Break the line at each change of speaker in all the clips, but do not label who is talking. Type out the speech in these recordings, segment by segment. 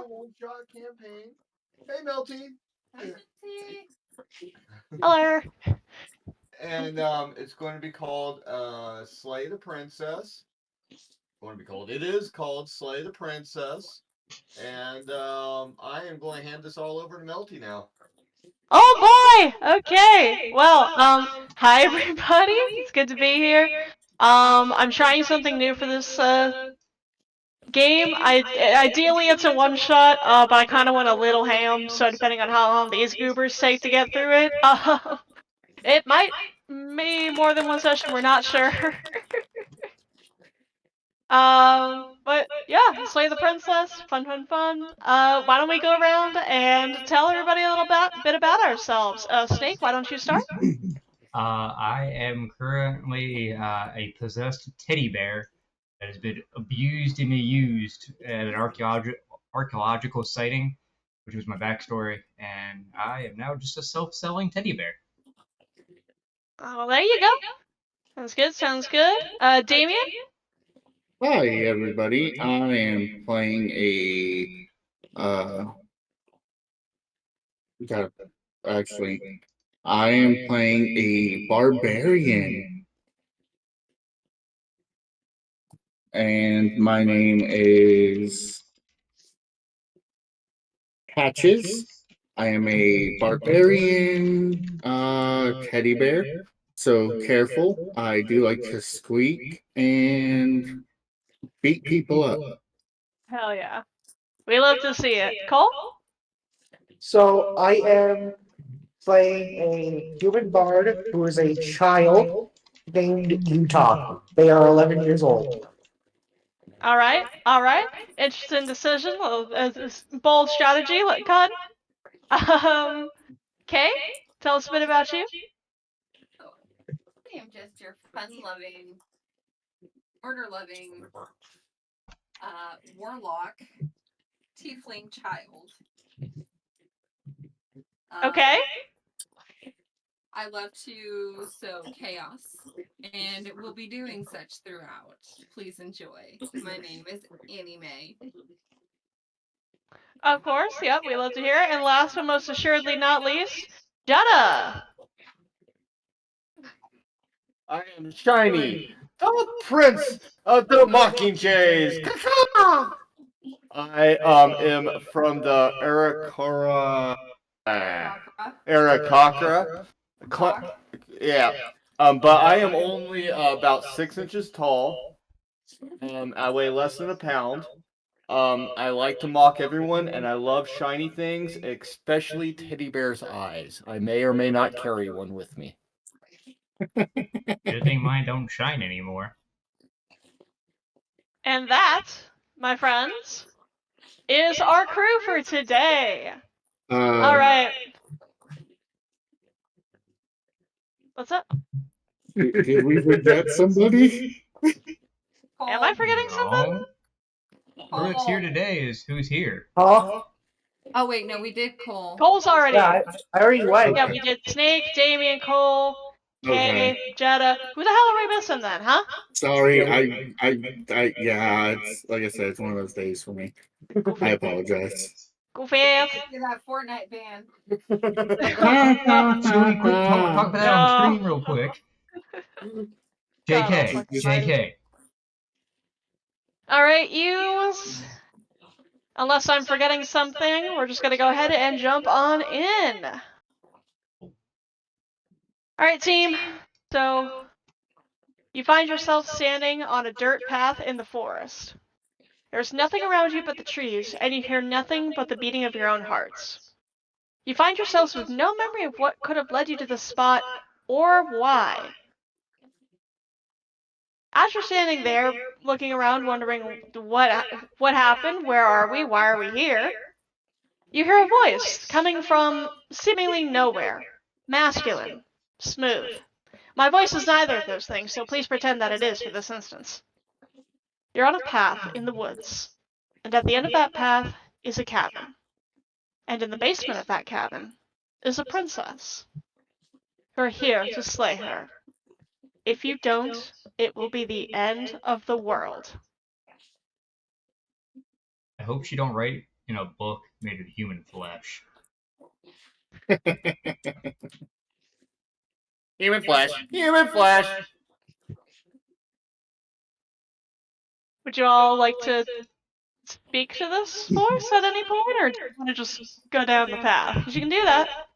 a one-shot campaign. Hey, Melty.
Hello.
And it's going to be called Slay the Princess. It is called Slay the Princess. And I am going to hand this all over to Melty now.
Oh boy! Okay. Well, hi everybody. It's good to be here. I'm trying something new for this game. Ideally it's a one shot, but I kind of want a little ham. So depending on how long these goobers take to get through it, it might be more than one session. We're not sure. But yeah, Slay the Princess, fun, fun, fun. Why don't we go around and tell everybody a little bit about ourselves? Snake, why don't you start?
I am currently a possessed teddy bear that has been abused and used at an archaeological sighting, which was my backstory, and I am now just a self-selling teddy bear.
Oh, there you go. Sounds good, sounds good. Damien?
Hi, everybody. I am playing a. God, actually, I am playing a barbarian, and my name is Patches. I am a barbarian teddy bear. So careful. I do like to squeak and beat people up.
Hell yeah. We love to see it. Cole?
So I am playing a human bard who is a child named Utah. They are 11 years old.
Alright, alright. Interesting decision. Bold strategy. Cut. Kay? Tell us a bit about you.
I am just your fun-loving, order-loving, warlock, tiefling child.
Okay.
I love to sow chaos, and will be doing such throughout. Please enjoy. My name is Annie Mae.
Of course, yep, we love to hear it. And last but most assuredly not least, Jetta!
I am Shiny, the Prince of the Mockingjays. I am from the Arakakra. Yeah. But I am only about 6 inches tall. I weigh less than a pound. I like to mock everyone, and I love shiny things, especially teddy bear's eyes. I may or may not carry one with me.
Good thing mine don't shine anymore.
And that, my friends, is our crew for today. Alright. What's up?
Did we forget somebody?
Am I forgetting something?
Who's here today is who's here.
Huh?
Oh wait, no, we did Cole.
Cole's already.
Yeah, I already went.
Yeah, we did Snake, Damien, Cole, Kay,
Okay.
Jetta. Who the hell are we missing then, huh?
Sorry, yeah, it's like I said, it's one of those days for me. I apologize.
Goofy ass.
You're that Fortnite ban.
Stewie, quick, talk about that on stream real quick. JK, JK.
Alright, yous. Unless I'm forgetting something, we're just gonna go ahead and jump on in. Alright, team. So, you find yourself standing on a dirt path in the forest. There's nothing around you but the trees, and you hear nothing but the beating of your own hearts. You find yourselves with no memory of what could have led you to this spot, or why. As you're standing there, looking around, wondering what happened, where are we, why are we here, you hear a voice coming from seemingly nowhere. Masculine. Smooth. My voice is neither of those things, so please pretend that it is for this instance. You're on a path in the woods, and at the end of that path is a cabin. And in the basement of that cabin is a princess. You're here to slay her. If you don't, it will be the end of the world.
I hope she don't write in a book made of human flesh.
Human flesh. Human flesh.
Would you all like to speak to this voice at any point, or do you want to just go down the path? 'Cause you can do that.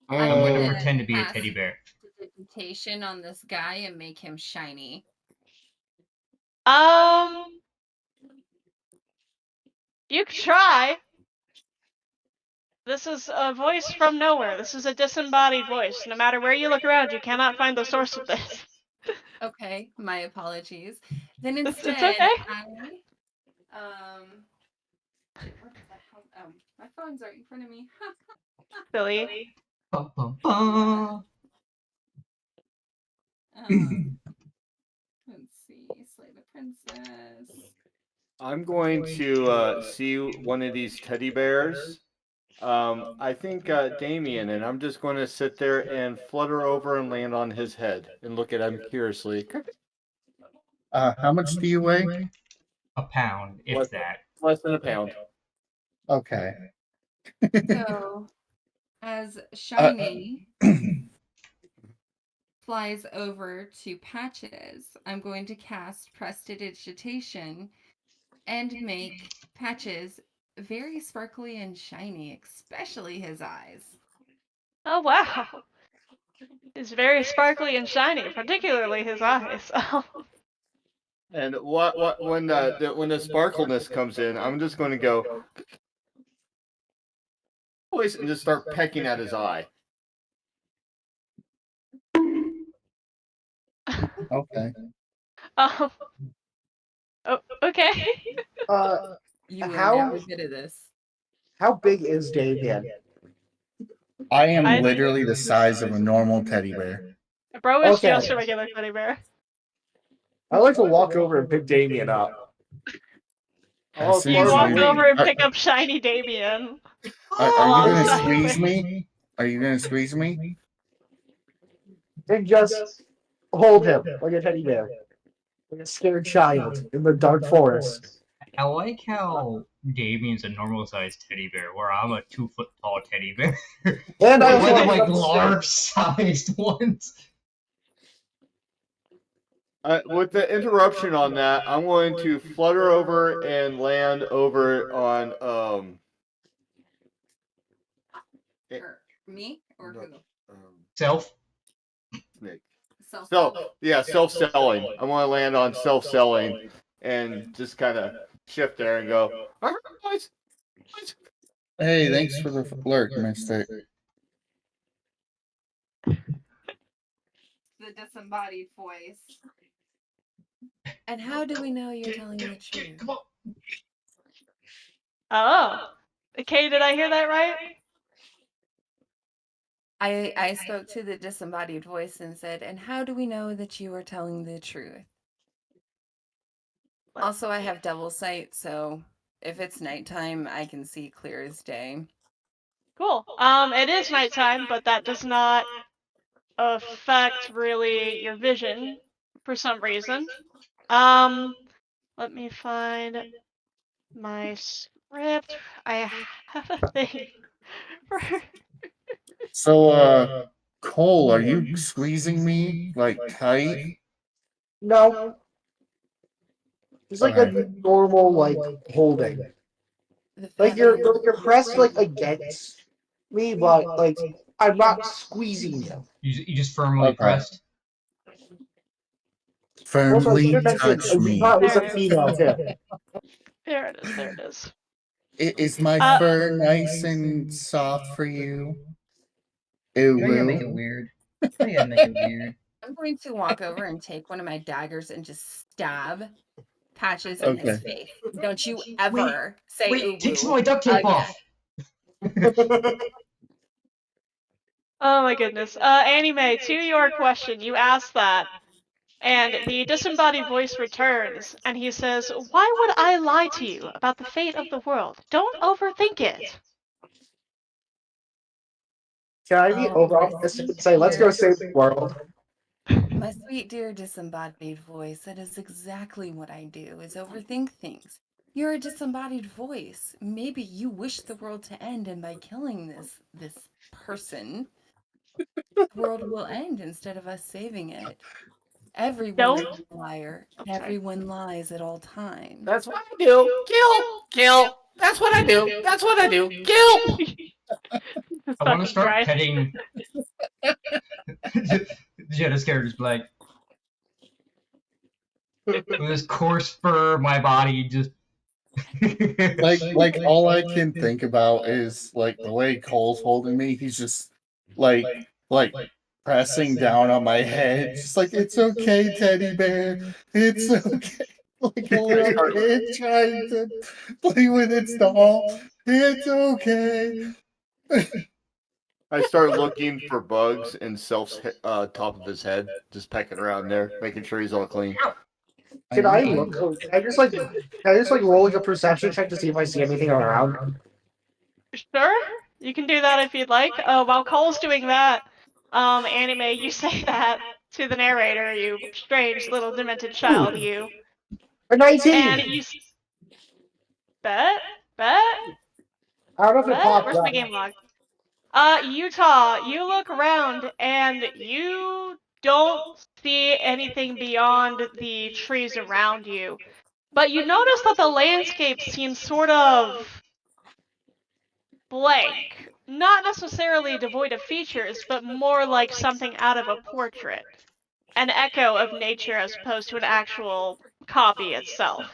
I'm going to
Uh,
pretend to be a
cast
teddy bear.
Prestidigitation on this guy and make him shiny.
You could try. This is a voice from nowhere. This is a disembodied voice. No matter where you look around, you cannot find the source of this.
Okay, my apologies. Then
It's
instead,
okay.
what the hell? Oh, my phone's right in front of me.
Silly.
Bum, bum, bum.
Let's see, Slay the Princess.
I'm going to see one of these teddy bears. I think Damien, and I'm just going to sit there and flutter over and land on his head and look at him curiously.
how much do you weigh?
A pound, if that.
Less than a pound.
Okay.
So, as Shiny flies over to Patches, I'm going to cast Prestidigitation and make Patches very sparkly and shiny, especially his eyes.
Oh wow. It's very sparkly and shiny, particularly his eyes.
And when the sparkleness comes in, I'm just going to go voice and just start pecking at his eye.
Okay.
Oh, okay.
You win
How-
every bit of this.
How big is Damien?
I am
I-
literally the size of a normal teddy bear.
Bro is
Okay.
just a regular teddy bear.
I like to walk over and pick Damien up.
Oh,
Since
You walk
you-
over and
are-
pick up shiny Damien.
Are you gonna
Alongside
squeeze
me.
me? Are you gonna squeeze me?
And just hold him like a teddy bear. Like a scared child in the dark forest.
I like how Damien's a normal sized teddy bear, where I'm a 2 foot tall teddy bear.
And I was
One of
walking
like
up the stairs.
large sized ones.
With the interruption on that, I'm going to flutter over and land over on
Or me or who?
Self.
Nick.
Self.
Self-selling. I want to land on self-selling and just kind of shift there and go. "All right, boys.
Hey, thanks for the alert, Mystic.
The disembodied voice. And how do we know you're telling the truth?
Oh. Okay, did I hear that right?
I spoke to the disembodied voice and said, and how do we know that you are telling the truth? Also, I have double sight, so if it's nighttime, I can see clear as day.
Cool. It is nighttime, but that does not affect really your vision for some reason. Let me find my script. I have a thing for.
So, Cole, are you squeezing me like tight?
No. It's like
Okay.
a normal like holding.
The
Like
feather-
you're pressed like against me, but like I'm not squeezing you.
You just firmly
Okay.
pressed.
Also, I
Firmly
should mention
touch me.
Utah is a
There it is.
female too.
There it is. There it is.
Is my fur nice and soft for you? Ew,
Now you gotta make
woo.
it weird. Now you gotta make it weird.
I'm going to walk over and take one of my daggers and just stab Patches in his
Okay.
face. Don't you ever say
Wait,
ooh
take some
woo
of my duct tape
again.
off.
Oh my goodness. Anime, to your question, you asked that. And the disembodied voice returns, and he says, "Why would I lie to you about the fate of the world? Don't overthink it."
Can I be
Oh,
overoptimistic and say, let's go save the world?
My sweet dear disembodied voice, that is exactly what I do, is overthink things. You're a disembodied voice. Maybe you wish the world to end, and by killing this person, the world will end instead of us saving it. Everyone is
Don't.
a liar.
I'm sorry.
Everyone lies at all times.
That's what I do. Kill. That's what I do. That's what I do. Kill.
I want to
Fucking
start
Christ.
petting. Jenna's character's like, with this coarse fur, my body just.
Like all I can think about is like the way Cole's holding me. He's just like pressing down on my head, just like it's okay, teddy bear. It's okay. Like a little kid trying to play with its doll. It's okay.
I start looking for bugs in Self's top of his head, just pecking around there, making sure he's all clean.
Can I look? Can I just like roll like a perception check to see if I see anything around?
Sure, you can do that if you'd like. While Cole's doing that, anime, you say that to the narrator, you strange little demented child, you.
A 19.
And you bet?
I don't know if it popped
Where's
up.
my game log? Utah, you look around and you don't see anything beyond the trees around you. But you notice that the landscape seems sort of blank. Not necessarily devoid of features, but more like something out of a portrait. An echo of nature as opposed to an actual copy itself.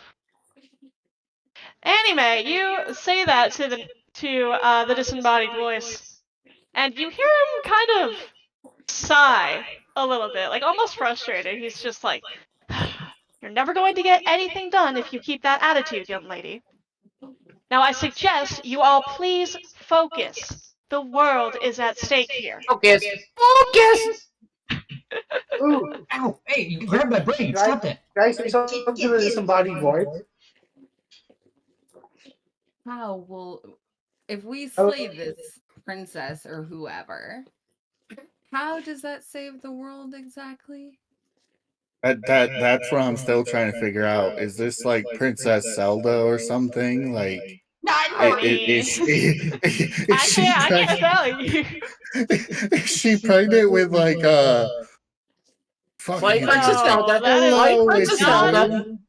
Anime, you say that to the disembodied voice, and you hear him kind of sigh a little bit, like almost frustrated. He's just like, "You're never going to get anything done if you keep that attitude, young lady. Now I suggest you all please focus. The world is at stake here."
Focus. Focus. Ooh.
Ow! Hey, you grabbed my brain.
Can I,
Stop that.
can I say something to the disembodied voice?
How will, if we
Oh.
slay this princess or whoever, how does that save the world exactly?
That's what I'm still trying to figure out. Is this like Princess Zelda or something? Like
Not
I-
for me.
is she
I can't
pregnant?
tell you.
Is she pregnant with like
Like
fucking
Princess Zelda.
that is
Like
hello,
Princess
it's
not.
Zelda.
you.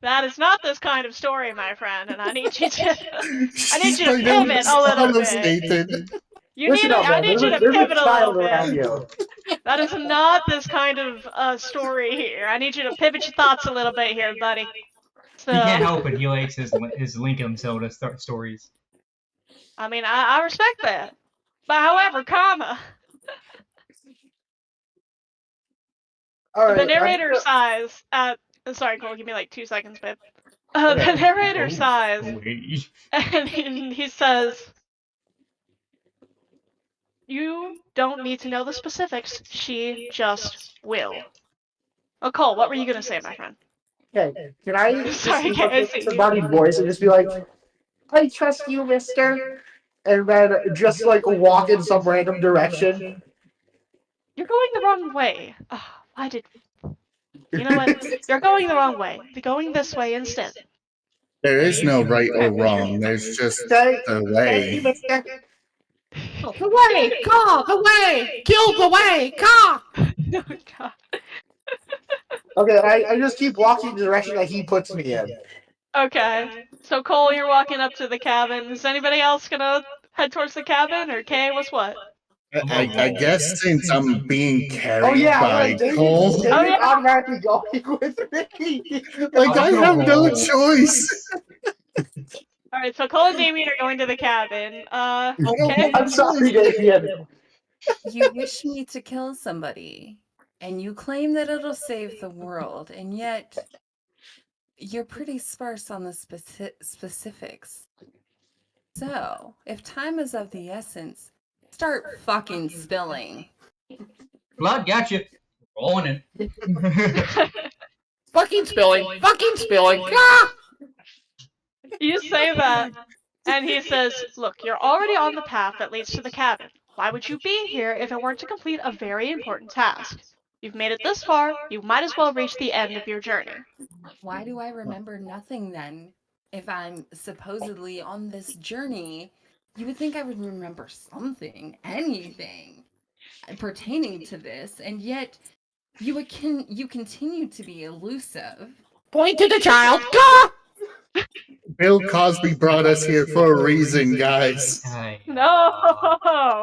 That is not this kind of story, my friend, and I need you to
She's
to
pregnant with
pivot
the
a little
son of
bit.
Satan.
Listen up,
I
man.
need you to
There's
pivot
a
a little
child around
bit.
you.
That is not this kind of story here. I need you to pivot your thoughts a little bit here, buddy. So,
He can't help it. He likes his Lincoln Zelda stories.
I mean, I respect that. But however, comma,
All
the
right.
narrator sighs at. Sorry, Cole, give me like 2 seconds, babe.
Okay.
The narrator
Oh,
sighs,
wait.
and he says, "You don't need to know the specifics. She just will." Oh, Cole, what were you gonna say, my friend?
Okay. Can I just
Sorry, I
speak up
can't
with
see you.
disembodied voice and just be like, I trust you, mister? And then just like walk in some random direction.
You're going the wrong way. Oh, why did... You know what? You're going the wrong way. You're going this way instead.
There
Now
is
you
no
can
right or
practice your...
wrong. There's just
Okay.
the
Thank you,
way.
mister. The way! Caw! The way! Kill the way! Caw!
Oh, God.
Okay, I just keep walking in the direction that he puts me in.
Okay. So, Cole, you're walking up to the cabin. Is anybody else gonna head towards the cabin? Or Kay, what's what?
I guess since I'm being
Oh
carried
yeah,
by
like David,
Cole,
Oh, yeah?
automatically going with me.
like I
I'm gonna
have no
roll.
choice.
Alright, so Cole and Damien are going to the cabin.
I don't
Kay?
have
I'm
a
sorry,
choice.
Damien.
You wish me to kill somebody, and you claim that it'll save the world, and yet you're pretty sparse on the specifics. So, if time is of the essence, start fucking spilling.
Blood, gotcha. Rolling it.
Fucking spilling. Fucking spilling. Ah!
You say that, and he says, "Look, you're already on the path that leads to the cabin. Why would you be here if it weren't to complete a very important task? You've made it this far, you might as well reach the end of your journey."
Why do I remember nothing then? if I'm supposedly on this journey, you would think I would remember something, anything pertaining to this, and yet you continue to be elusive.
Point to the child. Gah!
Bill Cosby brought us here for a reason, guys.
Ay,
No.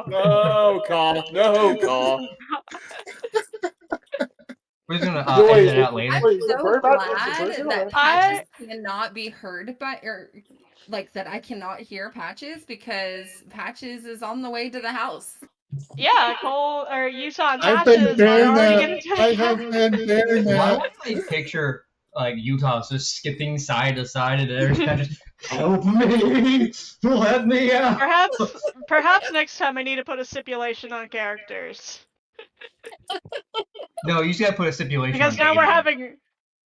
No, Caw. No, Caw.
We're just gonna
Wait,
edit it out later.
I'm
wait,
so
we're about to-
glad
we're gonna-
that Patches cannot be heard by, or like that I cannot hear Patches because Patches is on the way to the house.
Yeah, Cole or Utah and
I've been
Patches
there
are already
now.
getting to the
I have been there
Why
now.
would I picture like Utah just skipping side to side and there's kind of just help me, let me out.
Perhaps next time I need to put a stipulation on characters.
No, you just gotta put a stipulation
Because
on
now
Damien.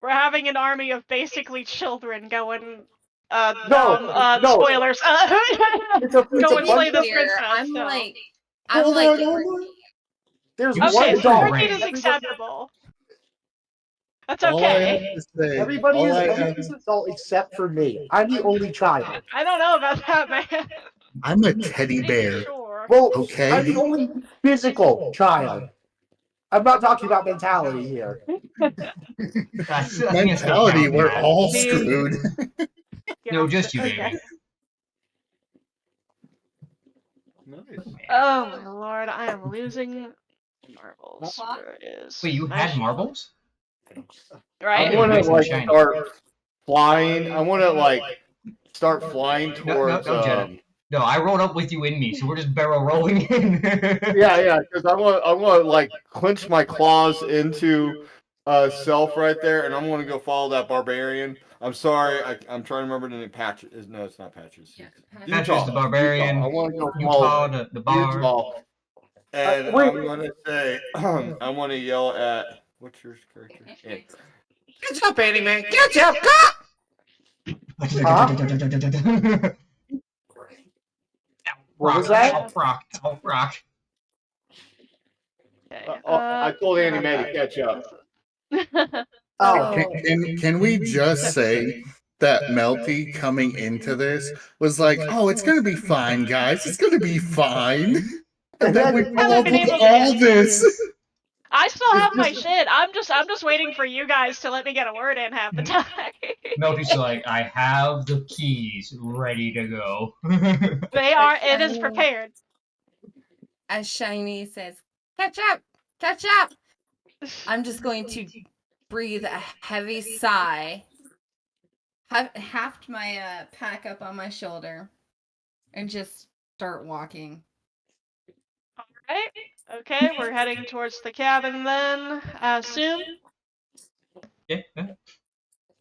we're having an army of basically children going
No.
spoilers.
It's a
Go and
bunch
slay
of.
this
Here,
princess.
I'm
so.
like,
Hold on, hold on.
There's
You
one
Okay,
said
so
adult.
13 is
rank.
acceptable. That's
All I have
okay.
to say,
Everybody's adult except for me. I'm the only child.
I don't know about that, man.
I'm a teddy bear.
Sure.
Well,
Okay.
I'm the only physical child. I'm not talking about mentality here.
I think it's still
Mentality,
count,
we're
man.
all
The-
screwed.
No, just you,
Okay.
Damien.
Nice.
Oh my lord, I am losing marbles.
What?
Where is
Wait, you
my
had marbles?
right?
I
Okay,
want to
nice and
like
shiny.
start flying. I want to like start flying
No,
towards.
Jenna. No, I rolled up with you in me, so we're just barrel rolling in.
Yeah, because I want to like clench my claws into self right there, and I'm going to go follow that barbarian. I'm sorry, I'm trying to remember the name. Patches. No, it's not Patches.
Yeah,
Patches the barbarian,
Utah. I want to go
Utah
follow
the bard.
Utah, and
Wait.
I'm going to say, I want to yell at what's your character? Ant.
Catch up, Annie-Man! Catch up! What was that?
Elf rock.
Okay.
I told Annie Mae to catch up.
Oh,
Can we just say that Melty coming into this was like, oh, it's gonna be fine, guys. It's gonna be fine. And then we
Haven't
pull up
been
with
able to
all
get
this.
I still have my shit. I'm just waiting for you guys to let me get a word in half the time.
Melty's like, I have the keys ready to go.
It is prepared.
As Shiny says, catch up, catch up. I'm just going to breathe a heavy sigh, haft my pack up on my shoulder, and just start walking.
Alright. Okay, we're heading towards the cabin then, I assume.
Yeah.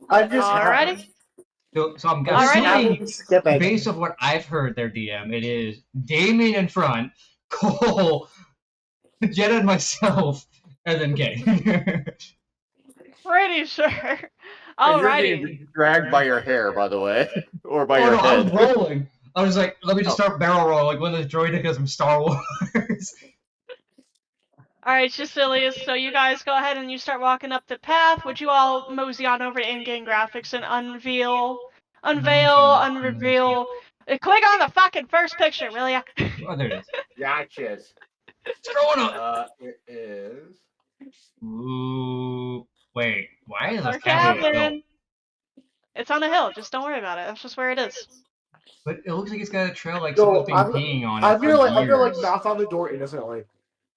I'm just
Alrighty.
So I'm
Alrighty.
assuming,
skipping.
based on what I've heard there, DM, it is Damien in front, Cole, Jenna and myself, and then Kay.
Pretty sure.
And you're
Alrighty.
getting dragged by your hair, by the way, or by
Oh
your
no, I'm
head.
rolling. I was like, let me just start barrel rolling like one of the droidicas from Star Wars.
Alright, Cecilius, so you guys go ahead and you start walking up the path. Would you all mosey on over to in-game graphics and unreveal, click on the fucking first picture, will ya?
Oh, there it is.
Gotcha.
What's going on?
It is.
Ooh, wait, why is
Our
this cabin built?
cabin. It's on a hill, just don't worry about it. That's just where it is.
But it looks like it's got a trail like
No,
someone's been
I'm-
peeing on it
I'm
for
gonna like
years.
knock on the door innocently.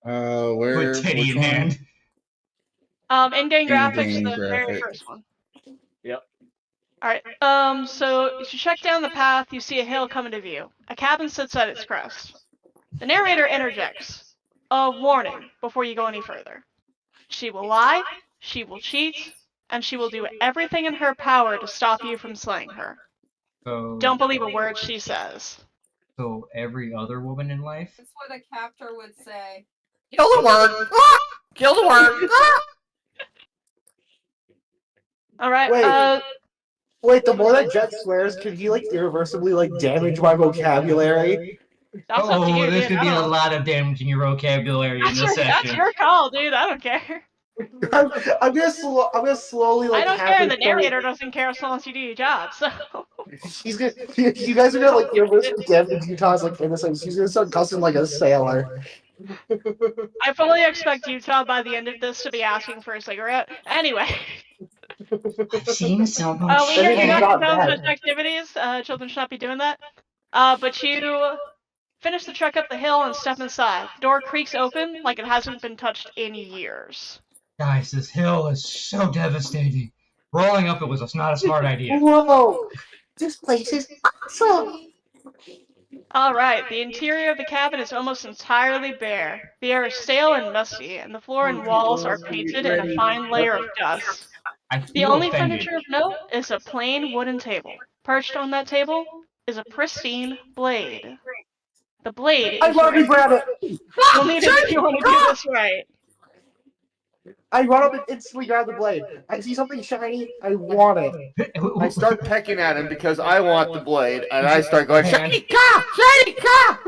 Where?
With titty
which
in
one?
hand.
In-game graphics,
In-game
the very
graphic.
first one.
Yep.
Alright, so as you check down the path, you see a hill come into view. A cabin sits at its crest. The narrator interjects. A warning before you go any further. She will lie, she will cheat, and she will do everything in her power to stop you from slaying her.
So,
Don't believe a word she says.
so every other woman in life?
That's what a captor would say.
Kill the word! Kill the word!
Alright,
Wait, the more that Jet swears, can he like irreversibly like damage my vocabulary?
that's up to you,
There's
dude.
gonna be a lot of damage in your vocabulary in this
That's
session.
your call, dude. I don't care.
I'm gonna slowly like
I don't
have
care,
it
the narrator doesn't care as long as you do your job, so.
She's gonna. You guys are gonna like hear this again. And Utah's like innocent. She's gonna start cussing like a sailor.
I fully expect Utah by the end of this to be asking for a cigarette. Anyway,
I've seen so much
we
That
hear
is
you
shit.
don't
not
condone
bad.
such activities. Children should not be doing that. But you finish the trek up the hill and step inside. The door creaks open like it hasn't been touched in years.
Guys, this hill is so devastating. Rolling up it was not a smart idea.
Whoa! This place is awesome.
Alright, the interior of the cabin is almost entirely bare. The air is stale and musty, and the floor and walls are painted in a fine layer of dust.
I
The
feel
only
offended.
furniture of note is a plain wooden table. Perched on that table is a pristine blade. The blade
I
is
run up
your
and grab it.
You'll
Ah,
need it if you
shiny!
want to do
Ah!
this right.
I run up and instantly grab the blade. I see something shiny. I want it.
I start pecking at him because I want the blade, and I start going,
Man.
shiny car, shiny car.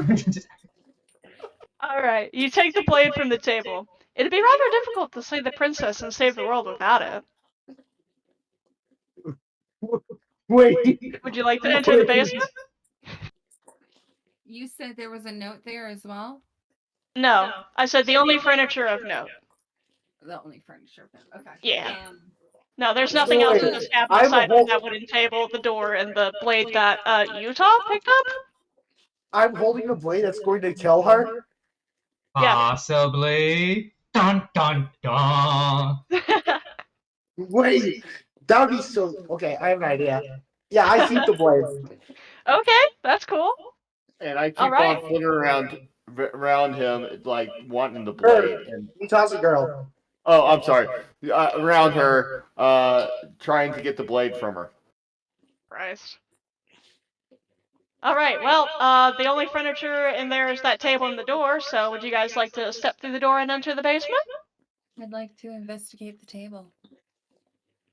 Alright, you take the blade from the table. It'd be rather difficult to slay the princess and save the world without it.
Wait.
Would you like to enter the basement?
You said there was a note there as well?
No, I said the only furniture of note.
The only furniture. Okay.
Yeah. No, there's nothing
So
else
wait,
in this cabin
I'm
aside from that wooden table, the door, and the blade that Utah picked up.
I'm holding the blade that's going to kill her.
Yeah.
Possibly. Dun dun dun.
Wait, that would be so. Okay, I have an idea. Yeah, I keep the blade.
Okay, that's cool.
And I keep
Alright.
on fooling around him, like wanting the
Her,
blade. And
Utah's a girl.
oh, I'm sorry, around her, trying to get the blade from her.
Christ. Alright, well, the only furniture in there is that table and the door, so would you guys like to step through the door and enter the basement?
I'd like to investigate the table.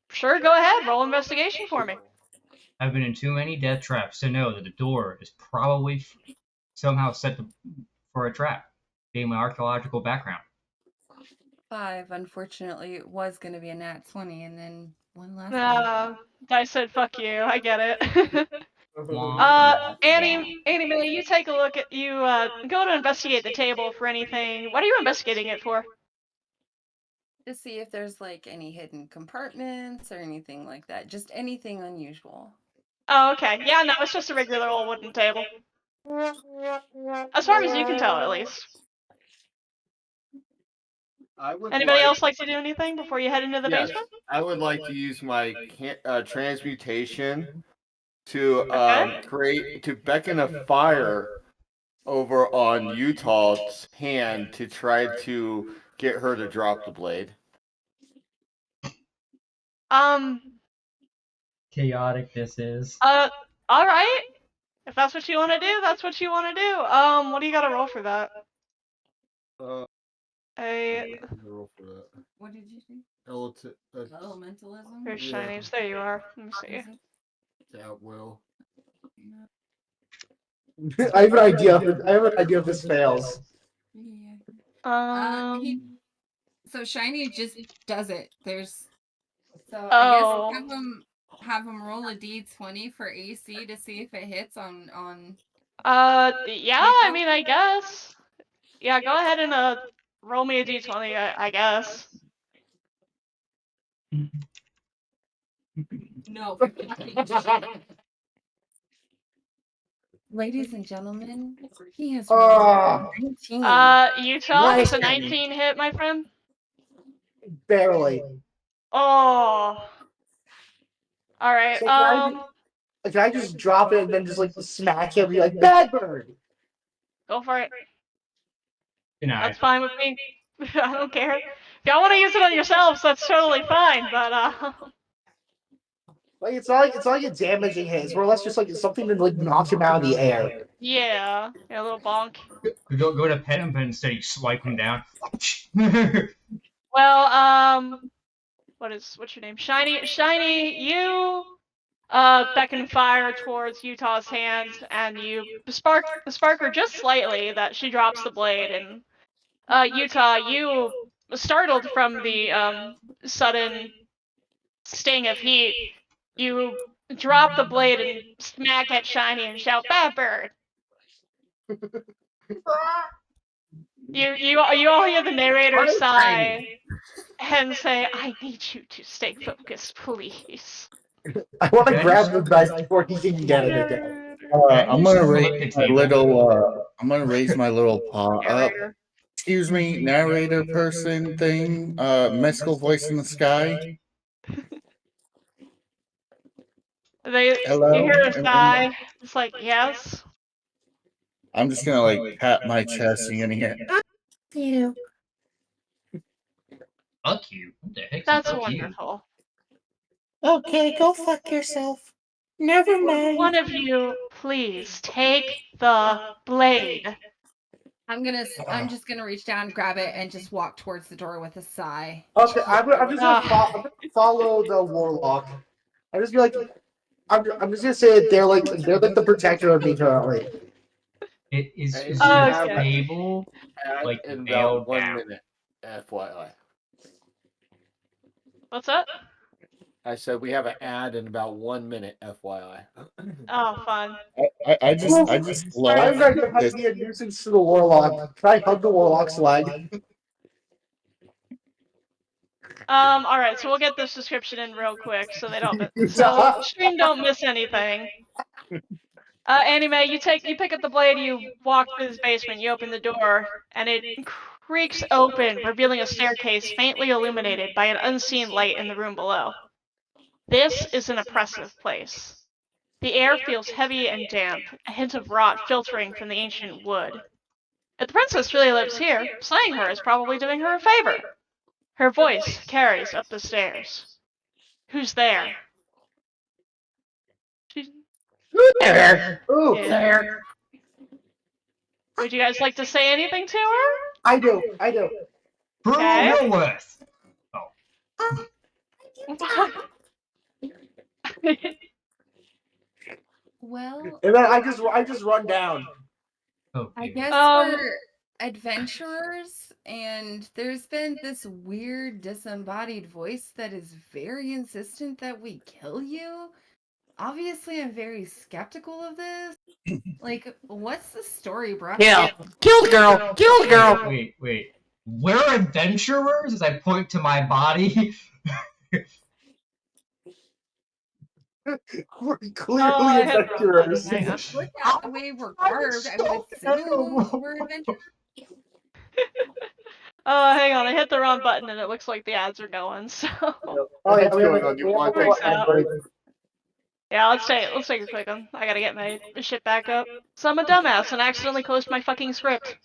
Sure, go ahead. Roll investigation for me.
I've been in too many death traps to know that the door is probably somehow set for a trap, being my archaeological background.
5. Unfortunately, it was going to be a nat 20, and then one last one.
Dice said fuck you, I get it.
Wah.
Annie Mae, you take a look at go to investigate the table for anything. What are you investigating it for?
To see if there's like any hidden compartments or anything like that. Just anything unusual.
Oh, okay. Yeah, no, it's just a regular old wooden table. As far as you can tell, at least. Anybody else like to do anything before you head into the
Yes,
basement?
I would like to use my transmutation to to beckon a fire over on Utah's hand to try to get her to drop the blade.
Chaotic this is.
Alright. If that's what you want to do, that's what you want to do. What do you gotta roll for that?
Roll for that.
What did you say?
Elementalism.
Elementalism?
Here's
Yeah.
shinies. There you are. Let me see.
At will.
I have an idea. I have an idea if this fails.
Yeah. So Shiny just does it. I guess have him roll a d20 for AC to see if it hits on.
Yeah, I mean, I guess. Yeah, go ahead and roll me a d20, I guess.
No. Ladies and gentlemen, he has rolled 19.
Utah, does a 19 hit, my friend?
Barely.
Oh. Alright,
So can I just drop it and then just like smack him and be like, bad bird?
go for it.
Denied.
That's fine with me. I don't care. If y'all want to use it on yourselves, that's totally fine, but
Like it's not like a damaging hit. It's more or less just like something to like knock him out of the air.
yeah, a little bonk.
Go to pet him, but instead you swipe him down.
Well, what's your name? Shiny, you beckon fire towards Utah's hand, and you spark her just slightly that she drops the blade, and Utah, you startled from the sudden sting of heat, you drop the blade and smack at Shiny and shout, "Bad bird!" You all hear the narrator
What is
sigh and say, "I need you to stay focused, please."
I want to
Can I
grab
just-
the dice before he can get it again.
I'm gonna raise
hit the
my
table?
little. I'm gonna raise my little paw up.
Narrator.
Excuse me, narrator person thing. Mystical voice in the sky.
You
Hello.
hear a sigh. It's like, yes.
I'm just gonna like pat my chest and you're gonna hear.
You.
Fuck you. What the heck?
That's
Fuck you.
wonderful.
Okay, go fuck yourself. Never mind.
One of you, please take the blade.
I'm just gonna reach down, grab it, and just walk towards the door with a sigh.
Okay, I'm just gonna
Ah.
I'm gonna follow the warlock. I'm just be like, I'm just gonna say they're like the protector of me currently.
It is
And
is
you
the
have
Okay.
table like
in
nailed
about 1
down?
minute, FYI.
What's that?
I said we have an ad in about 1 minute, FYI.
Oh, fun.
I just love
I'm going to
this.
be a nuisance to the warlock. Try I hug the warlock's leg?
All right, so we'll get this description in real quick so they don't so stream don't miss anything. Anime, you pick up the blade, you walk through this basement, you open the door, and it creaks open, revealing a staircase faintly illuminated by an unseen light in the room below. This is an oppressive place. The air feels heavy and damp, a hint of rot filtering from the ancient wood. If the princess really lives here, slaying her is probably doing her a favor. Her voice carries up the stairs. Who's there?
There. Ooh,
Yeah.
there.
Would you guys like to say anything to her?
I do.
Prove
Okay.
your worth.
Well,
And then I just run down.
Oh,
I
dear.
guess
Um,
we're adventurers, and there's been this weird disembodied voice that is very insistent that we kill you. Obviously, I'm very skeptical of this. Like, what's the story, bro?
Kill the girl. Kill the girl.
Wait. We're adventurers? As I point to my body.
We're
Oh,
clearly
I hit the wrong
adventurers.
button. Hang on.
Look at the way we're garbed. I would assume we're adventurers.
Oh, hang on, I hit the wrong button and it looks like the ads are going, so
Oh yeah,
What's going on? You want
Freaks
to
out.
break.
yeah, let's take a quick one. I gotta get my shit back up. So I'm a dumbass and accidentally closed my fucking script.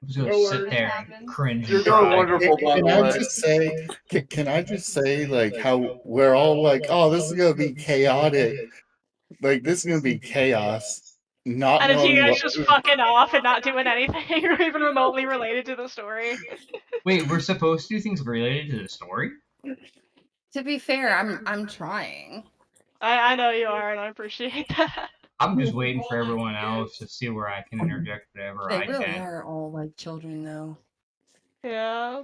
I'm just gonna
No
sit
worries.
there and cringe
You're
and
doing
cry.
wonderful, by
Can
the
I
way.
just say? Can I just say like how we're all like, oh, this is gonna be chaotic. Like this is gonna be chaos. Not
And it's you
knowing
guys
what.
just fucking off and not doing anything or even remotely related to the story.
Wait, we're supposed to do things related to the story?
To be fair, I'm trying.
I know you are and I appreciate that.
I'm just waiting for everyone else to see where I can interject whatever
They
I
really
can.
are all like children, though.
Yeah.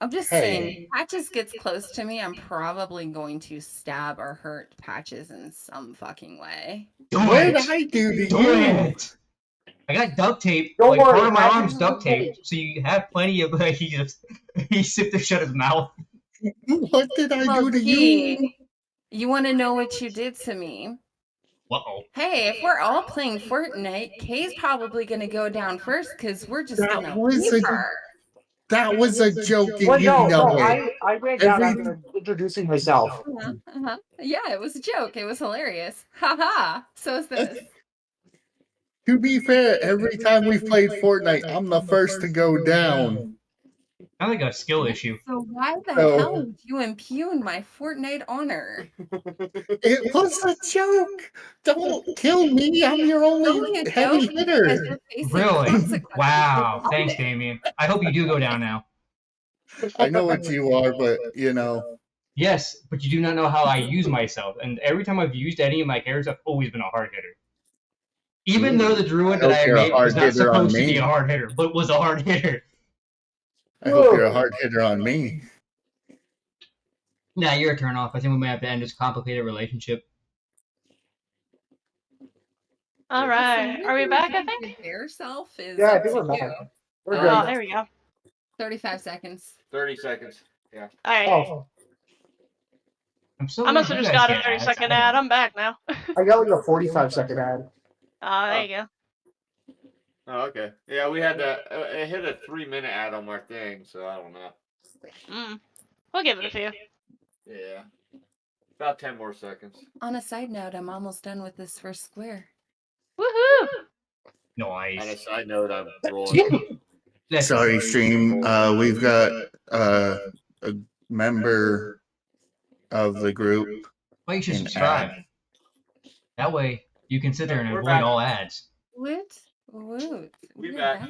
I'm just
Hey.
saying, Patches gets close to me, I'm probably going to stab or hurt Patches in some fucking way.
Do
What
it!
did I do to
Do
you?
it! I got duct tape.
Don't
Like
worry,
part of my
Patches
arm's
is
duct
okay.
tape, so you have plenty of. He sipped to shut his mouth.
What did I
Well,
do to
gee,
you?
you want to know what you did to me?
Uh-oh.
Hey, if we're all playing Fortnite, Kay's probably gonna go down first because we're just
That
gonna
was
leave
a-
her.
That was a joke, and
Well,
you
no,
know it.
I ran down
Every-
after introducing myself.
Yeah, it was a joke. It was hilarious. Haha. So is this.
To be fair, every time we've played Fortnite, I'm the first to go down.
Sounds like a skill issue.
So why the
So-
hell would you impugn my Fortnite honor?
It was a joke. Don't kill me. I'm your
Only
only
a
heavy
joke because
hitter.
you're facing
Really?
consequences.
Wow.
It's
Thanks,
obvious.
Damien. I hope you do go down now.
I know what you are, but you know.
Yes, but you do not know how I use myself. And every time I've used any of my characters, I've always been a hard hitter. Even though the druid
I
that
hope
I
you're a
made was
hard
not
hitter on
supposed to be
me.
a hard hitter, but was a hard hitter.
I hope you're a hard hitter on me.
Nah, you're a turn off. I think we might have to end this complicated relationship.
All right. Are we back, I think?
Your bear self is
Yeah, I
up
think
to
we're back.
you.
We're
Oh,
good.
there we go.
35 seconds.
30 seconds. Yeah.
All right.
Oh,
I'm so
I must
glad
have
you
just
guys
got a
get
30
ads.
second
I
ad.
don't.
I'm back now.
I got like a 45-second ad.
Oh, there you go.
Oh, okay. Yeah, we had that. It hit a 3-minute ad on our thing, so I don't know.
We'll give it a few.
Yeah. About 10 more seconds.
On a side note, I'm almost done with this first square.
Woohoo!
On a
Nice.
side note, I'm rolling.
That's
Sorry, stream. We've got a member of the group
Why you should
in
subscribe.
ad.
That way you can sit there and
We're
avoid
back.
all ads.
Woot.
We
We're
back.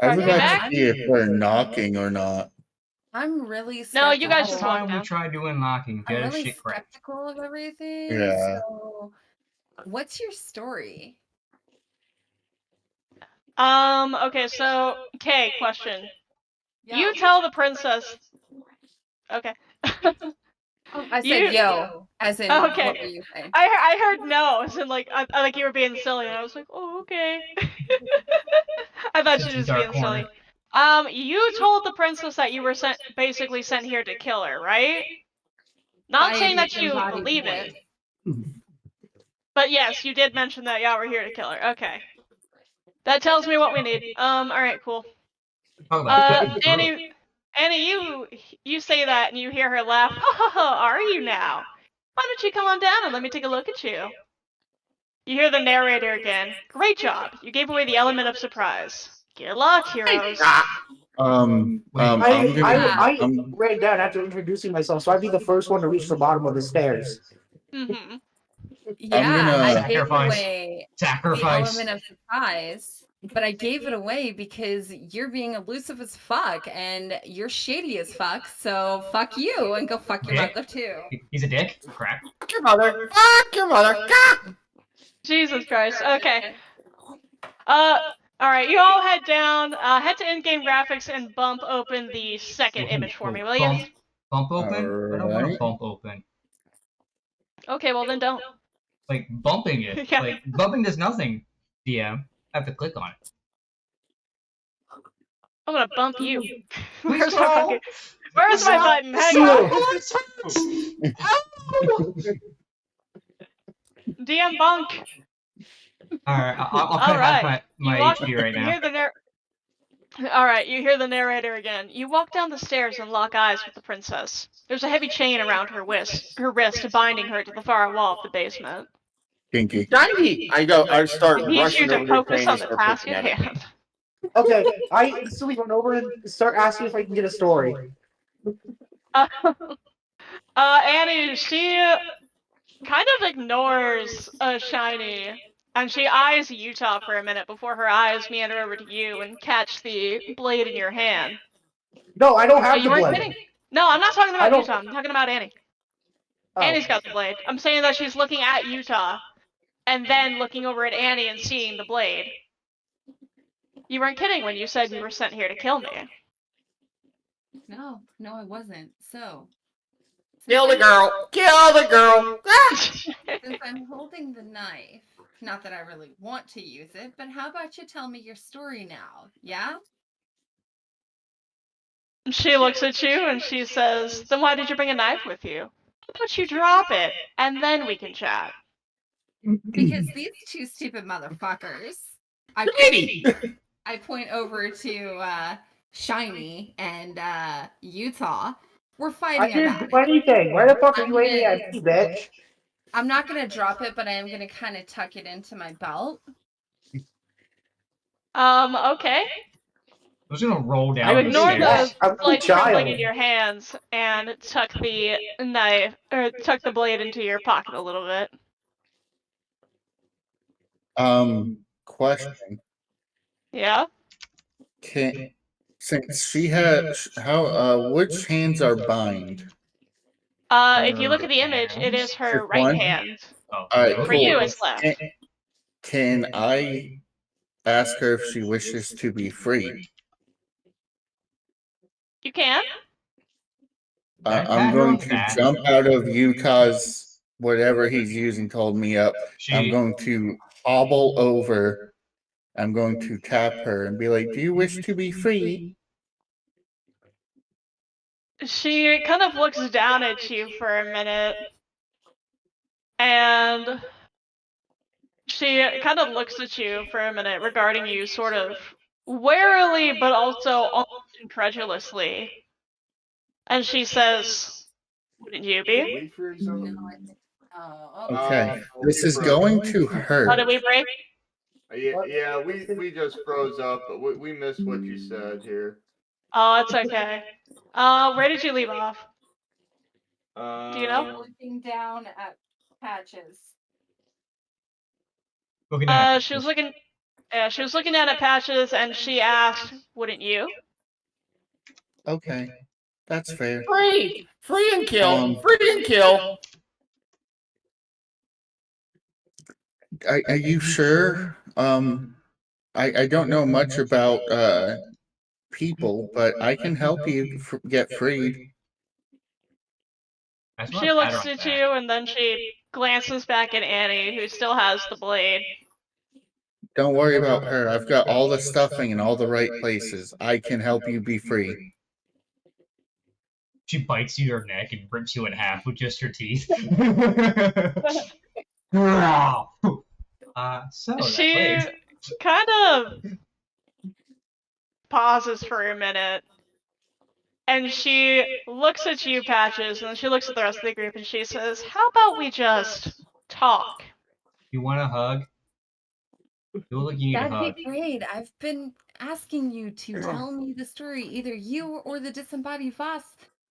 I would
You
like
back?
to see if they're knocking or not.
I'm really
No,
skeptical.
you guys
Last
just walk
time we
down.
tried doing locking,
I'm
just
really
shit cracked.
skeptical of everything.
Yeah.
So, what's your story?
Okay, so, okay, question. You tell the princess. Okay.
I
You-
said yo, as in
Okay.
what were you saying?
I heard no, as in like I like you were being silly, and I was like, oh okay. I thought she was
Dark
being
corner.
silly. You told the princess that you were basically sent here to kill her, right? Not
By
saying
a
that you
disembodied
believe
voice.
it, but yes, you did mention that y'all were here to kill her. Okay, that tells me what we need. All right, cool.
Talk about cutting throat.
Annie, you say that and you hear her laugh. Ha ha ha! Are you now? Why don't you come on down and let me take a look at you? You hear the narrator again. Great job. You gave away the element of surprise. Good luck, heroes.
I'm
I
gonna.
ran down after introducing myself, so I'd be the first one to reach the bottom of the stairs.
Mm-hmm.
Yeah, I gave
Sacrifice.
away
Sacrifice.
the element of surprise, but I gave it away because you're being elusive as fuck and you're shady as fuck. So fuck you and go fuck your
Dick.
mother too.
He's a dick. Crap.
Fuck your mother. Fuck your mother.
Jesus Christ. Okay. Alright, you all head down, head to in-game graphics and bump open the second image for me, will you?
Bump open? I don't want to
Alright.
bump open.
Okay, well then don't.
Like bumping it.
Yeah.
Like bumping does nothing. DM. I have to click on it.
I'm gonna bump you.
Please
Where's my
no.
fucking... Where's my button? Hang on. DM bunk.
Alright, I'll cut half my HP right
You
now.
hear the Alright, you hear the narrator again. You walk down the stairs and lock eyes with the princess. There's a heavy chain around her wrist binding her to the far wall of the basement.
Kinky.
Shiny. I start
I need you
rushing
to
over to the
focus
train
on
and
the
start
task
picking
at
at it.
hand.
Okay, I instantly run over and start asking if I can get a story.
Annie, she kind of ignores Shiny, and she eyes Utah for a minute before her eyes meander over to you and catch the blade in your hand.
No, I don't have
You
the
weren't
blade.
kidding. No, I'm not talking
I
about
don't-
Utah. I'm talking about Annie.
Oh.
Annie's got the blade. I'm saying that she's looking at Utah, and then looking over at Annie and seeing the blade. You weren't kidding when you said you were sent here to kill me.
No, I wasn't. So
Kill the girl. Kill the girl.
since I'm holding the knife, not that I really want to use it, but how about you tell me your story now? Yeah?
She looks at you and she says, then why did you bring a knife with you? How about you drop it, and then we can chat.
Because these two stupid motherfuckers. I point over to Shiny and Utah. We're
I
fighting
didn't
about
do
it.
anything. Why the fuck are you aiming at me, bitch?
I'm not gonna drop it, but I am gonna kind of tuck it into my belt.
Okay.
I was gonna roll down
You
the
ignore
stairs.
the
I'm a
slight trembling
child.
in your hands and tuck the knife, or tuck the blade into your pocket a little bit.
Question.
Yeah?
Since she had which hands are bind?
If you look at the image, it is her
Just
right
one?
hand.
Oh,
Alright,
For
cool.
you, it's left.
Can I ask her if she wishes to be free?
You can.
I'm going to jump out of Utah's whatever he's using to hold me up. I'm
She
going to hobble over. I'm going to tap her and be like, "Do you wish to be free?"
She kind of looks down at you for a minute, and she kind of looks at you for a minute, regarding you sort of warily but also almost incredulously. And she says, "Wouldn't you be?"
We freeze
No,
them.
I think. Oh,
Okay,
okay.
this is going to
Oh,
hurt.
did we break?
Yeah, we just froze up, but we missed what you said here.
Oh, it's okay. Where did you leave off? Do you know?
Looking down at Patches.
looking at
She was looking. Yeah, she was looking down at Patches, and she asked, "Wouldn't you?"
Okay, that's fair.
Free and kill. Free and kill.
Are you sure? I don't know much about people, but I can help you get freed.
I just want
She
to pat her
looks
on the
at
back.
you, and then she glances back at Annie, who still has the blade.
Don't worry about her. I've got all the stuffing in all the right places. I can help you be free.
She bites you her neck and rips you in half with just her teeth. So that
She
blade.
kind of pauses for a minute, and she looks at you, Patches, and then she looks at the rest of the group, and she says, "How about we just talk?"
You want a hug? You look like you need a
That'd
hug.
be great. I've been asking you to tell me the story, either you or the disembodied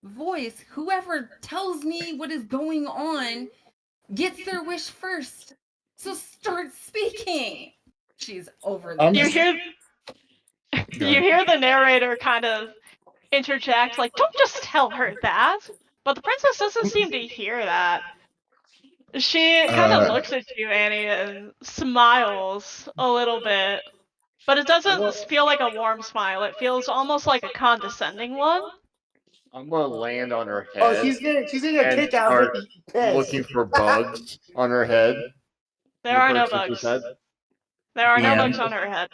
voice. Whoever tells me what is going on gets their wish first. So start speaking. She's overly.
I'm
You
just-
hear
Go
you
ahead.
hear the narrator kind of interject, like, "Don't just tell her that." But the princess doesn't seem to hear that. She kind of looks at you, Annie, and smiles a little bit. But it doesn't feel like a warm smile. It feels almost like a condescending one.
I'm gonna land on her
Oh,
head
she's getting a
and
kick out of
start
it. Pissed.
looking for bugs on her head.
There
The
are no
princess's
bugs.
head.
There are no
DM.
bugs on her head.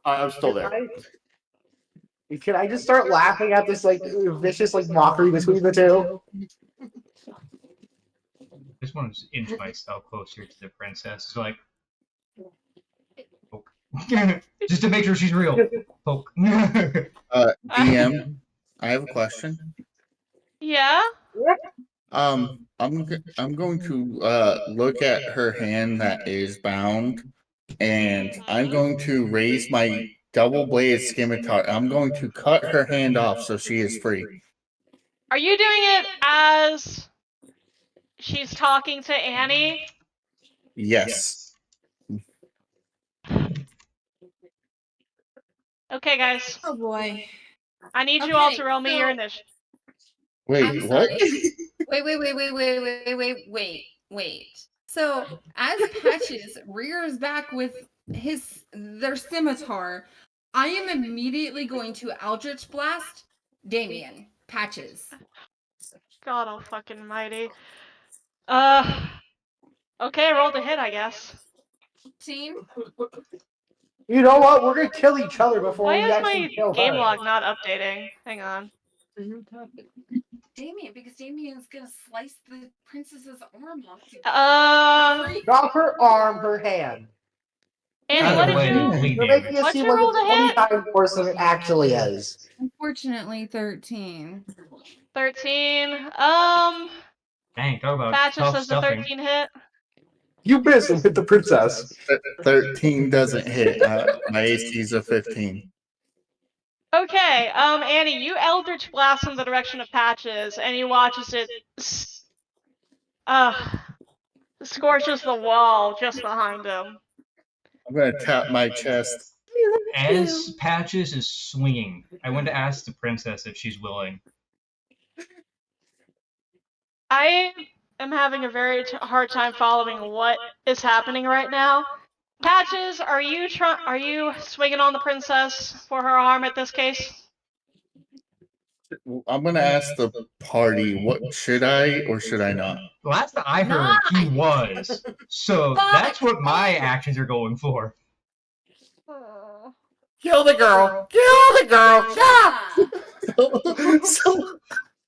I'm still
Can
there.
can I just start laughing at this like vicious like mockery between the two?
I just want to inch myself closer to the princess. It's like, poke. Just to make sure she's real. Poke.
DM, I have a question.
Yeah?
I'm going to look at her hand that is bound, and I'm going to raise my double-bladed scimitar. I'm going to cut her hand off so she is free.
Are you doing it as she's talking to Annie?
Yes.
Okay, guys.
Oh boy.
I need you all to
Okay,
roll me your
so-
initiative.
Wait,
I'm
what?
sorry. Wait. So as Patches rears back with their scimitar, I am immediately going to Eldritch Blast Damien. Patches.
God oh fucking mighty. Okay, roll to hit, I guess.
Team.
You know what? We're gonna kill each other before
Why
we
is
actually
my
kill
game
her.
log not updating? Hang on.
Damien, because Damien's gonna slice the princess's arm off to free.
Not her arm, her hand.
Annie,
Either
what did
way,
you
bleed
You're making
damage.
it
What'd
seem
you
like
roll
it's
to
20
hit?
times worse than it actually is.
Unfortunately, 13.
13.
Dang, talk about
Patches
tough
says the
stuffing.
13 hit.
You miss and hit the princess.
13 doesn't hit. My AC is a 15.
Okay, Annie, you Eldritch Blast in the direction of Patches, and you watch as it scorches the wall just behind him.
I'm going to tap my chest.
As Patches is swinging, I went to ask the princess if she's willing.
I am having a very hard time following what is happening right now. Patches, are you swinging on the princess for her arm at this case?
I'm gonna ask the party. What should I or should I not?
Last I heard, he was. So that's what my actions are going for.
Kill the girl! Kill the girl! Yeah!
So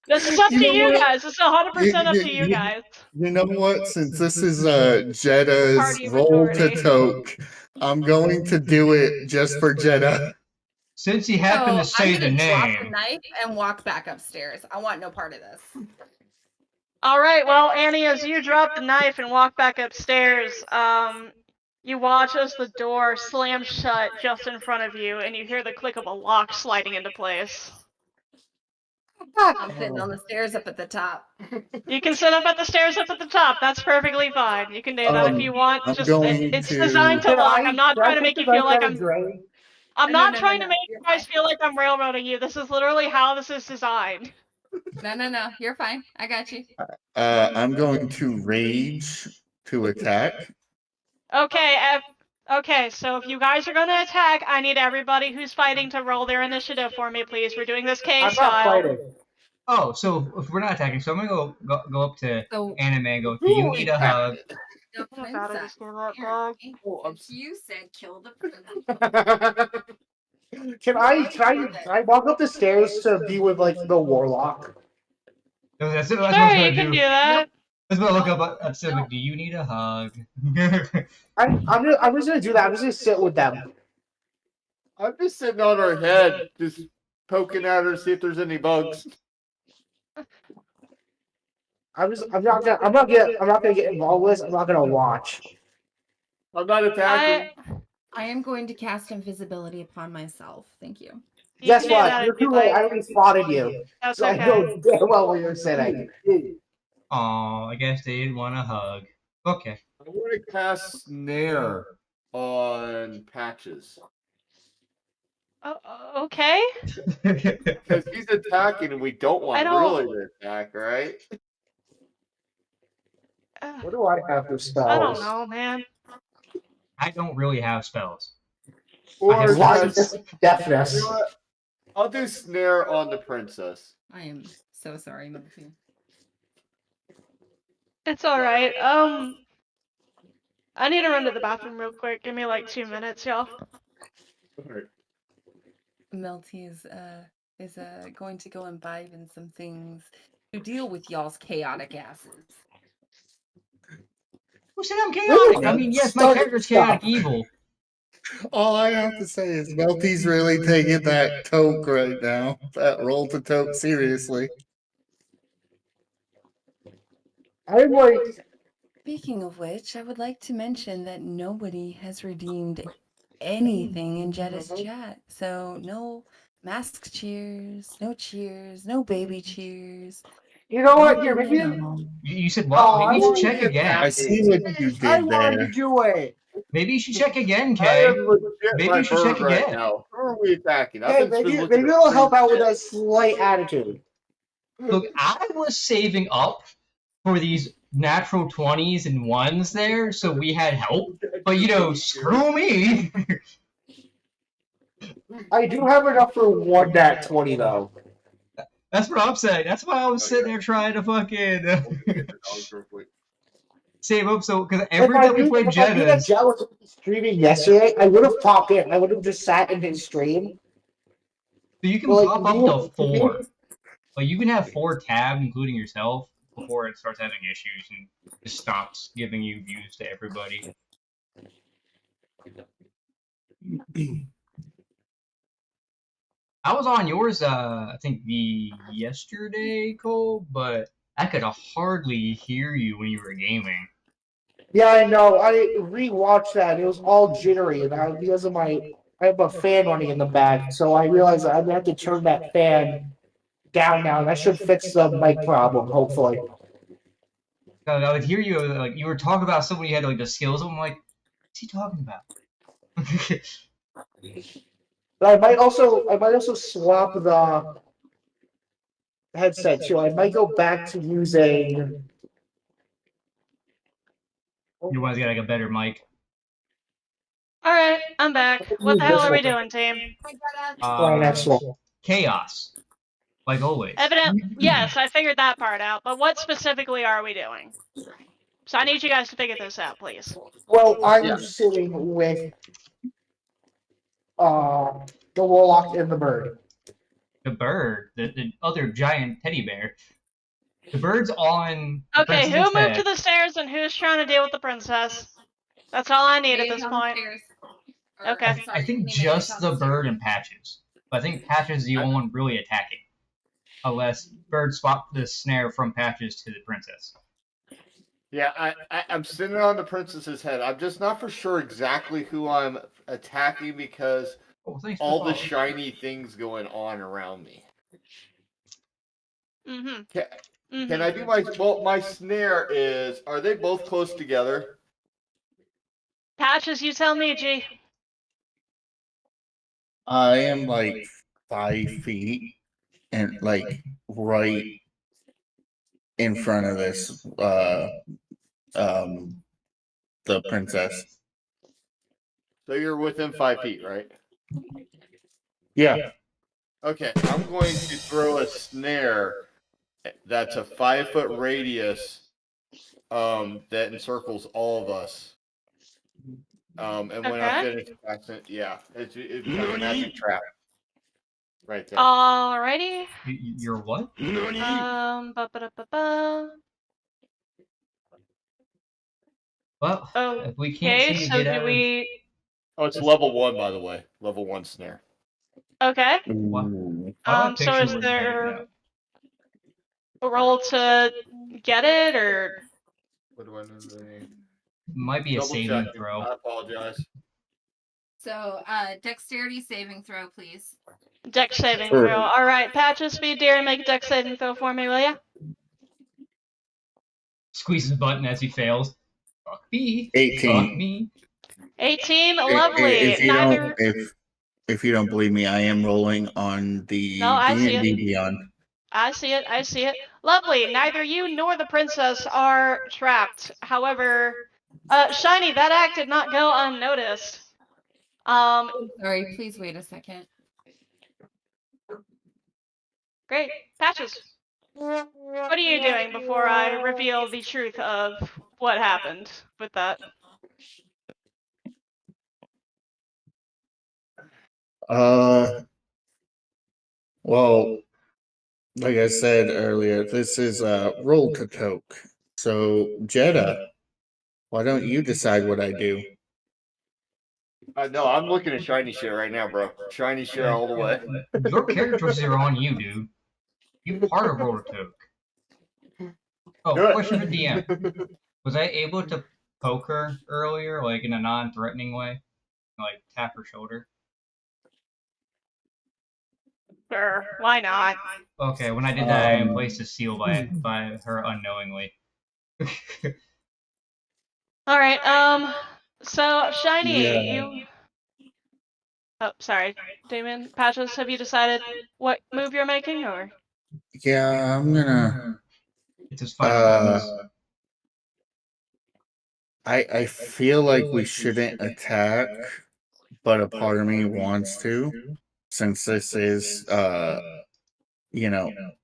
This is up
you
to
know
you
what?
guys. This is 100% up to you
You-
guys.
You know what? Since this is Jedda's
Party
roll to
majority.
toke, I'm going to do it just for Jeddah.
Since he happened to
So
say
I'm
the
gonna drop the
name.
knife and walk back upstairs. I want no part of this.
All right, well, Annie, as you drop the knife and walk back upstairs, you watch as the door slams shut just in front of you, and you hear the click of a lock sliding into place.
I'm sitting on the stairs up at the top.
You can sit up at the stairs up at the top. That's perfectly fine. You can do that if you want.
I'm
Just
going
it's
to.
designed to
Can
lock. I'm not
can
trying to
take
make
the
you feel
knife
like
out of
I'm.
drain?
I'm
No,
not
no, no,
trying to
no.
make
You're
you guys
fine.
feel like I'm railroading you. This is literally how this is designed.
No. You're fine. I got you.
I'm going to rage to attack.
Okay. Okay. So if you guys are gonna attack, I need everybody who's fighting to roll their initiative for me, please. We're doing this
I'm
case
not
style.
fighting.
Oh, so if we're not attacking, so I'm gonna go up to
So
Anime and go, do
Who
you
are we
need a hug?
attacking?
the
How bad I
princess.
just gave that dog.
Apparently,
Oh, I'm
since you said kill the princess.
Can I walk up the stairs to be with like the warlock?
That's what I was
Sure,
gonna
you can
do.
do that.
I was gonna look up and say, like, do you need a hug?
I'm just gonna do that. I'm just gonna sit with them.
I'm just sitting on her head, just poking at her to see if there's any bugs.
I'm not gonna get involved with this. I'm not gonna watch.
I'm not attacking.
I am going to cast invisibility upon myself. Thank you.
You
Guess
can do
what?
that
You're
if you'd
too late.
like.
I already spotted you.
That's
So I
okay.
know damn well where you're sitting.
Aw, I guess they didn't want a hug. Okay.
I want to cast snare on Patches
Okay.
because he's attacking, and we don't
I
want
don't-
really to attack, right?
What do I have for spells?
I don't know, man.
I don't really have spells.
Or
have
Light
just,
is deafness.
you know what? I'll do snare on the princess.
I am so sorry, Milty.
It's all right. I need to run to the bathroom real quick. Give me like 2 minutes, y'all.
Alright.
Milty is going to go imbibe in some things to deal with y'all's chaotic asses.
Who said I'm chaotic? I mean, yes, my
Start-
character's
stop.
chaotic evil.
All I have to say is Melty's really taking that toke right now. That roll to toke seriously.
I'm like,
Speaking of which, I would like to mention that nobody has redeemed anything in Jetta's chat. So no mask cheers, no baby cheers.
you know what?
nothing
Here, maybe.
at all.
You said what?
Oh,
Maybe
I
you should
wanted
check
to
again.
I see what you
I
did
wanted to
there.
do it.
Maybe you should check again,
I
Kay.
am legit
Maybe
my
you should check
bird right
again.
now. Who are we attacking? I've
Hey,
been
maybe
looking at
it'll help out with
shit.
a slight attitude.
Look, I was saving up for these natural 20s and 1s there, so we had help. But, you know, screw me.
I do have enough for one nat 20 though.
That's what I'm saying. That's why I was sitting there trying to fucking save up. So, because every time we played
If I knew that
Jettas,
Jet was streaming yesterday, I would have popped in. I would have just sat in his stream.
so you can
But, like,
pop up to 4. Like, you can have 4 tabs, including yourself, before it starts having issues and just stops giving you views to everybody. I was on yours, I think yesterday, Cole, but I could hardly hear you when you were gaming.
Yeah, I know. I rewatched that. And it was all jittery, and because of I have a fan running in the back, so I realized I'm gonna have to turn that fan down now. And that should fix the mic problem, hopefully.
I would hear you, like, you were talking about somebody who had, like, the skills. I'm like, what's he talking about?
But I might also swap the headset too. I might go back to using.
You want to get, like, a better mic.
All right, I'm back. What the hell are we doing, team?
Right, next one.
Chaos. like always.
Yes, I figured that part out. But what specifically are we doing? So I need you guys to figure this out, please.
Well, I'm
Yeah.
sitting with the warlock and the bird.
The bird, the other giant teddy bear. The bird's on the
Okay, who
princess's
moved
head.
to the stairs and who's trying to deal with the princess? That's all I need at this point. Okay.
I think just the bird and Patches. But I think Patches is the only one really attacking. Unless Bird swapped the snare from Patches to the princess.
Yeah, I'm sitting on the princess's head. I'm just not for sure exactly who I'm attacking because
Thanks for
all the
following.
shiny things going on around me. Can I do my snare is, are they both close together?
Patches, you tell me, G.
I am like 5 feet and like right in front of this um the princess.
So you're within 5 feet, right?
Yeah.
Okay, I'm going to throw a snare that's a 5-foot radius that encircles all of us. And when I finish, yeah, it's like a magic trap right there.
Alrighty.
You're what?
Ba-ba-da-ba-ba.
Well, if we can't
Okay,
seem to
so
get
do
out
we...
Oh, it's level 1, by the way. Level 1 snare.
Okay.
Why
Ooh.
am I
So is
picturing
there a roll to get it, or...
What do I need?
Might be a
Double
saving
checking.
throw.
I apologize.
So, dexterity saving throw, please.
Dex saving
Sure.
throw. Alright, Patches, Speed Deer, make a dex saving throw for me, will ya?
Squeezes the button as he fails. Fuck me.
18.
Fuck me.
18,
I-
lovely.
If you
Neither...
don't, if you don't believe me, I am rolling on the
No, I see
D&D
it.
Beyond.
I see it, I see it. Lovely, neither you nor the princess are trapped. However, Shiny, that act did not go unnoticed.
Sorry, please wait a second.
Great. Patches, what are you doing before I reveal the truth of what happened with that?
Well, like I said earlier, this is Roll2Toke. So, Jeddah, why don't you decide what I do?
No, I'm looking at shiny shit right now, bro. Shiny shit all the way.
Your characters are on you, dude. You part of Roll2Toke. Oh, question for DM. Was I able to poke her earlier, like in a non-threatening way? Like tap her shoulder?
Sure, why not?
Okay, when I did that, I placed a seal by her unknowingly.
Alright, so Shiny,
Yeah.
you... Oh, sorry, Damon. Patches, have you decided what move you're making, or?
Yeah, I'm gonna.
It's his final moments.
I feel like we shouldn't attack, but a part of me wants to, since this is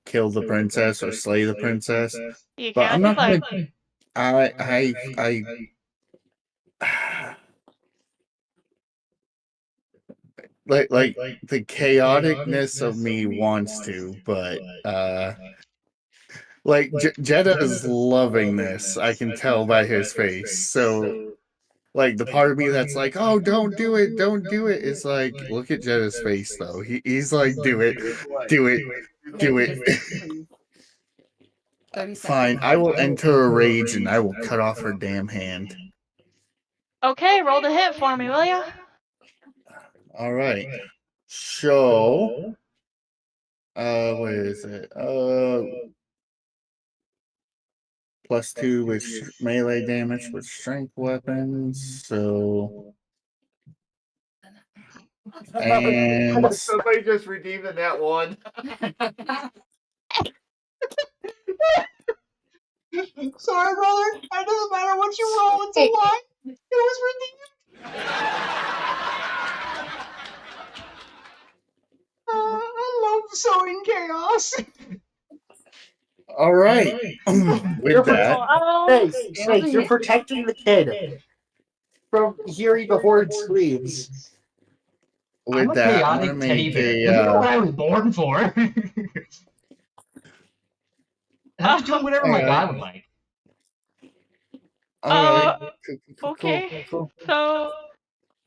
kill the princess or slay the princess.
You
But
can
I'm
if you'd
not
like.
gonna. I like the chaoticness of me wants to, but like Jeddah is loving this. I can tell by his face. So like the part of me that's like, oh, don't do it, don't do it. Is like, look at Jeddah's face though. He's like, do it, do it, do it.
30
Fine,
seconds.
I will enter a rage and I will cut off her damn hand.
Okay, roll the hit for me, will ya?
All right. So, what is it? +2 with melee damage with strength weapons. So, and
Somebody just redeemed the net one.
Sorry, brother. It doesn't matter what you roll, it's a lie. It was redeemed. I love sowing chaos.
All right. With that,
Snakes, you're protecting the kid from hearing the horrid screams.
I'm
with
a
that, I'm
chaotic
gonna
teddy
make
bear.
a.
Isn't that what I was born for? I'm just doing whatever my
Alright.
god would like.
All right.
Okay.
Cool.
So,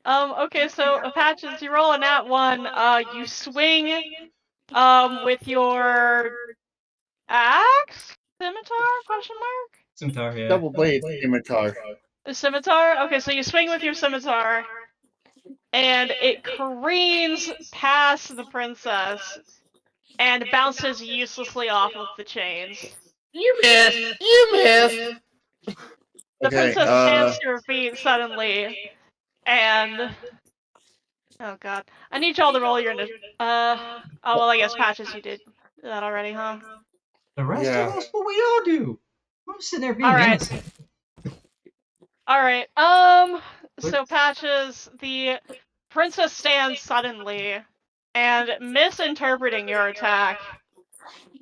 so Patches, you roll a nat 1. You swing, with your axe? Scimitar? Question mark?
Scimitar, yeah.
Double blade scimitar.
The scimitar? Okay, so you swing with your scimitar, and it careens past the princess and bounces uselessly off of the chains.
You missed. You missed.
The
Okay.
princess stands to her feet suddenly, and oh god, I need y'all to roll your oh well, I guess Patches, you did that already, huh?
The rest
Yeah.
of us, what we all do. I'm sitting there being
All right.
innocent.
All right. So Patches, the princess stands suddenly, and misinterpreting your attack,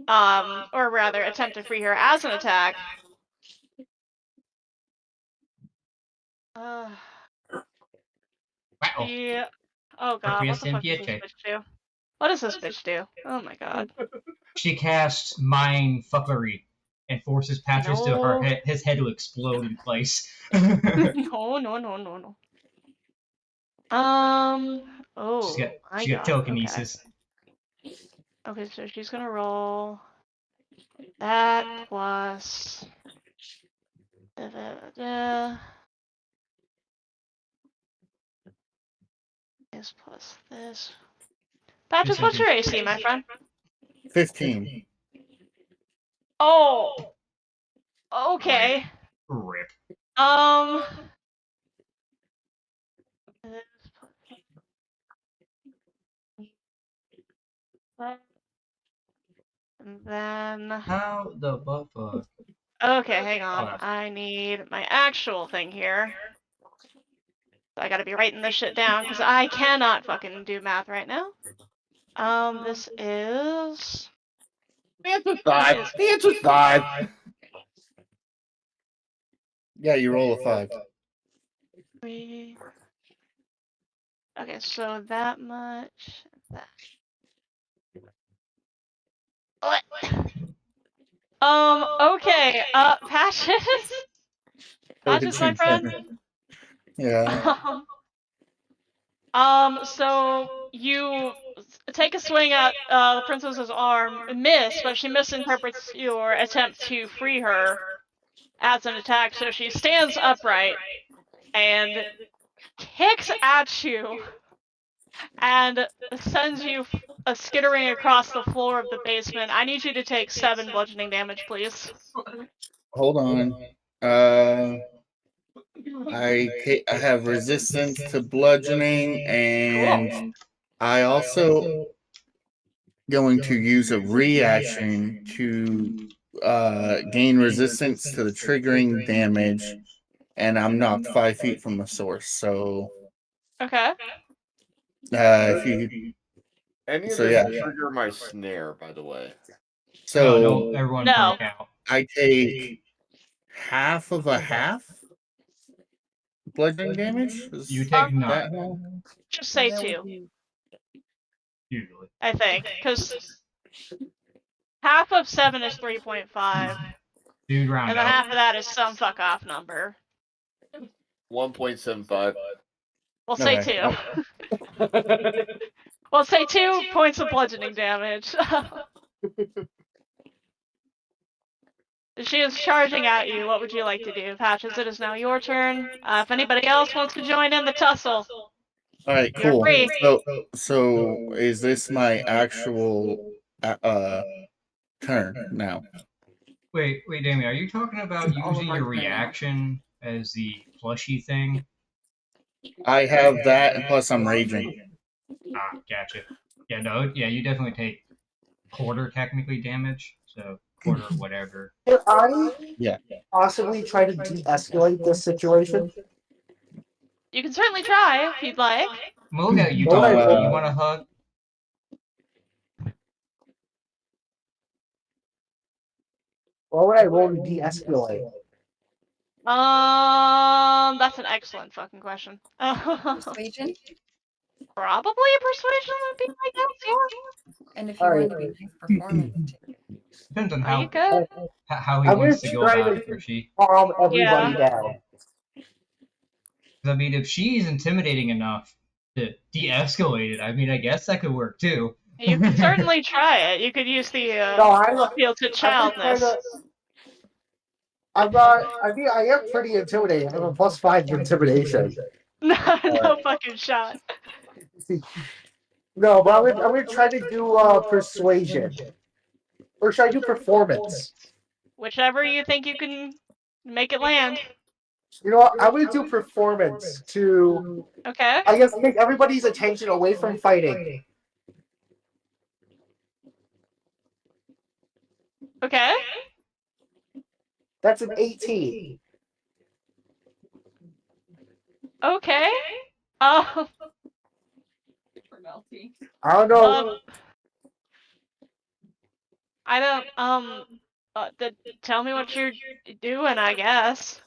or rather, attempt to free her as an attack.
Wow.
Oh god, what the fuck does this
Piace.
bitch do? What does this bitch do? Oh my god.
She casts mind fuckery and forces Patches to his head to explode in place.
No. Oh my
she got
god.
telekinesis.
Okay, so she's gonna roll that plus this plus this. Patches, what's your AC, my friend?
15.
Oh, okay.
Rip.
This plus and then.
How the fuck?
Okay, hang on.
Oh,
I need my actual thing here. I gotta be writing this shit down because I cannot fucking do math right now. This is.
The answer's 5. The answer's 5.
Yeah, you roll a 5.
3. Okay, so that much. That. What? Okay. Patches. Patches, my friend.
Yeah.
So you take a swing at the princess's arm, miss, but she misinterprets your attempt to free her as an attack, so she stands upright and kicks at you and sends you skittering across the floor of the basement. I need you to take 7 bludgeoning damage, please.
Hold on. I have resistance to bludgeoning, and
Cool.
I also going to use a reaction to gain resistance to the triggering damage, and I'm knocked 5 feet from the source. So,
Okay.
if you,
Any of
so
this
yeah,
trigger my snare, by the way.
so
no, everyone
No.
break out.
I take half of a half bludgeoning damage.
You take none.
That whole?
Just say 2,
Usually.
I think, because half of 7 is 3.5,
Dude, round
and then
up.
half of that is some fuck off number.
1.75.
We'll say
Okay.
2. We'll say 2 points of bludgeoning damage. She is charging at you. What would you like to do? Patches, it is now your turn. If anybody else wants to join in the tussle,
All right,
you're
cool.
free.
So is this my actual turn now?
Wait, Damien, are you talking about
All of
using
our
your
turn.
reaction as the plushy thing?
I have that, and plus I'm raging.
Ah, gotcha. Yeah, no, yeah, you definitely take quarter technically damage, so quarter whatever.
Can I
Yeah.
possibly try to de-escalate this situation?
You can certainly try if you'd like.
Well, look at you
What would I
talking.
roll?
You want a hug?
What would I roll to de-escalate?
That's an excellent fucking question.
Persuasion?
Probably a persuasion would be my guess, yeah.
And if you
Alright.
want to be nice, performance too.
Depends on
You could.
how he
I'm gonna
wants to go
try
about
to
it, or she.
calm everybody
Yeah.
down.
'Cause, I mean, if she's intimidating enough to de-escalate it, I mean, I guess that could work too.
You could certainly try it. You could use the
No, I'm
appeal to
just trying
childness.
to. I'm not. I mean, I am pretty intimidating. I have a +5 intimidation.
No, no fucking shot.
No, but I'm gonna try to do persuasion, or should I do performance?
Whichever you think you can make it land.
You know what? I'm gonna do performance to,
Okay.
I guess, take everybody's attention away from fighting.
Okay.
That's an 18.
Okay.
I don't know.
I don't tell me what you're doing, I guess.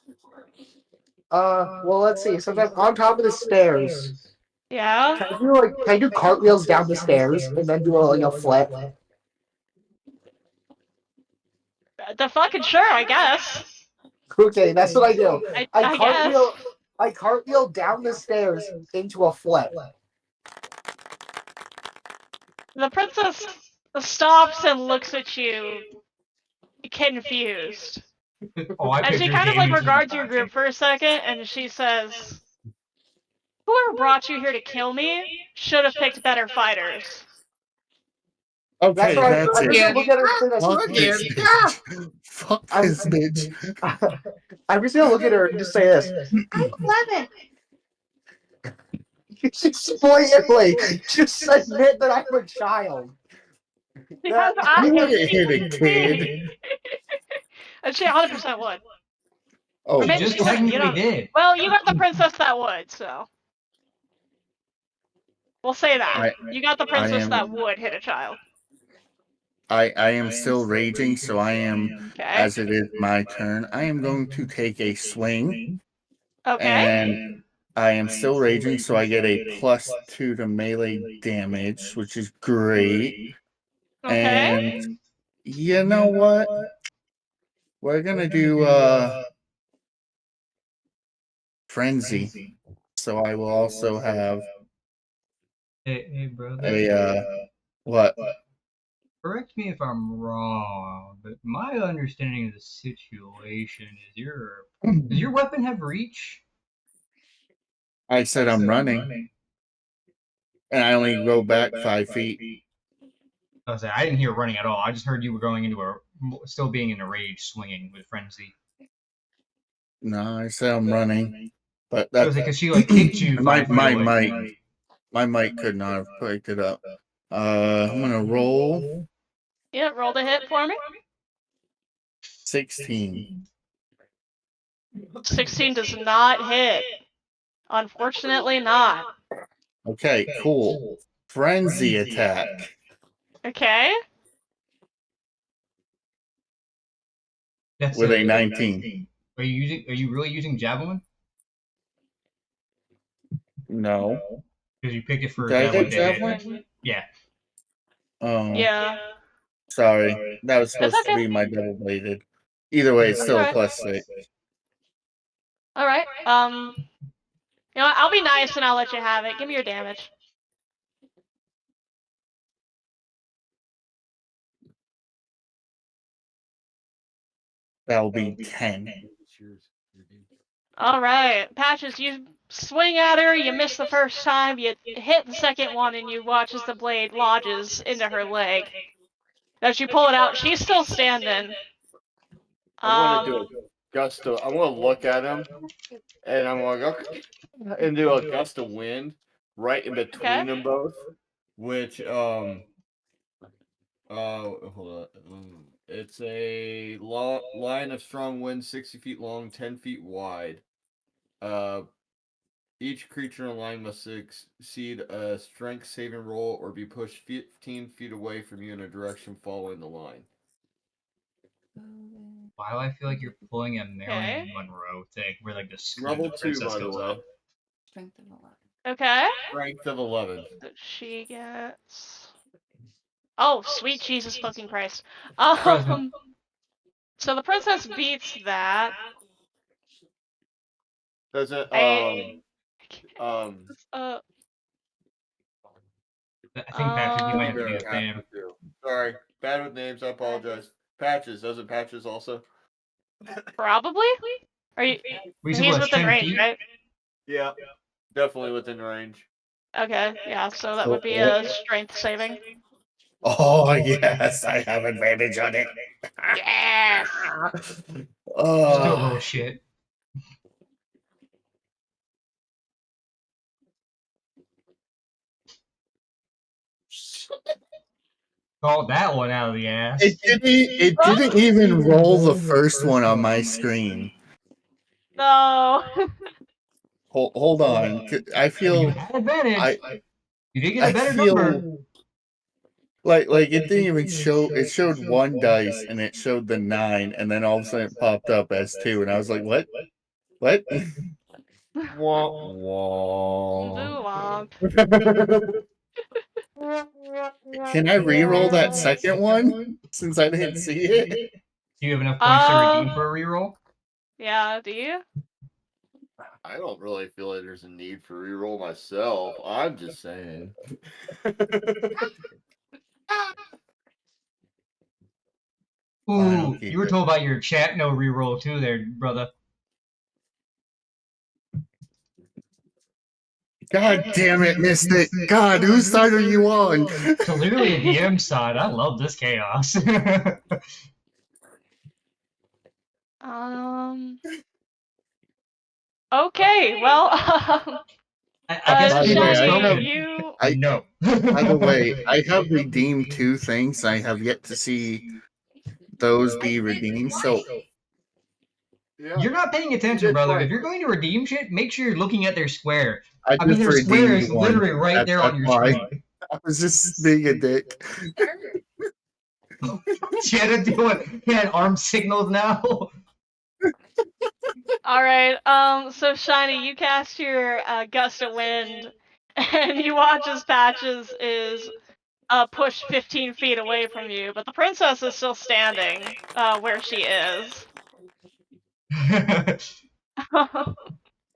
Well, let's see. So I'm on top of the stairs.
Yeah.
Can I do cartwheels down the stairs and then do a flip?
The fucking sure, I guess.
Okay, that's what I do.
I guess.
I cartwheel down the stairs into a flip.
The princess stops and looks at you, confused.
Oh, I
And she
picture
kind of like
Jamie.
regards your group for a second, and she says, "Whoever brought you here to kill me should have picked better fighters."
Okay, that's
I'm
it.
just gonna look at her and say that
Fuck
she's
this bitch. Fuck this bitch.
I'm just gonna look at her and just say this.
I'm 11.
Just blatantly, just admit that I'm a child.
Because
You wouldn't hit a kid.
And she 100% would.
Oh,
Or maybe
Just
she wouldn't. You
technically
know.
did.
Well, you got the princess that would, so we'll say that. You got the princess that would hit a child.
I am still raging, so I am,
Okay.
as it is my turn, I am going to take a swing.
Okay.
And I am still raging, so I get a +2 to melee damage, which is great.
Okay.
And you know what? We're gonna do frenzy. So I will also have
Hey, brother.
a what?
Correct me if I'm wrong, but my understanding of the situation is does your weapon have reach?
I said I'm running. And I only go back 5 feet.
I didn't hear running at all. I just heard you were going into still being in a rage, swinging with frenzy.
No, I said I'm running. But
I
that's
was like, because she like kicked you
my
5 feet away.
my mic could not have picked it up. I'm gonna roll
Yeah, roll the hit for me.
16.
16 does not hit. Unfortunately not.
Okay, cool. Frenzy attack.
Okay.
That's
With a 19.
Are you really using javelin?
No.
Because you picked it for
Did I
javelin
hit
to hit.
javelin?
Yeah.
Oh.
Yeah.
Sorry. That was supposed
okay.
to be my double bladed. Either way, it's still a
Alright.
+6.
Alright. You know what? I'll be nice and I'll let you have it. Give me your damage.
That'll be 10.
Alright. Patches, you swing at her, you miss the first time, you hit the second one, and you watch as the blade lodges into her leg. As you pull it out, she's still standing.
I'm gonna do a gust of. I'm gonna look at him, and I'm like, okay, and do a gust of wind right in between them both, which hold on. It's a line of strong wind, 60 feet long, 10 feet wide. Each creature in a line must succeed a strength saving roll or be pushed 15 feet away from you in a direction following the line.
Why do I feel like you're pulling a Marilyn
Okay.
Monroe thing where like the skirt
Level
of the
2,
princess
by the
goes
way.
up?
Strength of 11.
Okay.
Strength of 11.
So she gets. Oh, sweet Jesus fucking Christ.
Present.
So the princess beats that.
Does it,
I
uh,
I think Patrick, you might have to
Bear
do the
has
same.
to do. Sorry, bad with names. I apologize. Patches, doesn't Patches also?
Probably. Are you?
We said
He's
what,
within
10
range,
feet?
right?
Yeah, definitely within range.
Okay. Yeah. So that
So,
would be a strength saving.
oh yes, I have advantage on it.
Yes.
Still
Oh,
bullshit. Called that one out of the ass.
it didn't even roll the first one on my screen.
No.
Hold on. I
You
feel
had advantage. You did get
I
a better
feel
number.
like it didn't even show. It showed one dice and it showed the 9, and then all of a sudden it popped up as 2, and I was like, what? What?
Wah, wah.
Doo-womp.
Can I re-roll that second one since I didn't see it?
Do you have enough points to redeem
Um.
for a reroll?
Yeah. Do you?
I don't really feel like there's a need for reroll myself. I'm just saying.
Fine, I'll
Ooh,
keep
you were
it.
told by your chat no reroll too there, brother.
God damn it, Mystic! God, whose side are you on?
Clearly a DM side. I love this chaos.
Okay. Well.
I guess
By the way,
people's
Shiny,
spoken.
you.
No.
By the way, I have redeemed 2 things. I have yet to see those be redeemed. So
Yeah.
You're not paying attention,
did
brother.
twice.
If you're going to redeem shit, make sure you're looking at their square.
I
I mean,
just
their square
redeemed
is
one.
literally right there on
That's
your
why.
screen.
I was just being a dick.
She had to do it. He had arm signals now.
All right. So Shiny, you cast your gust of wind, and you watch as Patches is pushed 15 feet away from you, but the princess is still standing where she is.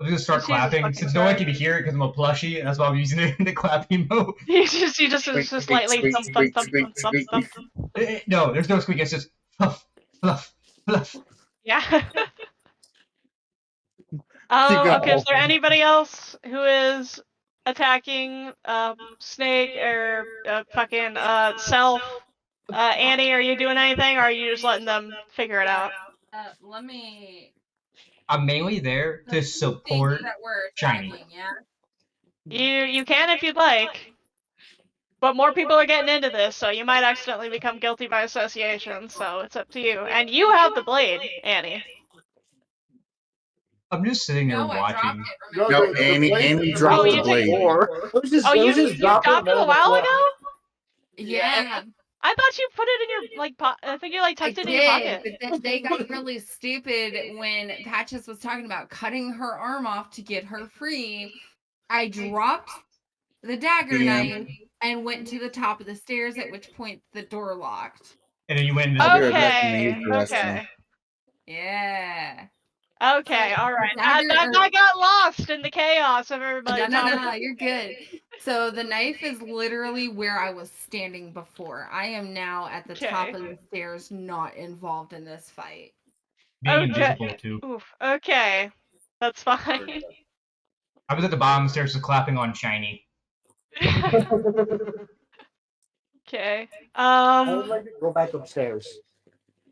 I'm gonna start
Jesus
clapping.
fucking
Since no one
Christ.
can hear it because I'm a plushie, that's why I'm using it in the clapping mode.
You just
Squeak,
just
squeak,
lightly
squeak,
thump thump
squeak,
thump
squeak,
thump thump
squeak.
thump.
No, there's no squeak. It's just fluff, fluff, fluff.
Yeah.
You got
Okay, is there anybody else who is attacking Snake or fucking Self? Annie, are you doing anything, or are you just letting them figure it out?
Let me.
I'm mainly there to support
That we're
Shiny.
attacking, yeah.
You can if you'd like, but more people are getting into this, so you might accidentally become guilty by association. So it's up to you. And you have the blade, Annie.
I'm just sitting there
No, I dropped
watching.
it.
No,
Remember?
No, Annie
blade's in the
dropped
middle
the
of
blade.
floor.
Oh,
It was just
you
dropped in the
dropped it
middle
a
of the
while
floor.
ago?
Yeah,
I thought you put it in your I think you like
I
tucked it in your pocket.
did. But then they got really stupid when Patches was talking about cutting her arm off to get her free. I dropped the dagger
DM.
knife and went to the top of the stairs, at which point the door locked.
And then you went
I'll be
invisible.
right back in the
Okay,
restroom.
okay.
Yeah.
Okay, all right.
Dagger
I got lost in the chaos of everybody
No,
talking.
you're good. So the knife is literally where I was standing before. I am now at the top of
Okay.
the stairs, not involved in this fight.
Being
Okay.
invisible too.
Oof. Okay. That's fine.
I was at the bottom of the stairs just clapping on Shiny.
Okay.
I would like to go back upstairs.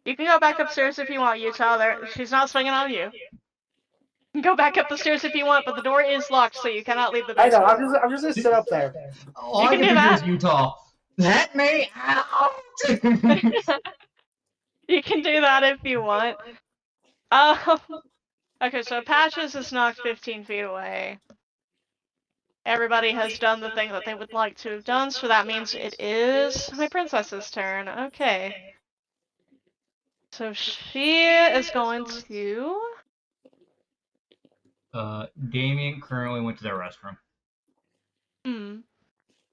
You can go back upstairs if you want, Utah. There, she's not swinging on you. You can go back up the stairs if you want, but the door is locked, so you cannot leave the
I know.
basement.
I'm just gonna sit up there.
All
You
I
can
can
do
picture
that.
is Utah. Let me out!
You can do that if you want. Okay, so Patches is knocked 15 feet away. Everybody has done the thing that they would like to have done, so that means it is my princess's turn. Okay. So she is going to.
Damien currently went to the restroom.
Hmm.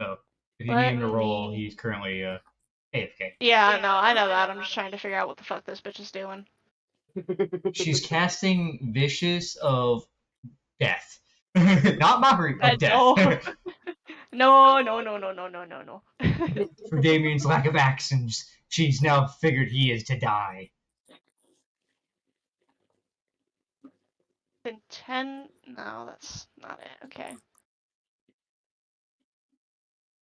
So if you
Let
need him to roll,
me-
he's currently AFK.
Yeah, no, I know that. I'm just trying to figure out what the fuck this bitch is doing.
She's casting Vicious of Death. Not Mockery, of Death.
No. No.
For Damien's lack of actions, she's now figured he is to die.
Then 10. No, that's not it. Okay.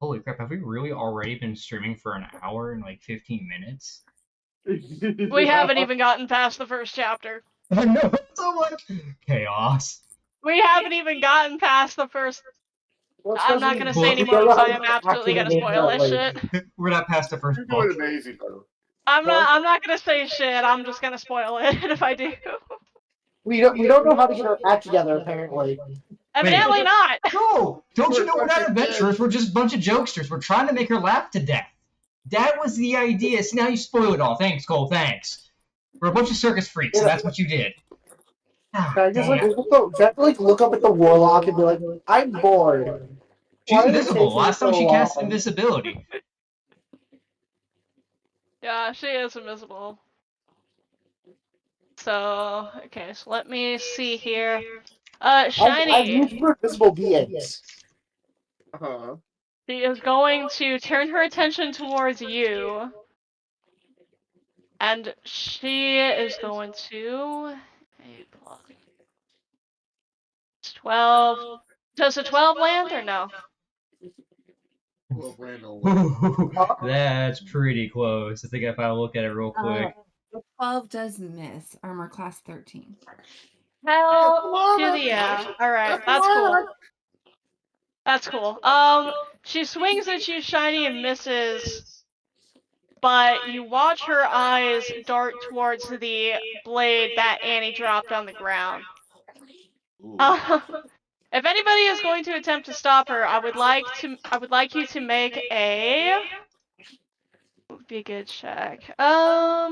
Holy crap, have we really already been streaming for an hour and like 15 minutes?
We haven't even gotten past the first chapter.
I know, so much chaos.
We haven't even gotten past the first.
Well, it's
I'm
'cause
not
we-
gonna
Well,
say anymore
don't know
because
how
I am
to act
absolutely
in
gonna
it
spoil this
inherently.
shit.
We're not past the first
You're
book.
doing amazing, though.
I'm not gonna say shit. I'm just gonna spoil it if I do.
We don't know how to get our act together apparently.
Evidently not.
No! Don't you know
We're
we're not
fucking
adventurers?
kids.
We're just a bunch of jokesters. We're trying to make her laugh to death. That was the idea. So now you spoil it all. Thanks, Cole. Thanks. We're a bunch of circus freaks, and that's what you did. Ah,
Can I just
dang it.
look up at the warlock and be like, I'm bored.
She's
Why did it
invisible.
take you
Last time
so
she cast
long?
invisibility.
Yeah, she is invisible. So okay, so let me see here.
I've
Shiny.
used for invisible beings.
Uh-huh.
She is going to turn her attention towards you. And she is going to 8 plus 12. Does a 12 land or no?
Well, land on what?
That's pretty close. I think if I look at it real quick.
The 12 does miss. Armor class 13.
Hell to the yeah. Alright, that's cool. That's cool. She swings at you, Shiny, and misses. But you watch her eyes dart towards the blade that Annie dropped on the ground. If anybody is going to attempt to stop her, I would like you to make a. Would be a good check.
I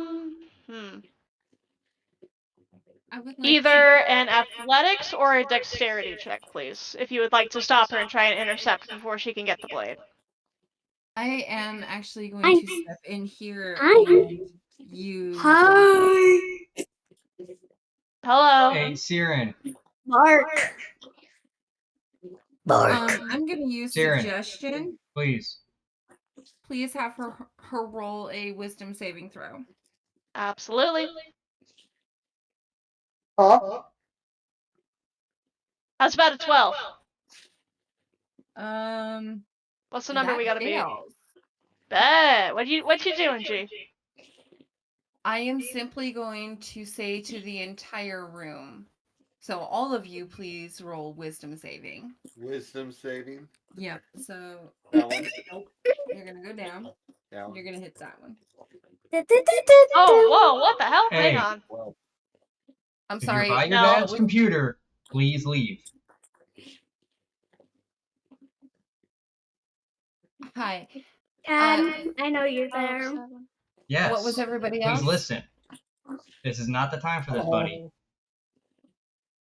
would like
Either an athletics or a dexterity check, please, if you would like to stop her and try and intercept before she can get the blade.
I am actually going to step in here
I-
and use.
Hi,
Hello.
Hey, Siren.
Mark.
I'm gonna use
Siren.
suggestion.
Please.
Please have her roll a wisdom saving throw.
Absolutely.
Huh?
How's about a 12? What's the number
That
we gotta
fails.
beat? Bet. What you doing, G?
I am simply going to say to the entire room. So all of you, please roll wisdom saving.
Wisdom saving.
Yep. So
That one.
you're gonna go down.
That one.
You're gonna hit that one.
Oh, whoa, what the hell?
Hey.
Hang on.
Well,
I'm
If
sorry.
you're by your
No.
dad's computer, please leave.
Hi.
Dad, I know you're there.
Yes.
What was everybody else?
Please listen. This is not the time for this, buddy.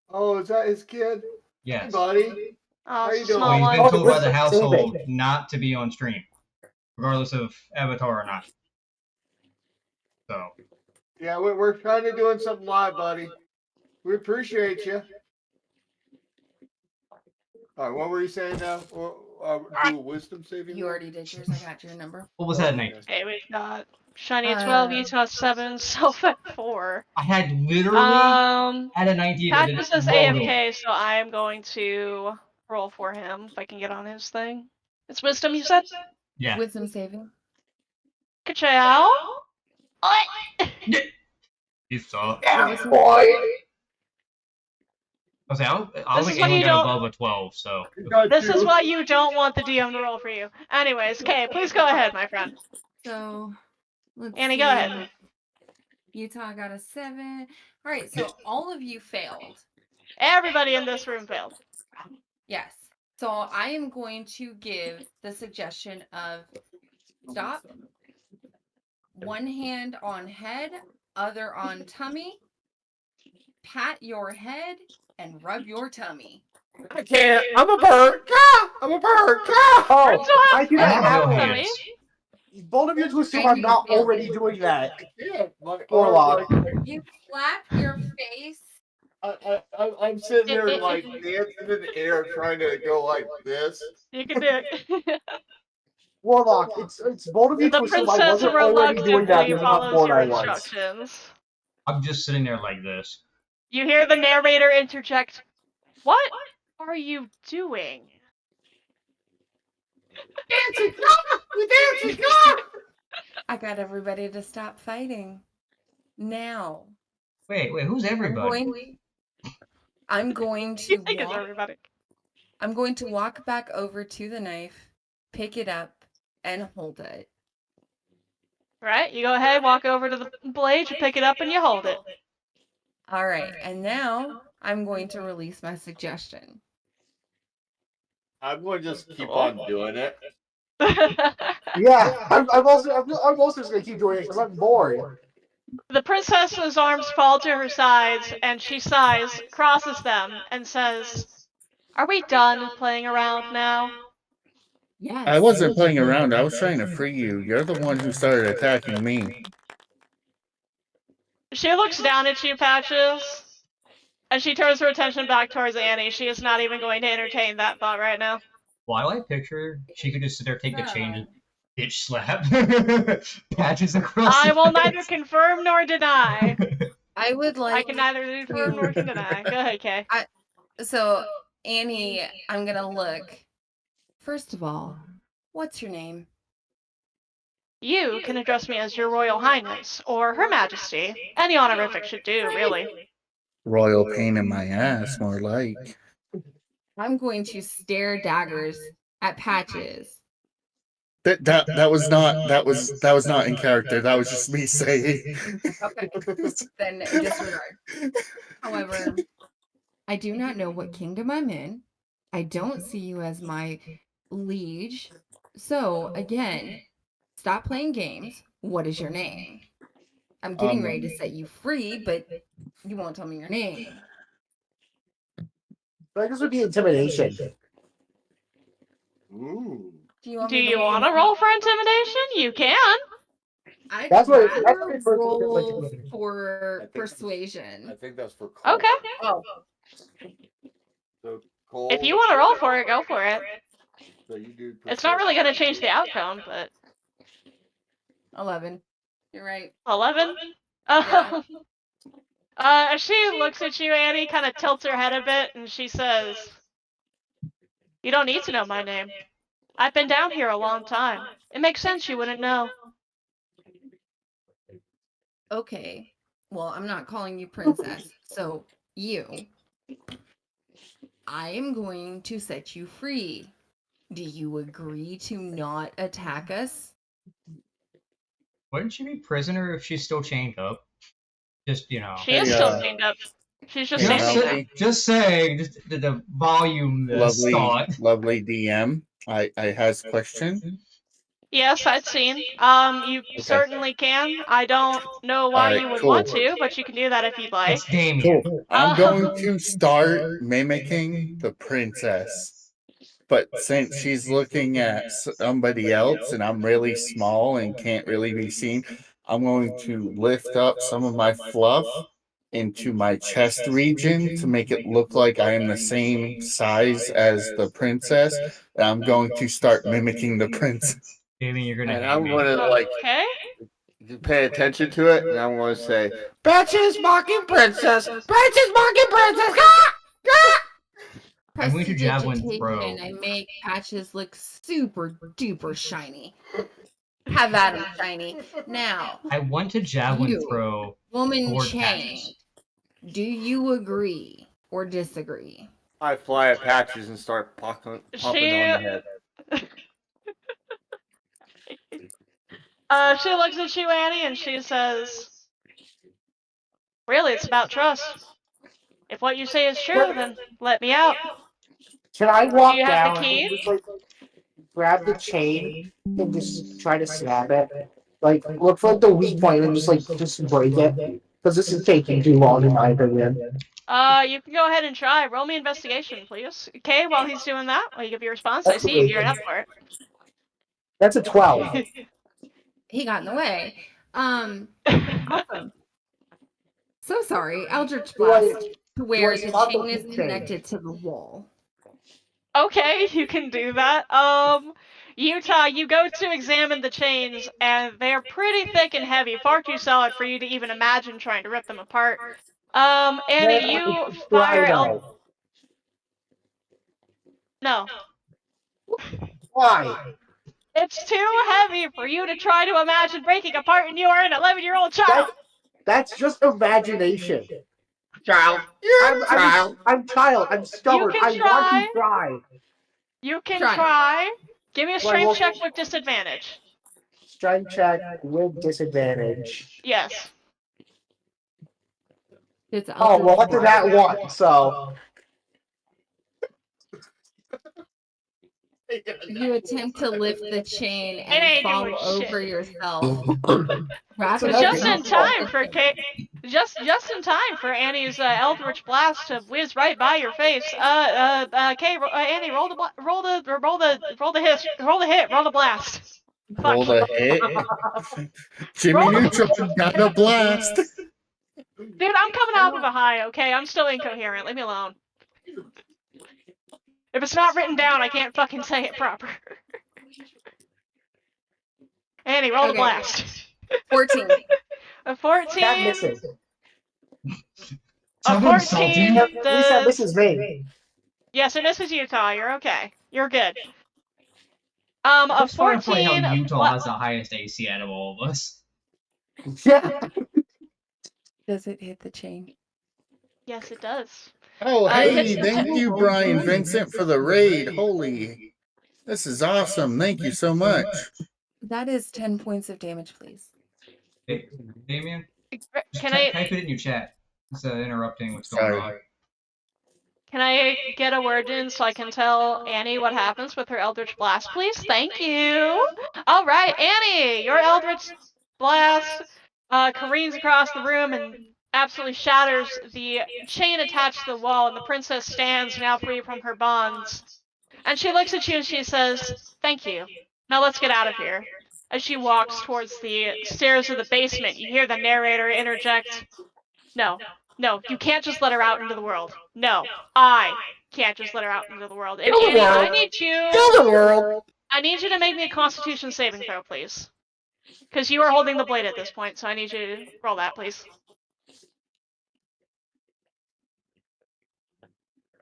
oh, is that his kid? Hey,
Yes.
buddy.
Oh,
How
it's
you
a
doing?
small
Well, he's
one.
been told by the
Wisdom
household
saving.
not to be on stream, regardless of Avatar or not. So,
Yeah, we're trying to doing something live, buddy. We appreciate you. All right, what were you saying now? Do a wisdom saving?
You
roll?
already did yours. I got your number.
what was that, Nate?
Okay, we've got Shiny at 12, Utah at 7, Soph at 4.
I had literally had an idea to
Patches is
roll
AFK, so I am going to roll for him if I can get on his thing. It's wisdom, you said?
Yeah.
Wisdom saving.
Ka-chow? What?
You saw.
Boy!
I was
This
like
is why
anyone
you
got
don't-
above a 12, so.
This is why you don't want the DM to roll for you. Anyways, okay, please go ahead, my friend.
So let's
Annie,
see.
go ahead.
Utah got a 7. All right, so all of you failed.
Everybody in this room failed.
Yes. So I am going to give the suggestion of stop, one hand on head, other on tummy, pat your head, and rub your tummy.
I can't. I'm a bird. Gah! I'm a bird. Gah!
Birds
Oh,
don't
I
have
do
I
not
have
feathers
no
on
have
their
one.
tummy.
hands.
Both of you to assume
I
I'm
do
not
feel
already
it.
doing that.
Yeah, my
Warlock.
arm, like,
You slap your face.
I'm sitting there
It-
like dancing in the air, trying to go like this.
You can do it.
Warlock, it's bold of you
The
to assume I
princess
wasn't already doing that
reluctantly
because how
follows
bored
your
I was.
instructions.
I'm just sitting there like this.
You hear the narrator interject, "What are you doing?"
Dancing, Gah! We dancing, Gah!
I got everybody to stop fighting. Now,
Wait, who's everybody?
I'm going
You
to
think it's
walk.
everybody.
I'm going to walk back over to the knife, pick it up, and hold it.
Right? You go ahead, walk over to the blade, you pick it up, and you hold it.
All right, and now I'm going to release my suggestion.
I'm going to just keep
Cool.
on doing it.
Yeah, I'm also just gonna keep doing it because I'm bored.
The princess's arms fall to her sides, and she sighs, crosses them, and says, "Are we done playing around now?"
Yes.
I wasn't playing around. I was trying to free you. You're the one who started attacking me.
She looks down at you, Patches, and she turns her attention back towards Annie. She is not even going to entertain that thought right now.
While I picture she could just sit there, take the chain, and bitch slap patches across.
I
the
will
face.
neither confirm nor deny.
I would
I
like
can neither confirm nor
to.
deny. Go ahead, Kay.
So, Annie, I'm going to look. First of all, what's your name?
You can address me as Your Royal Highness, or Her Majesty. Any honorific should do, really.
Royal pain in my ass, more like.
I'm going to stare daggers at Patches.
That was not in character. That was just me saying.
Okay, then disregard. However, I do not know what kingdom I'm in. I don't see you as my liege. So, again, stop playing games. What is your name? I'm getting ready to set you free, but you won't tell me your name.
But this would be intimidation.
Ooh.
Do you want
Do
me to
you want to roll for intimidation? You can.
I'd
That's what
rather
it first looks like to
roll
me.
for
I think
persuasion.
that's for Cole.
Okay.
Oh,
So Cole.
If you want to roll for it, go for it.
So you do.
It's not really going to change the outcome, but
11. You're right.
11?
Yeah.
She looks at you, Annie, kind of tilts her head a bit, and she says, "You don't need to know my name. I've been down here a long time. It makes sense you wouldn't know."
Okay. Well, I'm not calling you princess. So, you. I am going to set you free. Do you agree to not attack us?
Wouldn't she be prisoner if she's still chained up? Just
She is
Hey,
still chained up. She's just
hey,
standing now.
just saying, just the volume, this thought.
lovely DM. I has question.
Yes, I'd seen. You certainly can. I don't know why
Alright,
you would
cool.
want to, but you can do that if you'd like.
It's Damien.
Cool. I'm going to start mimicking the princess. But since she's looking at somebody else and I'm really small and can't really be seen, I'm going to lift up some of my fluff into my chest region to make it look like I am the same size as the princess. And I'm going to start mimicking the prince.
Damien, you're gonna
And
hate
I'm
me.
gonna
Okay.
you pay attention to it, and I'm gonna say, "Batches mocking princess, batches mocking princess." Gah! Gah!
I'm going to javelin throw.
I make Patches look super duper shiny. Have at him, shiny. Now,
I want to javelin
You.
throw
woman
toward
chained.
Patches.
Do you agree or disagree?
I fly at Patches and start pumping on the head.
She looks at you, Annie, and she says, "Really, it's about trust. If what you say is true, then let me out.
Can I
Do
walk
you have the
down
key?"
and just like grab the chain and just try to snap it? Like, look for like the weak point and just break it. Because this is taking too long in my opinion.
You can go ahead and try. Roll me investigation, please. Okay, while he's doing that, while you give your response, I see you gearing up for
That's a 12.
it.
He got in the way. Awesome. So sorry. Eldritch
Do I-
Blast to where the
stop the
chain is
chain?
connected to the wall.
Okay, you can do that. Utah, you go to examine the chains, and they're pretty thick and heavy, far too solid for you to even imagine trying to rip them apart. Annie, you fire No.
Why?
It's too heavy for you to try to imagine breaking apart, and you are an 11-year-old child!
That's just imagination.
Child. You're a child.
I'm child. I'm stubborn.
can
I want
try.
to try.
You can
Try.
try. Give me a
Do I
strength
roll-
check with disadvantage.
Strength check with disadvantage.
Yes.
It's
Oh, well,
Eldritch
up to that one, so.
You attempt to lift the chain
It
and
ain't
fall
doing
over
shit.
yourself.
So
Rapidly
that's
Just
not
in
fault.
time for just in time for Annie's Eldritch Blast to whiz right by your face. Annie, roll the hit, roll the blast.
Roll
Fuck.
the hit. Jimmy
Roll the-
Neutron got a blast.
Dude, I'm coming off of a high, okay? I'm still incoherent. Leave me alone. If it's not written down, I can't fucking say it proper. Annie, roll the
Okay.
blast.
14.
A
Cat
14.
missing.
A
Someone assault
14
you?
At least that
does.
misses me.
Yes, it misses Utah. You're okay. You're good.
I
A
just find it funny how
14.
Utah
What?
has the highest AC out of all of us.
Yeah.
Does it hit the chain?
Yes, it does.
Oh,
It
hey,
hits.
thank you, Brian Vincent, for the raid. Holy, this is awesome. Thank you so much.
That is 10 points of damage, please.
Hey, Damien, just
Can I
type it in your chat. It's interrupting what's going
Sorry.
on.
can I get a word in so I can tell Annie what happens with her Eldritch Blast, please? Thank you. All right, Annie, your Eldritch Blast careens across the room and absolutely shatters the chain attached to the wall, and the princess stands now free from her bonds. And she looks at you and she says, "Thank you. Now let's get out of here." As she walks towards the stairs of the basement, you hear the narrator interject, "No, no, you can't just let her out into the world. No, I can't just let her out into the world. And
Kill the
Annie,
world. Kill the world.
I need you to make me a Constitution saving throw, please. Because you are holding the blade at this point, so I need you to roll that, please."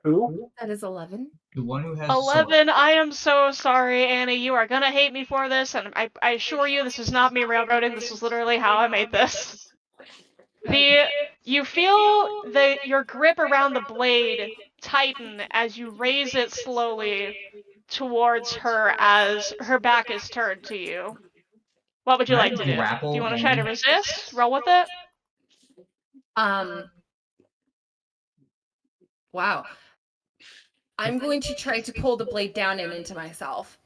Who?
That is 11.
The one who has the sword.
11. I am so sorry, Annie. You are gonna hate me for this, and I assure you, this is not me railroading. This is literally how I made this. You feel your grip around the blade tighten as you raise it slowly towards her as her back is turned to you. What would you
Can I
like to do? Do
grapple
you want to try to
Annie?
resist? Roll with it?
Wow. I'm going to try to pull the blade down and into myself.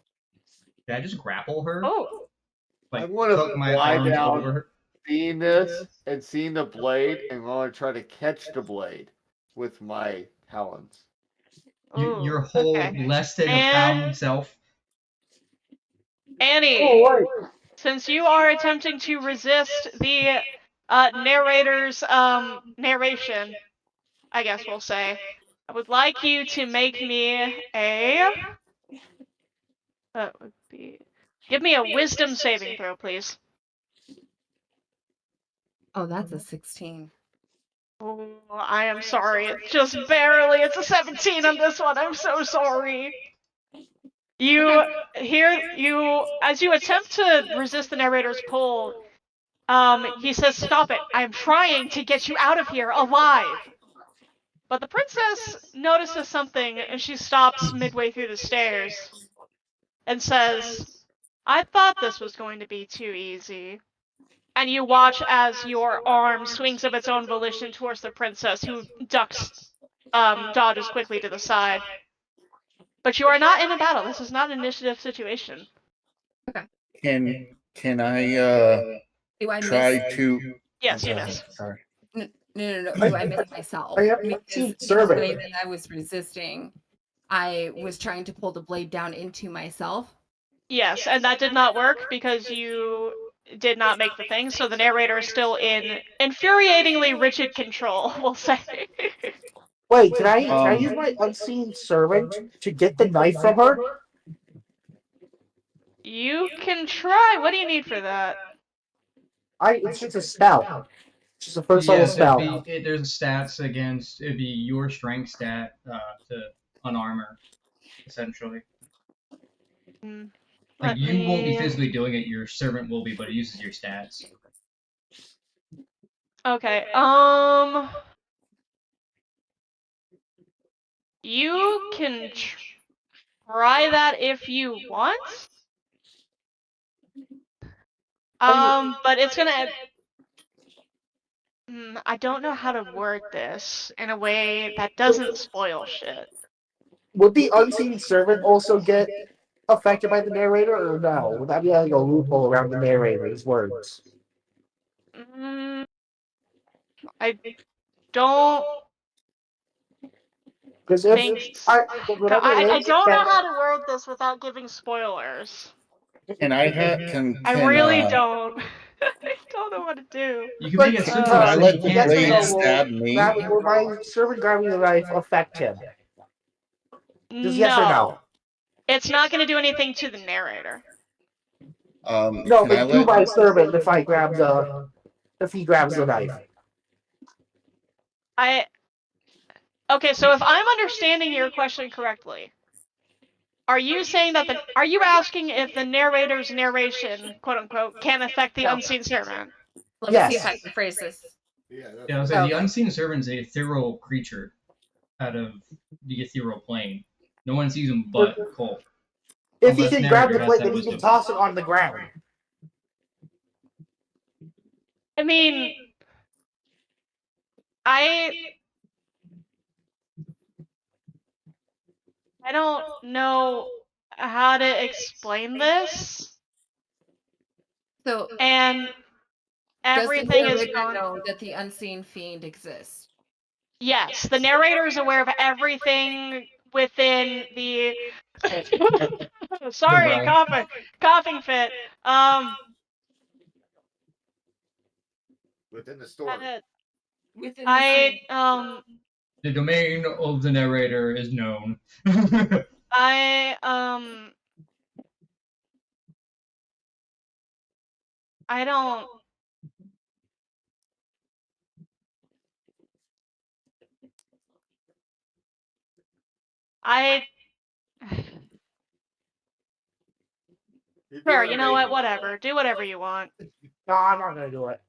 Can I just grapple her?
Oh.
I
Like,
want to
tuck my
fly
arms
down,
over her?
seeing this and seeing the blade, and want to try to catch the blade with my talons.
Your
Ooh,
whole
okay.
less than a
And
pound self?
Annie,
Oh, wait.
since you are attempting to resist the narrator's narration, I guess we'll say, I would like you to make me a. That would be. Give me a wisdom saving throw, please.
Oh, that's a 16.
Oh, I am sorry. It's just barely. It's a 17 on this one. I'm so sorry. You as you attempt to resist the narrator's pull, he says, "Stop it. I am trying to get you out of here alive." But the princess notices something and she stops midway through the stairs and says, "I thought this was going to be too easy." And you watch as your arm swings of its own volition towards the princess, who dodges quickly to the side. But you are not in a battle. This is not an initiative situation.
Okay.
Can Can I
Do I
try
miss?
to?
Yes, you
Go ahead.
miss.
Sorry.
No. Do I miss myself?
I have
Because
seen
in the way
servant.
that I was resisting, I was trying to pull the blade down into myself.
Yes, and that did not work because you did not make the thing, so the narrator is still in infuriatingly rigid control, we'll say.
Wait, can I use my unseen servant to get the knife from her?
You can try. What do you need for that?
It's just a spell. It's just a first level
Yes,
spell.
there's stats against. It'd be your strength stat to unarmor, essentially.
Mm,
Like
Let
you won't be
me.
physically doing it. Your servant will be, but it uses your stats.
Okay. You can try that if you want. But it's gonna. I don't know how to word this in a way that doesn't spoil shit.
Would the unseen servant also get affected by the narrator, or no? Would that be like a loophole around the narrator's words?
Mm, I don't
Because if
think.
whatever it
I
is,
don't know
that
how to word this without giving spoilers.
And I
I really don't. I don't know what to do.
You can make
like
it
can
simple
I
so
let
he
the
can't
yes or
blade
no?
stand.
stab me?
Will my servant grabbing the knife affect him? Just yes or
No,
no?
it's not going to do anything to the narrator.
No,
Can I
but do
let?
my servant if he grabs the knife.
Okay, so if I'm understanding your question correctly, are you saying that are you asking if the narrator's narration, quote unquote, can affect the
No.
unseen servant?
Let me see if
Yes.
I can phrase this.
Yeah,
Yeah, I was saying the
Okay.
unseen servant is a ethereal creature out of the ethereal plane. No one sees him but Cole,
If he
unless
can grab
narrator
the
has
blade,
that
then he can
wisdom.
toss it on the ground.
I mean, I don't know how to explain this,
So
and
does the
everything is
narrator
going.
know that the unseen fiend exists?
Yes, the narrator is aware of everything within the.
The
Sorry,
realm.
coughing fit.
within the story.
Within the
I
scene.
The domain of the narrator is known.
I I don't. I.
You're
Sure,
doing
you know what?
amazing.
Whatever. Do whatever you want.
No, I'm not gonna do it.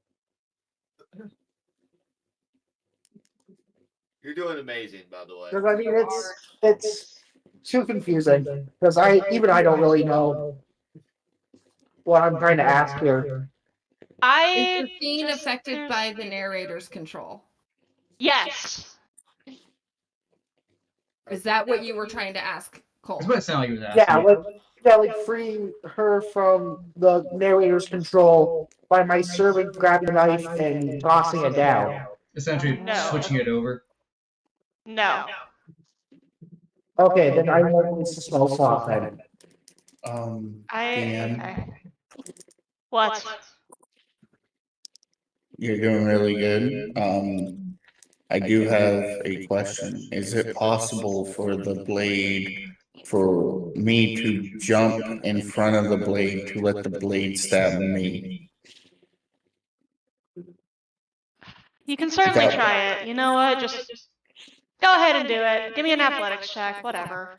You're doing amazing, by the way.
Because I mean, it's too confusing. Because I don't really know what I'm trying to ask here.
Is
I
the scene
just
affected by the narrator's control?
yes.
Is that what you were trying to ask, Cole?
That's what it sounded like he was
Yeah,
asking.
like freeing her from the narrator's control by my servant grabbing a knife and tossing it down.
Essentially
No.
switching it over.
No.
Okay, then I won't use the spell slot then.
Dan,
What?
you're doing really good. I do have a question. Is it possible for the blade, for me to jump in front of the blade to let the blade stab me?
You can certainly
That-
try it. You know what? Just go ahead and do it. Give me an athletics check. Whatever.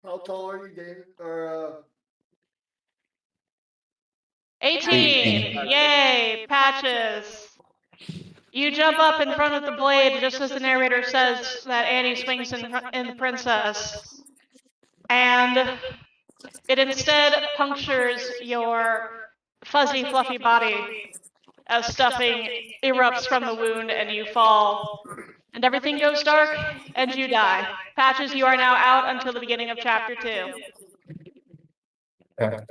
How tall are you, David? Or
18. Yay! Patches. You jump up in front of the blade just as the narrator says that Annie swings in the princess, and it instead punctures your fuzzy, fluffy body as stuffing erupts from the wound and you fall, and everything goes dark and you die. Patches, you are now out until the beginning of chapter 2.
Okay.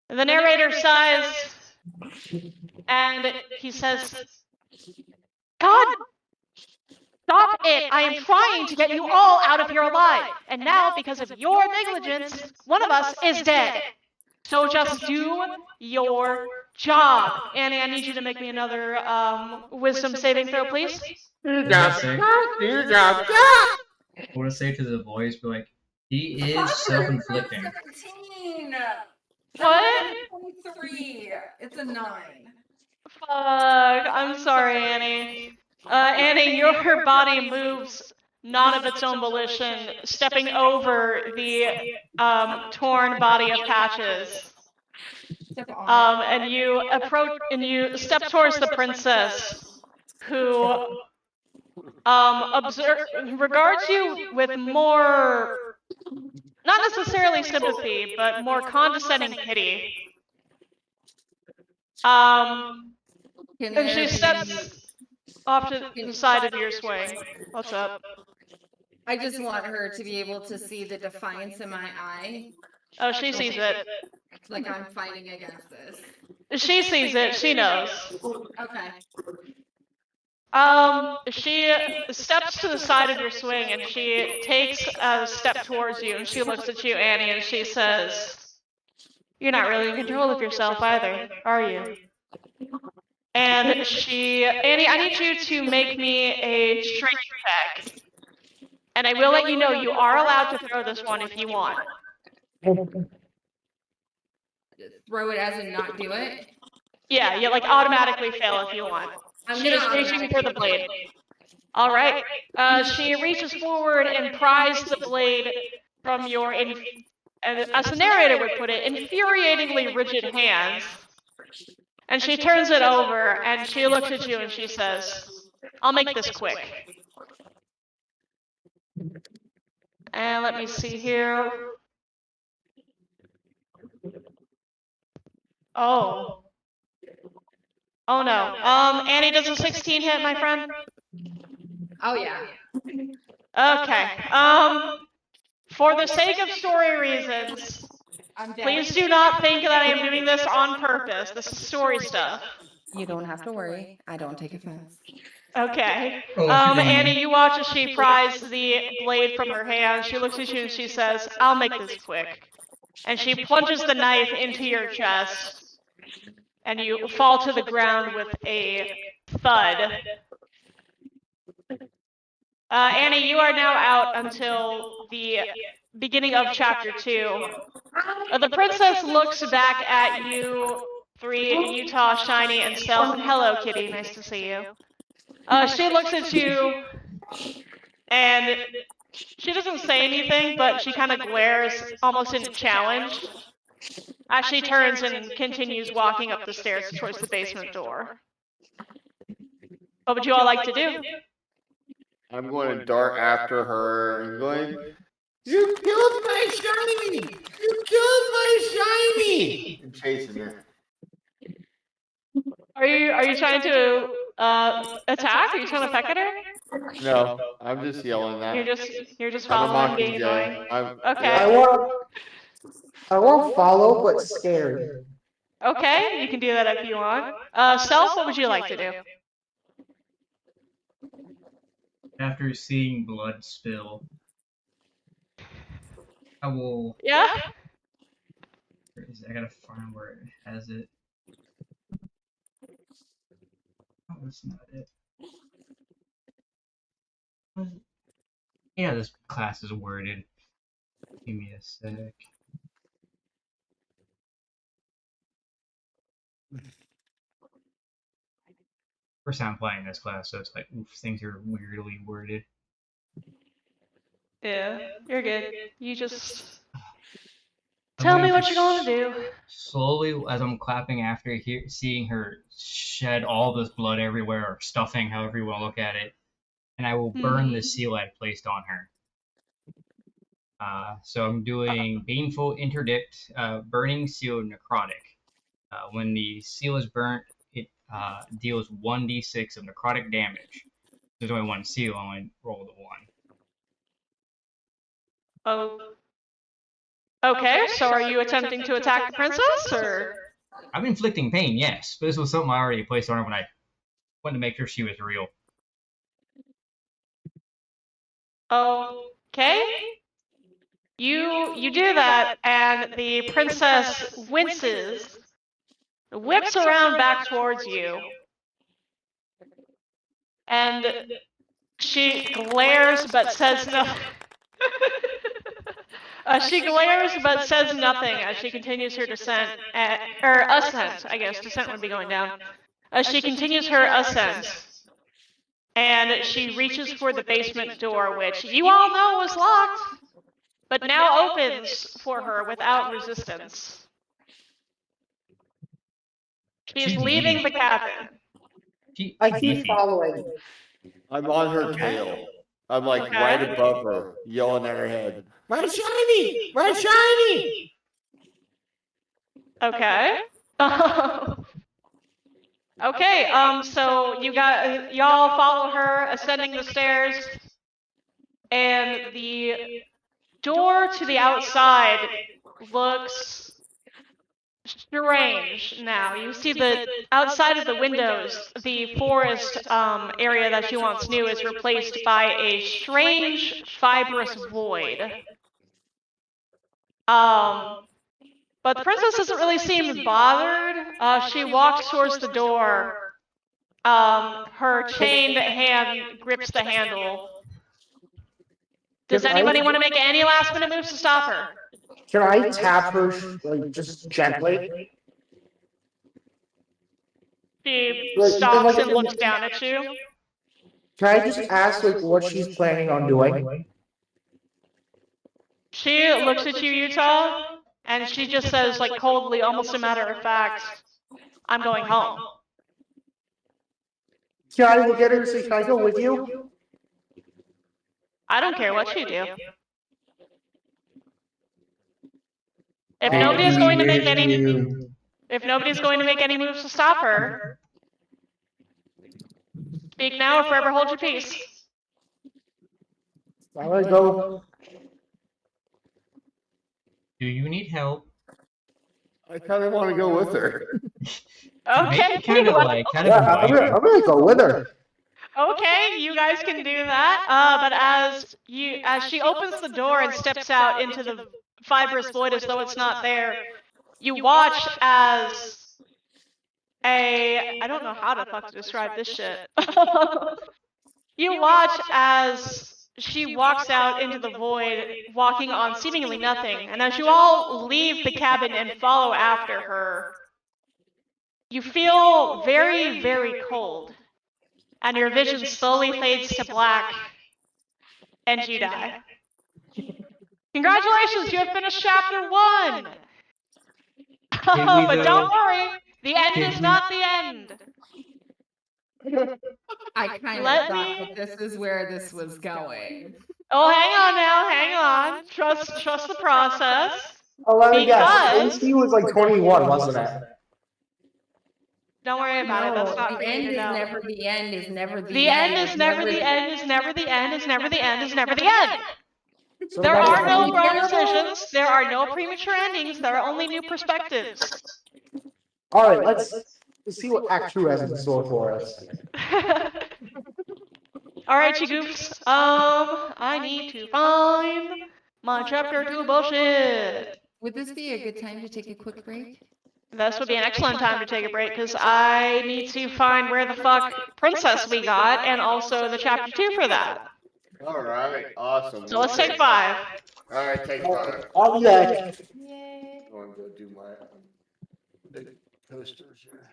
The narrator sighs, and he says, God, stop it! I am trying to get you all out of here alive, and now, because of your negligence, one of us is dead. So just do your job. Annie, I need you to make me another wisdom saving throw, please.
What do I say? I want to say to the voice, but like, he is self-inflicting.
17.
What?
23. It's a 9.
Fuck, I'm sorry, Annie. Annie, your body moves not of its own volition, stepping over the torn body of Patches.
Step on.
And you approach and you step towards the princess, who regards you with more, not necessarily sympathy, but more condescending pity. And she steps off to the side of your swing. What's up?
I just want her to be able to see the defiance in my eye.
Oh, she sees it.
Like I'm fighting against this.
She sees it. She knows.
Okay.
She steps to the side of your swing and she takes a step towards you and she looks at you, Annie, and she says, "You're not really in control of yourself either, are you?" And Annie, I need you to make me a strength check. And I will let you know you are allowed to throw this one if you want.
Throw it as in not do it?
Yeah, you like automatically fail if you want. She is reaching for the blade. All right. She reaches forward and pries the blade from your, as the narrator would put it, infuriatingly rigid hands. And she turns it over and she looks at you and she says, "I'll make this quick." And let me see here. Oh. Oh no. Annie, does a 16 hit, my friend?
Oh yeah.
Okay. For the sake of story reasons, please do not think that I am doing this on purpose. This is story stuff.
You don't have to worry. I don't take offense.
Okay.
Oh, what you doing,
Annie,
man?
you watch as she pries the blade from her hand. She looks at you and she says, "I'll make this quick." And she plunges the knife into your chest, and you fall to the ground with a thud. Annie, you are now out until the beginning of chapter 2. The princess looks back at you three, Utah, Shiny, and Stealth, and hello, Kitty, nice to see you. She looks at you, and she doesn't say anything, but she kind of glares almost in challenge as she turns and continues walking up the stairs towards the basement door. What would you all like to do?
I'm going to dart after her and going, "You killed my shiny! You killed my shiny!" And chasing it.
Are you trying to attack? Are you trying to peck at her?
No, I'm just yelling that.
You're just
I'm a
following, being
Mockingjay.
annoying.
I'm,
Okay.
I won't follow, but scared.
Okay, you can do that if you want. Stealth, what would you like to do?
After seeing blood spill, I will.
Yeah?
Where is it? I gotta find where it has it. Oh, that's not it. Yeah, this class is worded. Give me a sec. First time playing this class, so it's like, oof, things are weirdly worded.
Yeah, you're good. You just tell me what you're going to do.
Slowly, as I'm clapping after seeing her shed all this blood everywhere, or stuffing, however you want to look at it, and I will burn the seal I placed on her. So I'm doing Baneful Interdict, Burning Seal Necrotic. When the seal is burnt, it deals 1d6 of necrotic damage. There's only one seal, I only roll the 1.
Okay, so are you attempting to attack the princess, or?
I'm inflicting pain, yes, but this was something I already placed on her when I wanted to make sure she was real.
Okay. You do that, and the princess winces, whips around back towards you, and she glares but says nothing. She glares but says nothing as she continues her descent, or ascent, I guess. Descent would be going down. As she continues her ascent, and she reaches for the basement door, which you all know was locked, but now opens for her without resistance. She's leaving the cabin.
I keep following.
I'm on her tail. I'm like right above her, yelling at her head. Red shiny! Red shiny!
Okay. Okay, so y'all follow her ascending the stairs, and the door to the outside looks strange now. You see that outside of the windows, the forest area that you once knew is replaced by a strange fibrous void. But the princess doesn't really seem bothered. She walks towards the door. Her chained hand grips the handle. Does anybody want to make any last minute moves to stop her?
Can I tap her like just gently?
She
Like,
stops and looks down at you.
Can I just ask like what she's planning on doing?
She looks at you, Utah, and she just says, like coldly, almost a matter of fact, I'm going home.
Can I look at her and say, "Can I go with you?"
I don't care what you do. If nobody's going to make any moves to stop her, speak now or forever hold your peace.
I'm gonna go.
Do you need help?
I kind of want to go with her.
Okay.
Kind of
Yeah, I'm gonna go with her.
Okay, you guys can do that. But as she opens the door and steps out into the fibrous void as though it's not there, you watch as I don't know how to fuck to describe this shit. You watch as she walks out into the void, walking on seemingly nothing, and as you all leave the cabin and follow after her, you feel very, very cold, and your vision slowly fades to black, and you die. Congratulations, you have finished chapter 1! But don't worry, the end is not the end.
I kind of thought that this is where this was going.
Oh, hang on now, hang on. Trust the process.
Oh, let me guess.
Because
AC was like 21, wasn't it?
don't worry about it. That's not
the
for you
end
to
is
know.
never the end. Is never the
The
end.
end is never the end. Is never the end. Is never the end. Is never the end.
So
There
that's
are no
only-
wrong decisions. There are no premature endings. There are only new perspectives.
All right, let's see what Act 2 has in store for us.
Alright, you goofs. I need to find my chapter 2 bullshit.
Would this be a good time to take a quick break?
This would be an excellent time to take a break because I need to find where the fuck princess we got and also the chapter 2 for that.
All right, awesome.
So let's take 5.
All right, take 5.
I'll be back.
Yay.
I want to go do my big posters here.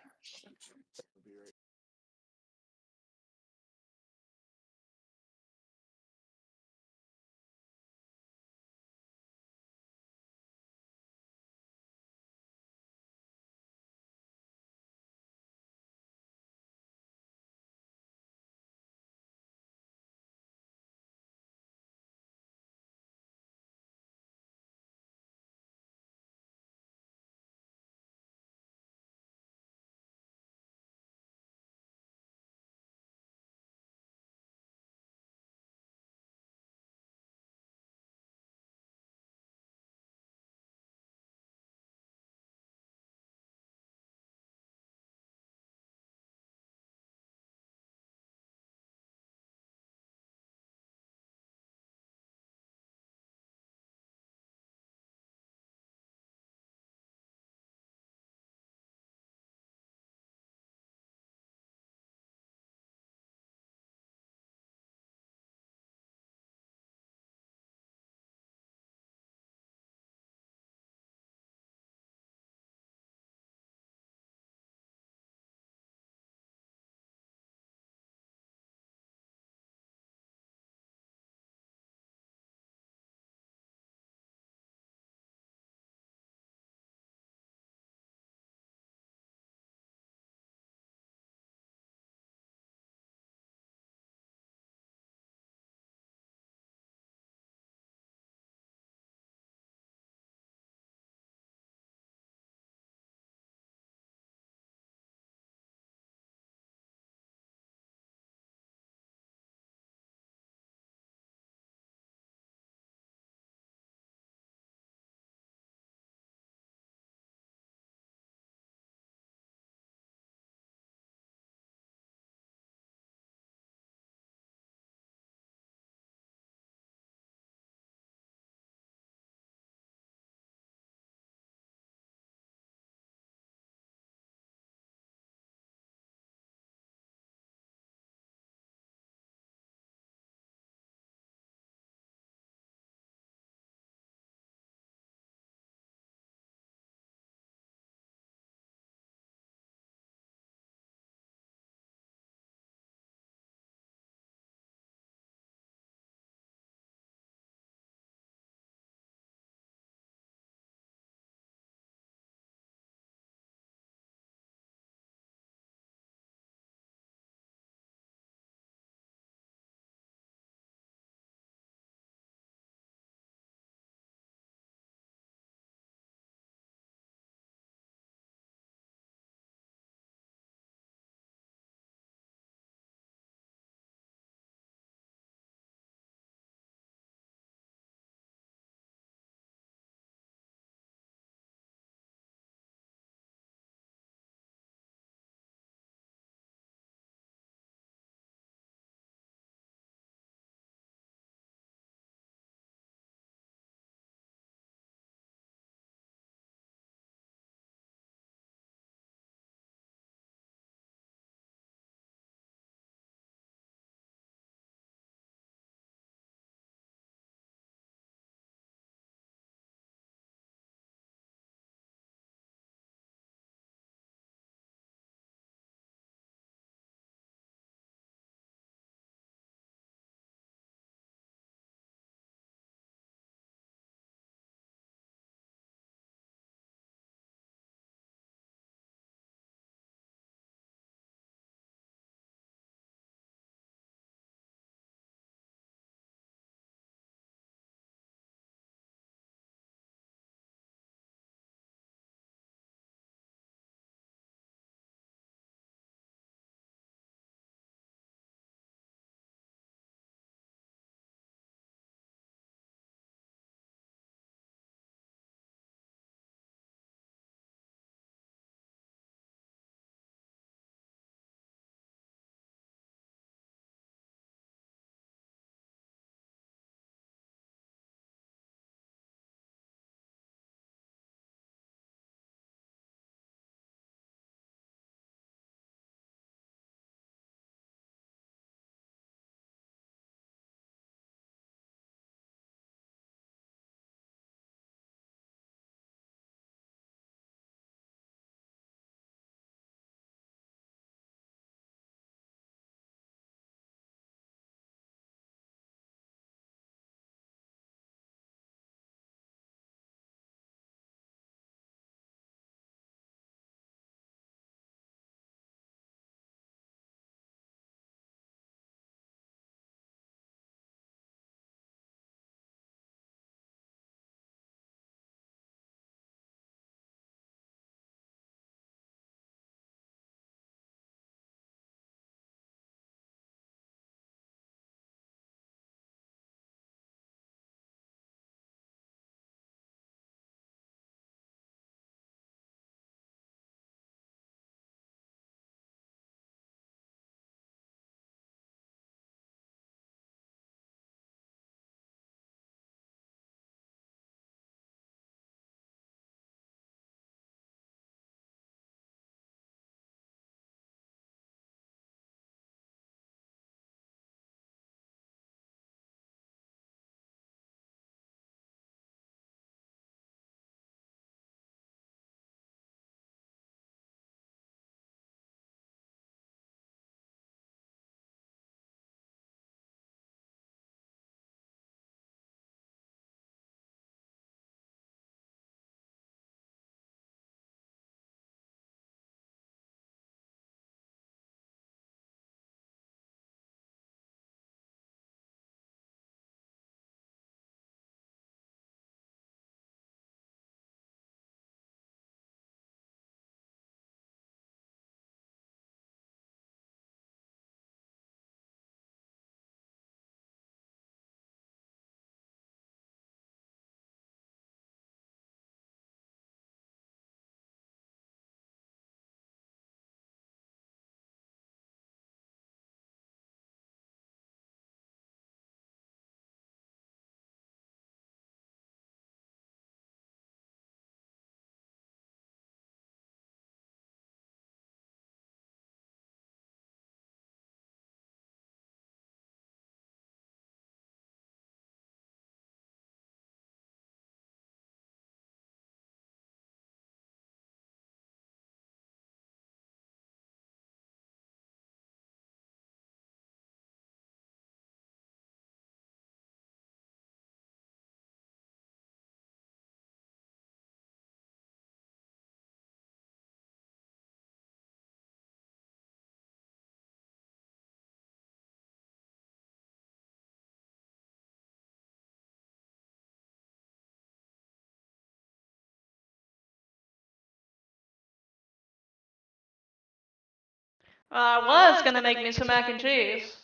I was gonna make me some mac and cheese.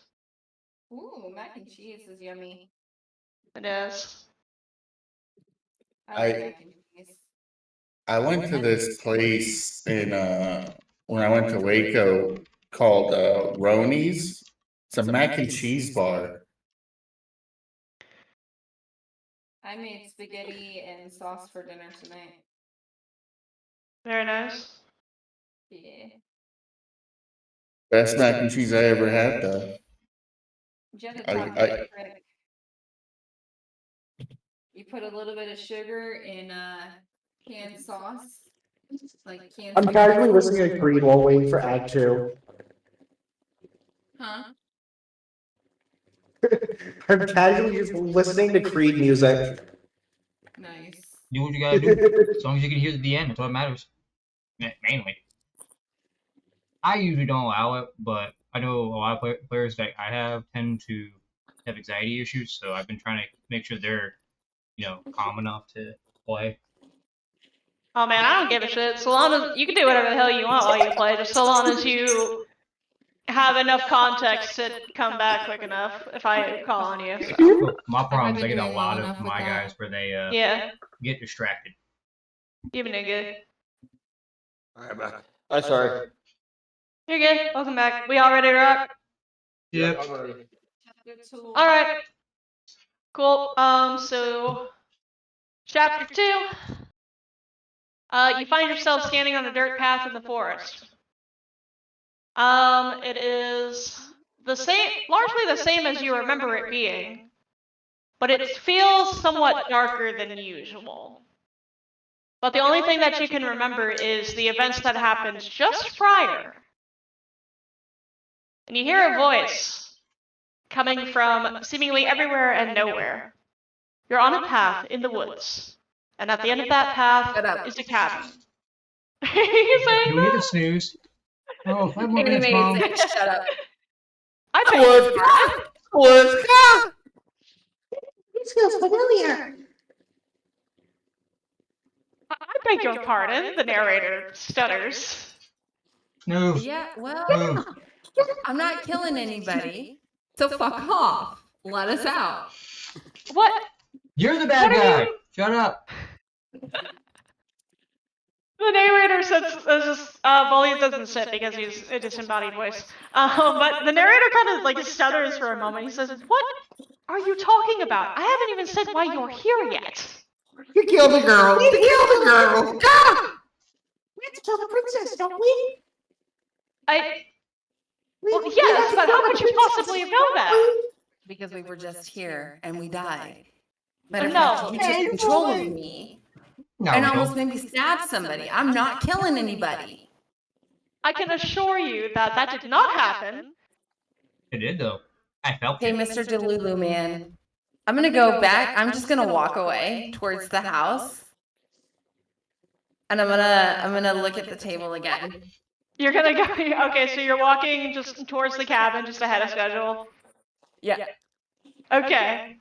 Ooh, mac and cheese is yummy.
It is.
I like mac and cheese.
I went to this place in when I went to Waco called Roni's. It's a mac and cheese bar.
I made spaghetti and sauce for dinner tonight.
Very nice.
Yeah.
Best mac and cheese I ever had, though.
You have to try
I
the trick. You put a little bit of sugar in canned sauce, like canned.
I'm casually listening to Creed while waiting for Act 2.
Huh?
I'm casually just listening to Creed music.
Nice.
Do what you gotta do. As long as you can hear at the end, that's what matters. Mainly. I usually don't allow it, but I know a lot of players that I have tend to have anxiety issues, so I've been trying to make sure they're, calm enough to play.
Oh man, I don't give a shit. So long as you can do whatever the hell you want while you play, just so long as you have enough context to come back quick enough if I call on you. So.
Well, my problem is I
been
get a
doing
lot
well
of
enough with
my
that.
guys where they
Yeah,
get distracted.
you've been good.
Alright, bye. I'm sorry.
You're good. Welcome back. We all ready to rock?
Yep.
I'm ready.
All right. Cool. So chapter 2. You find yourself standing on a dirt path in the forest. It is the same, largely the same as you remember it being, but it feels somewhat darker than usual. But the only thing that you can remember is the events that happened just prior. And you hear a voice coming from seemingly everywhere and nowhere. You're on a path in the woods, and at the end of that path is a cabin. You saying
Do we need to
that?
snooze? Oh, 5 more minutes, Mom.
Shut up.
I bet you pardon.
Let's go!
This feels familiar.
I beg your pardon, the narrator stutters.
Snooze.
Yeah, well,
Snooze.
I'm not killing anybody, so fuck off. Let us out.
What?
You're the bad
What are
guy.
you-
Shut up.
The narrator sits, well, he doesn't sit because he's a disembodied voice. But the narrator kind of like stutters for a moment. He says, "What are you talking about? I haven't even said why you're here yet."
You killed the girl. You killed the girl. Ah! We have to kill the princess, don't we?
Well, yes, but how could you possibly have known that?
Because we were just here and we died. Matter of
No.
fact, you took control of me
No,
and
we
almost
don't.
made me stab somebody. I'm not killing anybody.
I can assure you that that did not happen.
It did, though. I felt
Hey,
it.
Mr. Delulu, man. I'm gonna go back. I'm just gonna walk away towards the house. And I'm gonna look at the table again.
You're gonna go. Okay, so you're walking just towards the cabin, just ahead of schedule.
Yeah.
Okay.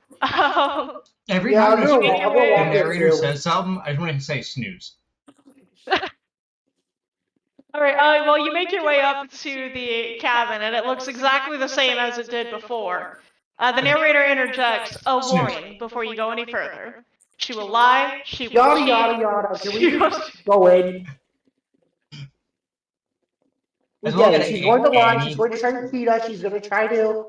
Every
Yeah,
time
I'm gonna
the
walk there
narrator
too.
says something, I just want to say snooze.
All right. Well, you make your way up to the cabin, and it looks exactly the same as it did before. The narrator interjects a warning before you go any further. She will lie. She will
Yada
cheat.
yada yada. Can we
she
just go in? We
As well
get
as
it. She's going to lie.
Annie.
She's going to try to feed us. She's going to try to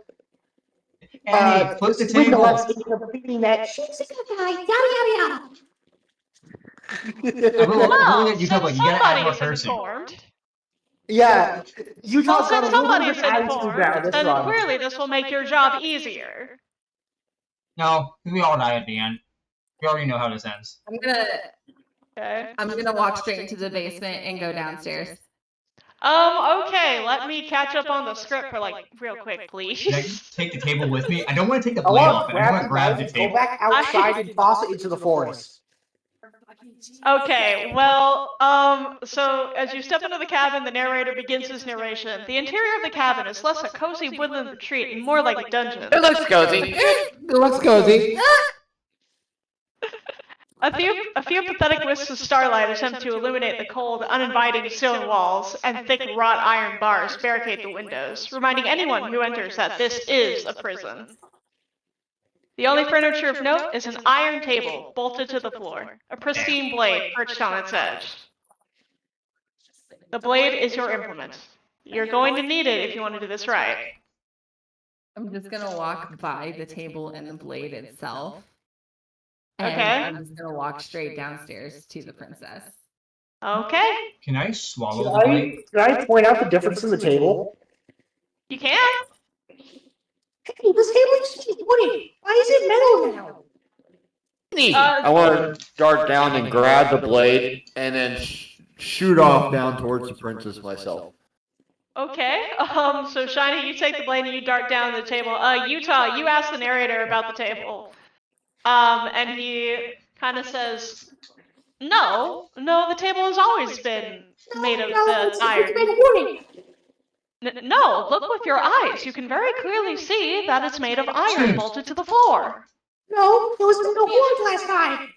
Annie, flip the
swindle
table.
us into thinking that she's gonna die. Yada yada
I will
yada.
look
Well,
at you,
since
like, you gotta add more
somebody's
cursing.
informed.
Yeah, Utah's
Well,
got a
since
little bit of
somebody's
an attitude now
informed,
this
then
run.
clearly this will make your job easier.
No, we all die at the end. We already know how this ends.
Okay.
I'm gonna walk straight into the basement and go downstairs.
Okay, let me catch up on the script for like real quick, please.
Should I take the table with me? I don't want to take the
I
blade
want
off
to
it. I just
grab
want
you
to grab
guys
the
and go
table.
back outside and toss it into the forest.
Okay, well, so as you step into the cabin, the narrator begins his narration. The interior of the cabin is less a cozy woodland retreat and more like a dungeon.
It looks cozy.
It looks cozy.
A few pathetic wisps of starlight attempt to illuminate the cold, uninviting stone walls, and thick wrought iron bars barricade the windows, reminding anyone who enters that this is a prison. The only furniture of note is an iron table bolted to the floor, a pristine blade perched on its edge. The blade is your implement. You're going to need it if you want to do this right.
I'm just gonna walk by the table and the blade itself. And
Okay.
I'm just gonna walk straight downstairs to the princess.
Okay.
Can I swallow the blade?
Can I point out the difference in the table?
You can.
Hey, this table used to be wooden. Why is it metal now?
I want to dart down and grab the blade and then shoot off down towards the princess myself.
Okay. So Shiny, you take the blade and you dart down the table. Utah, you ask the narrator about the table. And he kind of says, "No, the table has always been made of iron. No, look with your eyes. You can very clearly see that it's made of iron bolted to the floor."
No, there was no board last time.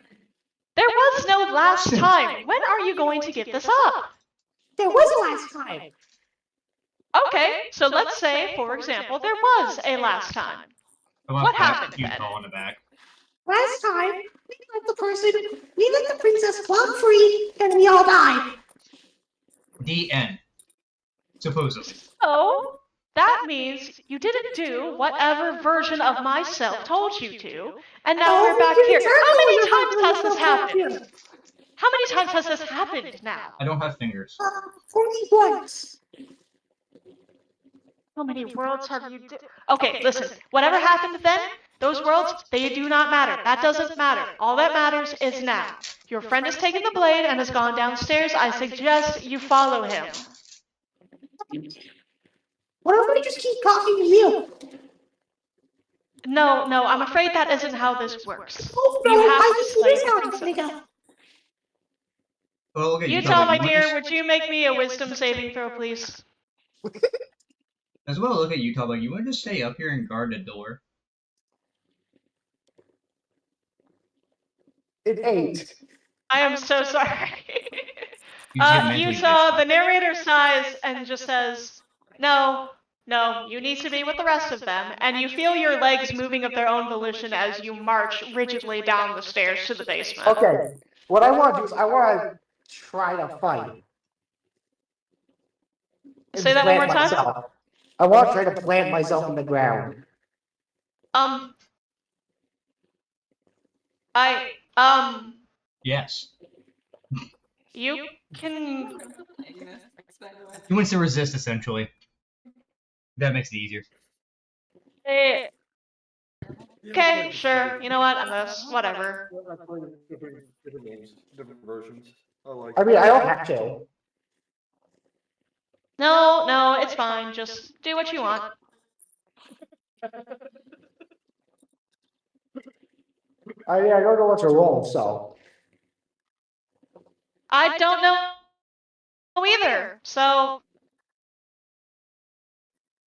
There was no last time. When are you going to give this up?
There was a last time.
Okay, so let's say, for example, there was a last time. What happened then?
Utah on the back.
Last time, we let the princess walk free, and we all died.
The end. Supposedly.
So, that means you didn't do whatever version of myself told you to, and now we're back here. How many times has this happened? How many times has this happened now?
I don't have fingers.
41.
How many worlds have you done? Okay, listen. Whatever happened then, those worlds, they do not matter. That doesn't matter. All that matters is now. Your friend has taken the blade and has gone downstairs. I suggest you follow him.
What if we just keep talking to you?
No, I'm afraid that isn't how this works.
Oh, no,
You have
I
to
think
slay
it is
the
how
princess.
we go.
Well, okay,
Utah, my
you want
dear,
to-
would you make me a wisdom saving throw, please?
As well, look at Utah, like, you want to just stay up here and guard the door?
It 8.
I am so sorry.
You just get mentally
Utah,
itchy.
the narrator sighs and just says, No, you need to be with the rest of them, and you feel your legs moving of their own volition as you march rigidly down the stairs to the basement.
Okay, what I want to do is I want to try to fight. And
Say that one more
plant
time?
myself. I want to try to plant myself in the ground.
Yes.
You can...
He wants to resist, essentially. That makes it easier.
Okay, sure. You know what? I'm this. Whatever.
Different versions.
I mean, I don't have to.
No, it's fine. Just do what you want.
I mean, I don't know what to roll, so.
I don't know either. So,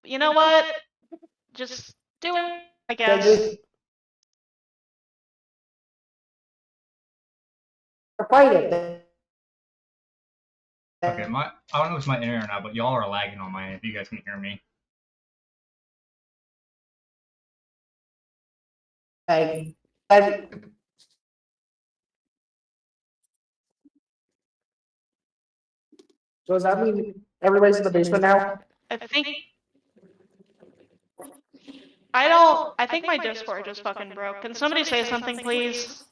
you know what? Just do it, I guess.
Fight it.
Okay, I don't know if it's my internet or not, but y'all are lagging on my end if you guys can hear me.
And so does that mean everybody's in the basement now?
I think my Discord just fucking broke. Can somebody say something, please?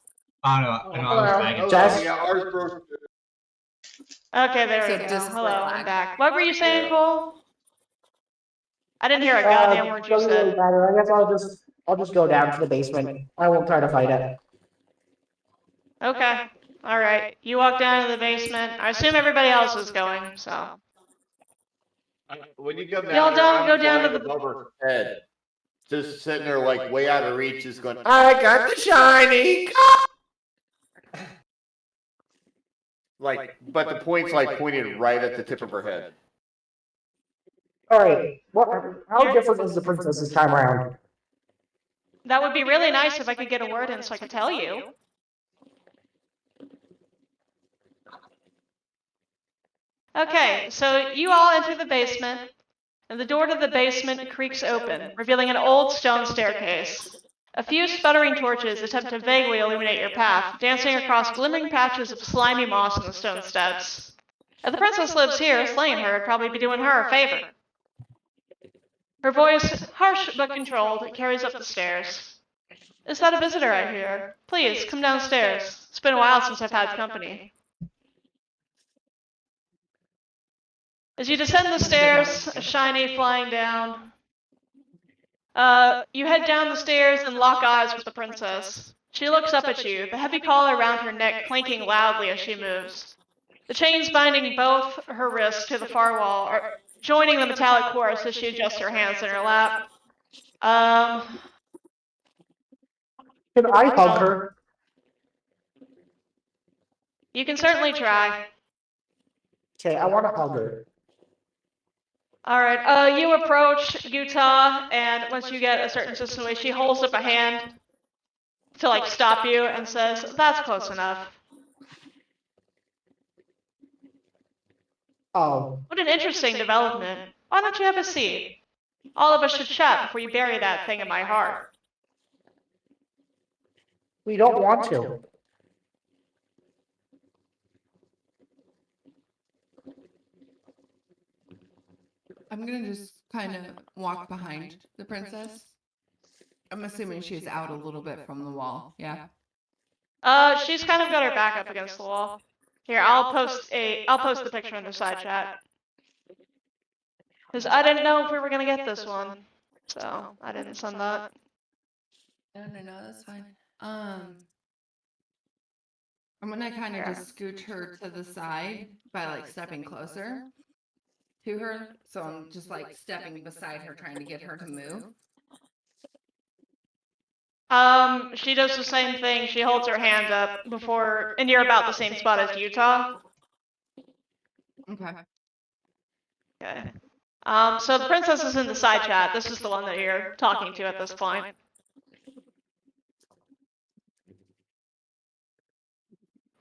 I know I was lagging.
Jess?
Yeah, ours broke.
Okay, there we
So
go.
Discord
Hello, I'm
lag.
back. What were you saying, Cole? I didn't hear a goddamn word you
Doesn't really
said.
matter. I guess I'll just go down to the basement. I won't try to fight it.
Okay. Alright. You walk down to the basement. I assume everybody else is going, so.
When you come down
Y'all
there,
don't
I'm
go down to
flying
the-
above her head. Just sitting there like way out of reach, just going, I got the shiny! Like, but the point's like pointed right at the tip of her head.
Alright, how different is the princess this time around?
That would be really nice if I could get a word in so I could tell you. Okay, so you all enter the basement, and the door to the basement creaks open, revealing an old stone staircase. A few sputtering torches attempt to vaguely illuminate your path, dancing across glimmering patches of slimy moss on the stone steps. If the princess lives here, slaying her would probably be doing her a favor. Her voice, harsh but controlled, carries up the stairs. Is that a visitor I hear? Please, come downstairs. It's been a while since I've had company. As you descend the stairs, a shiny flying down. You head down the stairs and lock eyes with the princess. She looks up at you, the heavy collar around her neck clanking loudly as she moves. The chains binding both her wrists to the far wall are joining the metallic chorus as she adjusts her hands in her lap.
Can I hug her?
You can certainly try.
Okay, I want to hug her.
Alright, you approach Utah, and once you get a certain distance away, she holds up a hand to, like, stop you and says, "That's close enough."
Oh.
What an interesting development. Why don't you have a seat? All of us should chat before you bury that thing in my heart.
We don't want to.
I'm gonna just kind of walk behind the princess. I'm assuming she's out a little bit from the wall. Yeah.
She's kind of got her back up against the wall. Here, I'll post the picture in the side chat. Because I didn't know if we were gonna get this one. So I didn't send that.
No, that's fine. I'm gonna kind of just scooch her to the side by like stepping closer to her. So I'm just like stepping beside her, trying to get her to move.
She does the same thing. She holds her hand up before, and you're about the same spot as Utah.
Okay.
Okay. So the princess is in the side chat. This is the one that you're talking to at this point.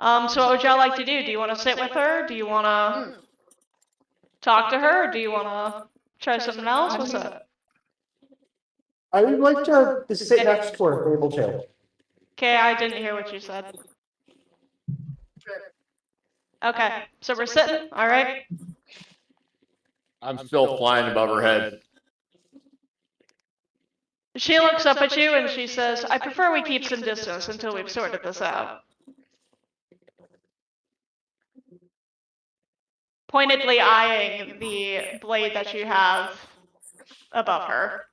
So what would y'all like to do? Do you want to sit with her? Do you want to talk to her? Or do you want to try something else? What's up?
I would like to sit next to her if able to.
Okay, I didn't hear what you said. Okay, so we're sitting, all right?
I'm still flying above her head.
She looks up at you and she says, "I prefer we keep some distance until we've sorted this out." Pointedly eyeing the blade that you have above her.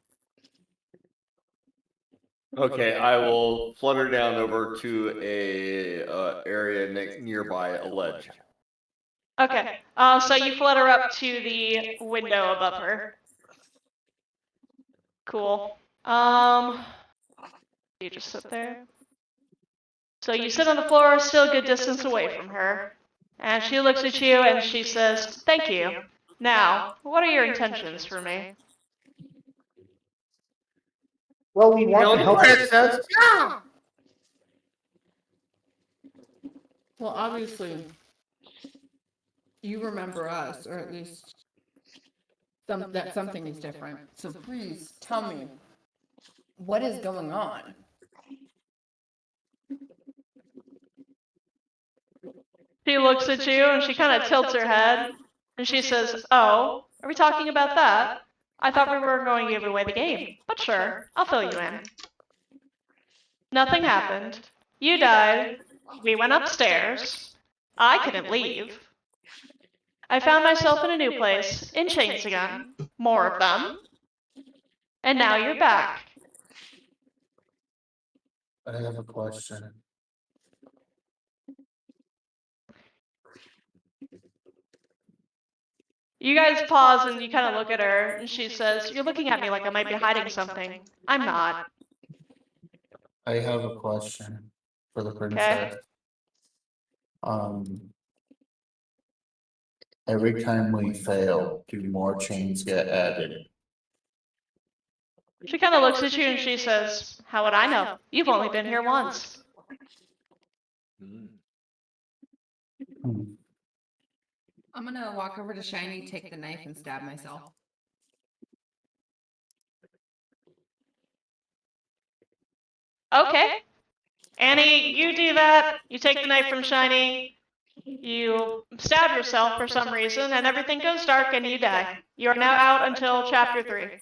Okay, I will flutter down over to a area nearby a ledge.
Okay, so you flutter up to the window above her. Cool. You just sit there. So you sit on the floor, still a good distance away from her. And she looks at you and she says, "Thank you. Now, what are your intentions for me?"
Well, we want to help her.
Well, obviously, you remember us, or at least that something is different. So please tell me, what is going on?
She looks at you and she kind of tilts her head. And she says, "Oh, are we talking about that? I thought we were going to give away the game. But sure, I'll fill you in. Nothing happened. You died. We went upstairs. I couldn't leave. I found myself in a new place, in chains again. More of them. And now you're back."
I have a question.
You guys pause and you kind of look at her, and she says, "You're looking at me like I might be hiding something. I'm not."
I have a question for the
Okay.
princess. Every time we fail, do more chains get added?
She kind of looks at you and she says, "How would I know? You've only been here once."
Hmm.
I'm gonna walk over to Shiny, take the knife, and stab myself.
Okay. Annie, you do that. You take the knife from Shiny. You stab yourself for some reason, and everything goes dark and you die. You are now out until chapter 3.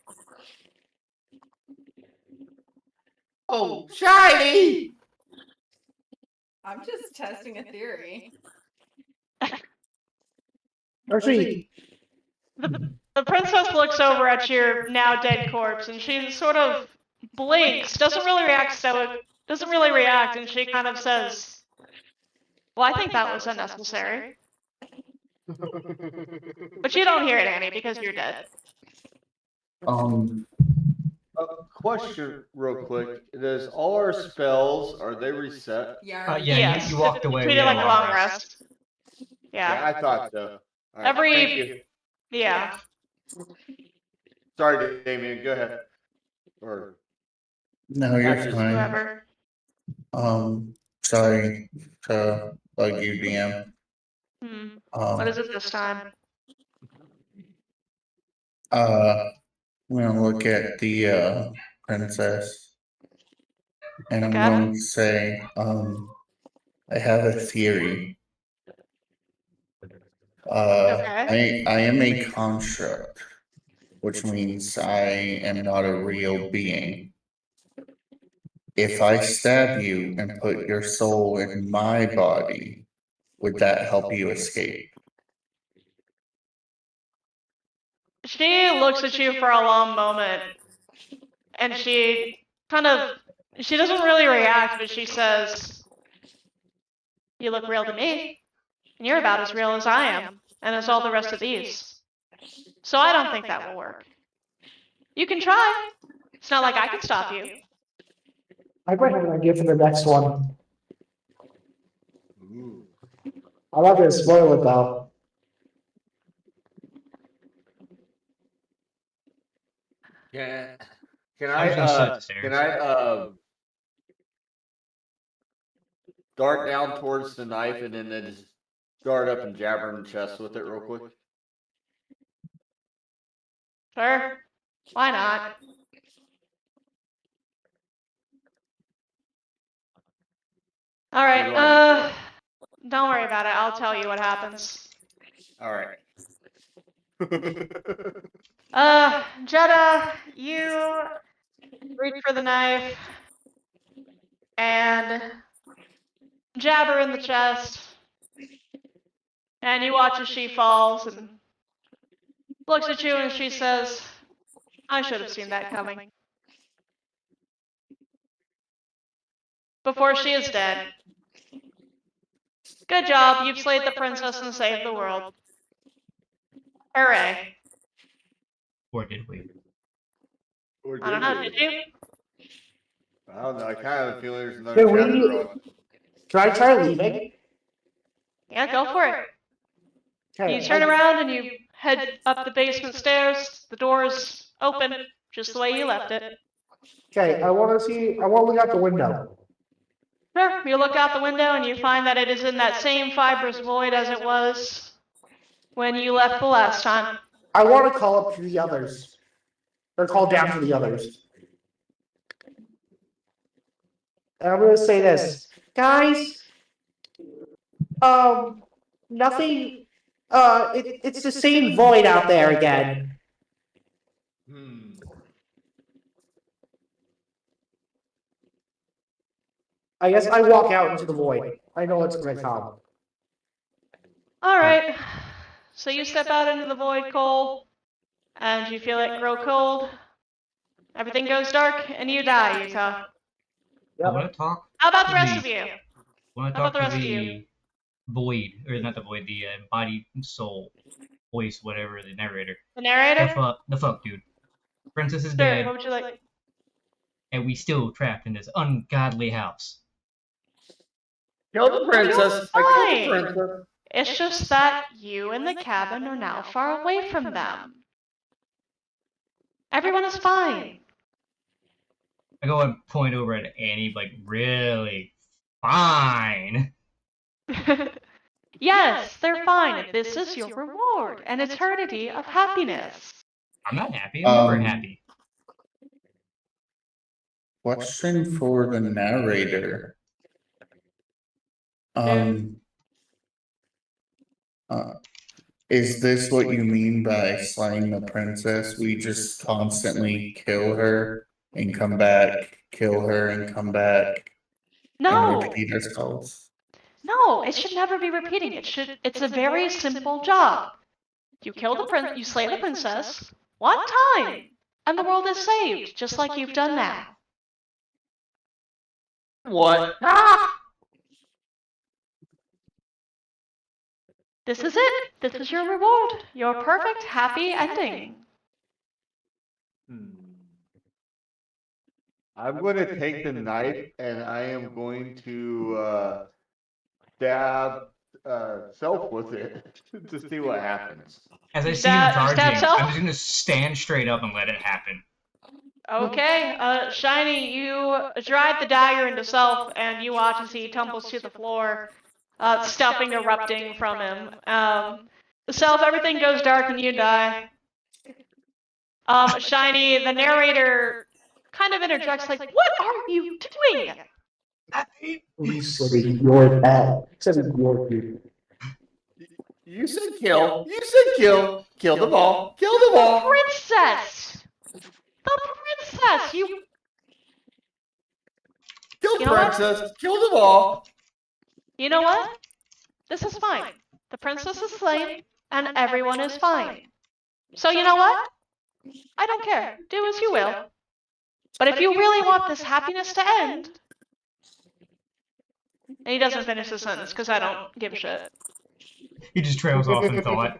Oh, Shiny!
I'm just testing a theory.
Actually,
The princess looks over at your now dead corpse, and she sort of blinks, doesn't really react, and she kind of says, "Well, I think that was unnecessary." But you don't hear it, Annie, because you're dead.
Question, real quick. Does all our spells, are they reset?
Yeah.
Yeah,
Yes.
you walked away.
We
We
did
had
like a long rest.
Yeah, I thought so. All right,
Every-
thank you.
Yeah.
Sorry, Damien, go ahead. Or
No, you're
Patches.
fine.
Whoever.
Sorry to bug you, DM.
What is it this time?
I'm gonna look at the princess, and I'm
Okay.
going to say, I have a theory.
Okay.
I am a construct, which means I am not a real being. If I stab you and put your soul in my body, would that help you escape?
She looks at you for a long moment, and she doesn't really react, but she says, "You look real to me, and you're about as real as I am, and as all the rest of these. So I don't think that will work. You can try. It's not like I can stop you."
I might have an idea for the next one.
Ooh.
I'm not gonna spoil it though.
Can
I was gonna sit
I,
upstairs.
can I, dart down towards the knife and then just dart up and jab her in the chest with it real quick?
Sure. Why not? All right. Don't worry about it. I'll tell you what happens.
All right.
Jetta, you reach for the knife and jab her in the chest, and you watch as she falls and looks at you and she says, "I should have seen that coming." Before she is dead. Good job, you've slayed the princess and saved the world. Hooray.
Or did we?
I don't know, did you?
I don't know. I kind of have a feeling there's another
Can
chapter
we?
on.
Can I try leaving?
Yeah, go for it.
Okay.
You turn around and you head up the basement stairs. The door's open, just the way you left it.
Okay, I want to see. I want to look out the window.
Sure, you look out the window and you find that it is in that same fibrous void as it was when you left the last time.
I want to call up to the others, or call down to the others. And I'm gonna say this, guys. Nothing. It's the same void out there again. I guess I walk out into the void. I know it's gonna come.
Alright, so you step out into the void, Cole, and you feel it grow cold. Everything goes dark, and you die, Utah.
I want to talk.
How about the rest of you?
I want to
How about
talk
the
to
rest of
the
you?
void, or not the void, the embodied soul, voice, whatever, the narrator.
The narrator?
The fuck, dude. Princess is
Sure,
dead,
what would you like?
and we still trapped in this ungodly house.
Kill the princess. I killed the princess.
It's just that you and the cabin are now far away from them. Everyone is fine.
I go and point over at Annie, like, really fine.
Yes, they're fine. This is your reward, an eternity of happiness.
I'm not happy. I'm never
Um,
happy.
Question for the narrator. Um, uh, is this what you mean by slaying the princess? We just constantly kill her and come back, kill her and come back, and
No,
repeat ourselves.
no, it should never be repeating. It's a very simple job. You you slay the princess one time, and the world is saved, just like you've done now.
What?
This is it. This is your reward. Your perfect, happy ending.
I'm going to take the knife and I am going to stab self with it to see what happens.
As I
You
see him
stab
charging,
self?
I'm just gonna stand straight up and let it happen.
Okay, Shiny, you drive the dagger into Self, and you watch as he tumbles to the floor, stuffing erupting from him. Self, everything goes dark and you die. Shiny, the narrator kind of interjects, like, "What are you doing?"
He's saying your pet. Said your people.
You said kill. You said kill. Kill them all. Kill them all.
Princess! The princess!
Kill
You know what?
princess. Kill them all.
You know what? This is fine. The princess is slain, and everyone is fine. So you know what? I don't care. Do as you will. But if you really want this happiness to end... And he doesn't finish the sentence, because I don't give a shit.
He just trails off in thought.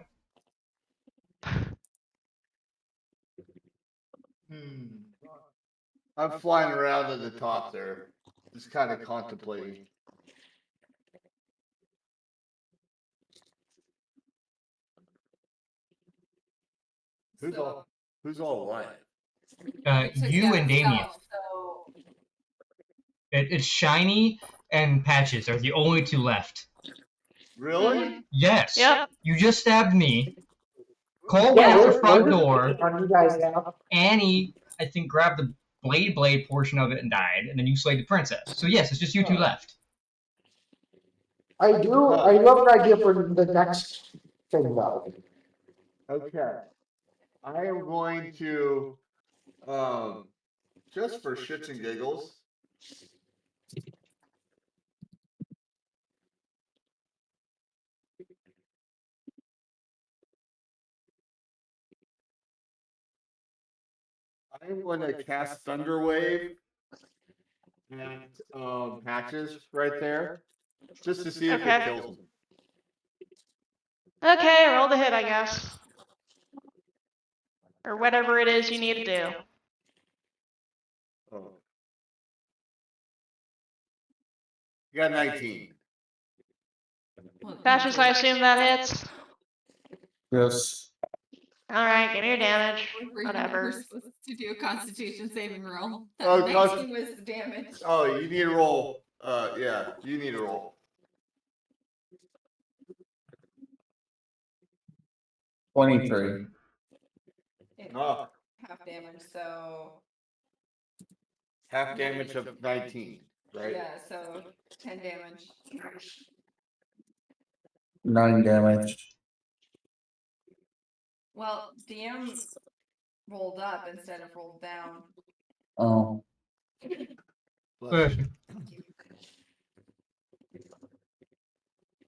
I'm flying around at the top there. Just kind of contemplating. Who's all alive?
You and Damien. It's Shiny and Patches are the only two left.
Really?
Yes.
Yep.
You just stabbed me. Cole went
Yeah,
out the
we're
front
just
door.
on you guys now.
Annie, I think, grabbed the blade portion of it and died, and then you slayed the princess. So yes, it's just you two left.
I do have an idea for the next thing though.
Okay. I am going to, just for shits and giggles, I'm going to cast Thunder Wave at Patches right there, just to see if it kills me.
Okay, roll the hit, I guess. Or whatever it is you need to do.
Oh. You got 19.
Patches, I assume that hits.
Yes.
Alright, give me your damage.
We're
Whatever.
supposed to do a Constitution saving roll.
Oh,
The next thing was the damage.
Oh, you need to roll. Yeah, you need to roll.
23.
Oh,
Half damage, so
half damage of 19, right?
yeah, so 10 damage.
9 damage.
Well, DM rolled up instead of rolled down.
Oh.
Bless you.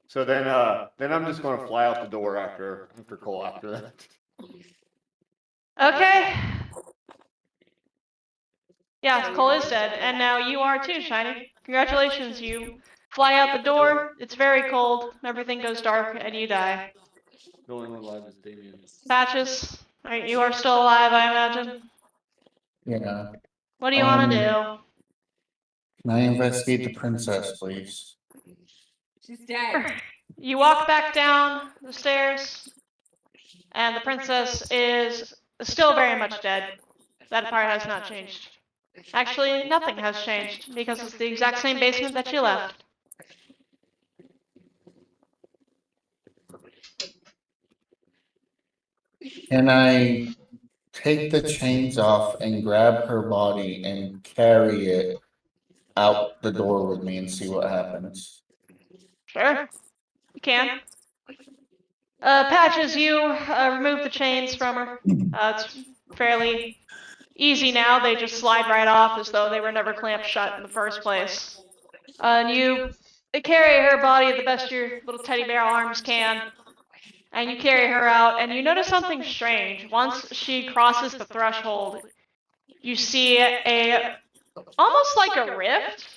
So then I'm just going to fly out the door after Cole after that.
Okay. Yeah, Cole is dead, and now you are too, Shiny. Congratulations, you fly out the door, it's very cold, everything goes dark, and you die.
The only one alive is Damien.
Patches, you are still alive, I imagine.
Yeah.
What do you want to do?
Can I investigate the princess, please?
She's dead.
You walk back down the stairs, and the princess is still very much dead. That part has not changed. Actually, nothing has changed, because it's the exact same basement that you left.
Can I take the chains off and grab her body and carry it out the door with me and see what happens?
Sure, you can. Patches, you remove the chains from her. It's fairly easy now. They just slide right off as though they were never clamped shut in the first place. And you carry her body the best your little teddy bear arms can. And you carry her out, and you notice something strange. Once she crosses the threshold, you see almost like a rift.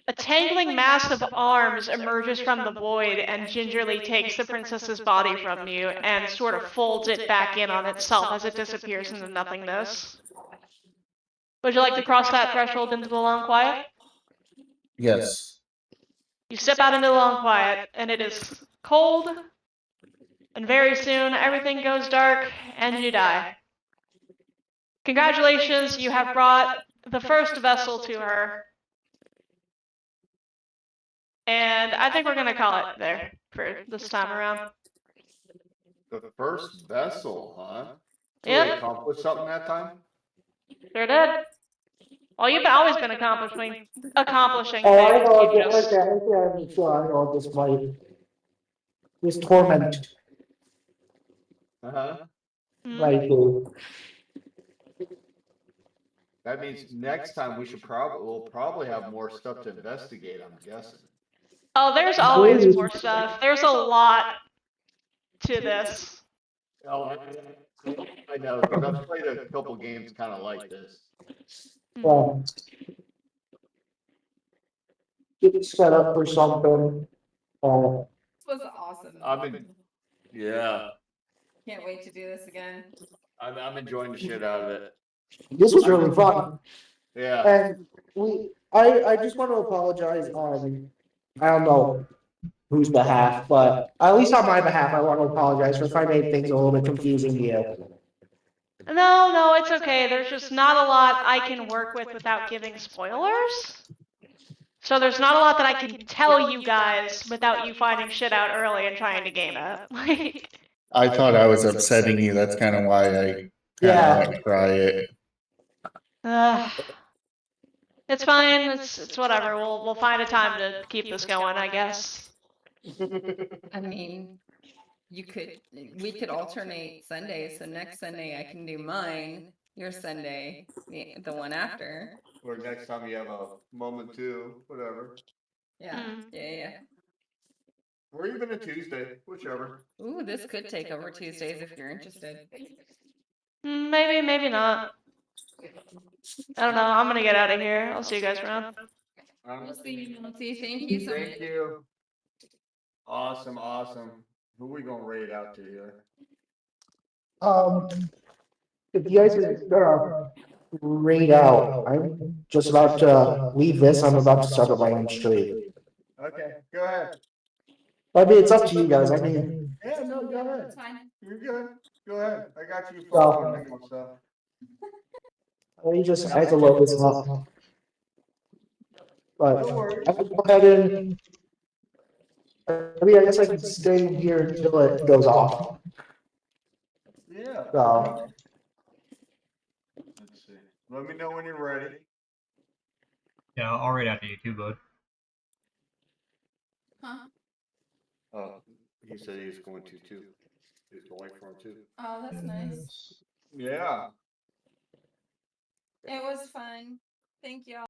A tangling mass of arms emerges from the void and gingerly takes the princess's body from you and sort of folds it back in on itself as it disappears into nothingness. Would you like to cross that threshold into the long quiet?
Yes.
You step out into the long quiet, and it is cold, and very soon everything goes dark, and you die. Congratulations, you have brought the first vessel to her. And I think we're going to call it there for this time around.
The first vessel, huh? So
Yep.
they accomplished something that time?
Sure did. Well, you've always been accomplishing
Oh, I
things.
know.
You just...
I'm sure I know this torment
Uh-huh.
might do.
That means next time we'll probably have more stuff to investigate, I'm guessing.
Oh, there's always more stuff. There's a lot to this.
Oh, I know, because I've played a couple games kind of like this.
Well, get set up for something.
This was awesome.
Yeah,
Can't wait to do this again.
I'm enjoying the shit out of it.
This was really fun.
Yeah.
And I just want to apologize on, I don't know whose behalf, but at least on my behalf, I want to apologize for if I made things a little bit confusing to you.
No, it's okay. There's just not a lot I can work with without giving spoilers. So there's not a lot that I can tell you guys without you finding shit out early and trying to game it. Like,
I thought I was upsetting you. That's kind of why I went to try it.
it's fine. It's whatever. We'll find a time to keep this going, I guess.
I mean, we could alternate Sundays. So next Sunday I can do mine, your Sunday, the one after.
Or next time you have a moment too, whatever.
Yeah, yeah.
Or even a Tuesday, whichever.
Ooh, this could take over Tuesdays if you're interested.
Maybe not. I don't know. I'm gonna get out of here. I'll see you guys around.
We'll see you, Monty. Thank you so much.
Thank you. Awesome. Who are we gonna raid out to here?
If you guys are gonna raid out, I'm just about to leave this. I'm about to start up my own stream.
Okay, go ahead.
I mean, it's up to you guys. I mean,
Yeah, no, go ahead.
That's fine.
You're good. Go ahead. I got you following me and stuff.
I have to load this up. But
No worries.
I can go ahead and, I mean, I guess I can stay here until it goes off.
Yeah.
So,
Let's see. Let me know when you're ready.
Yeah, I'll read out to you too, bud.
Huh?
Oh, he said he was going to too. He's going for him too.
Oh, that's nice.
Yeah.
It was fun. Thank you all.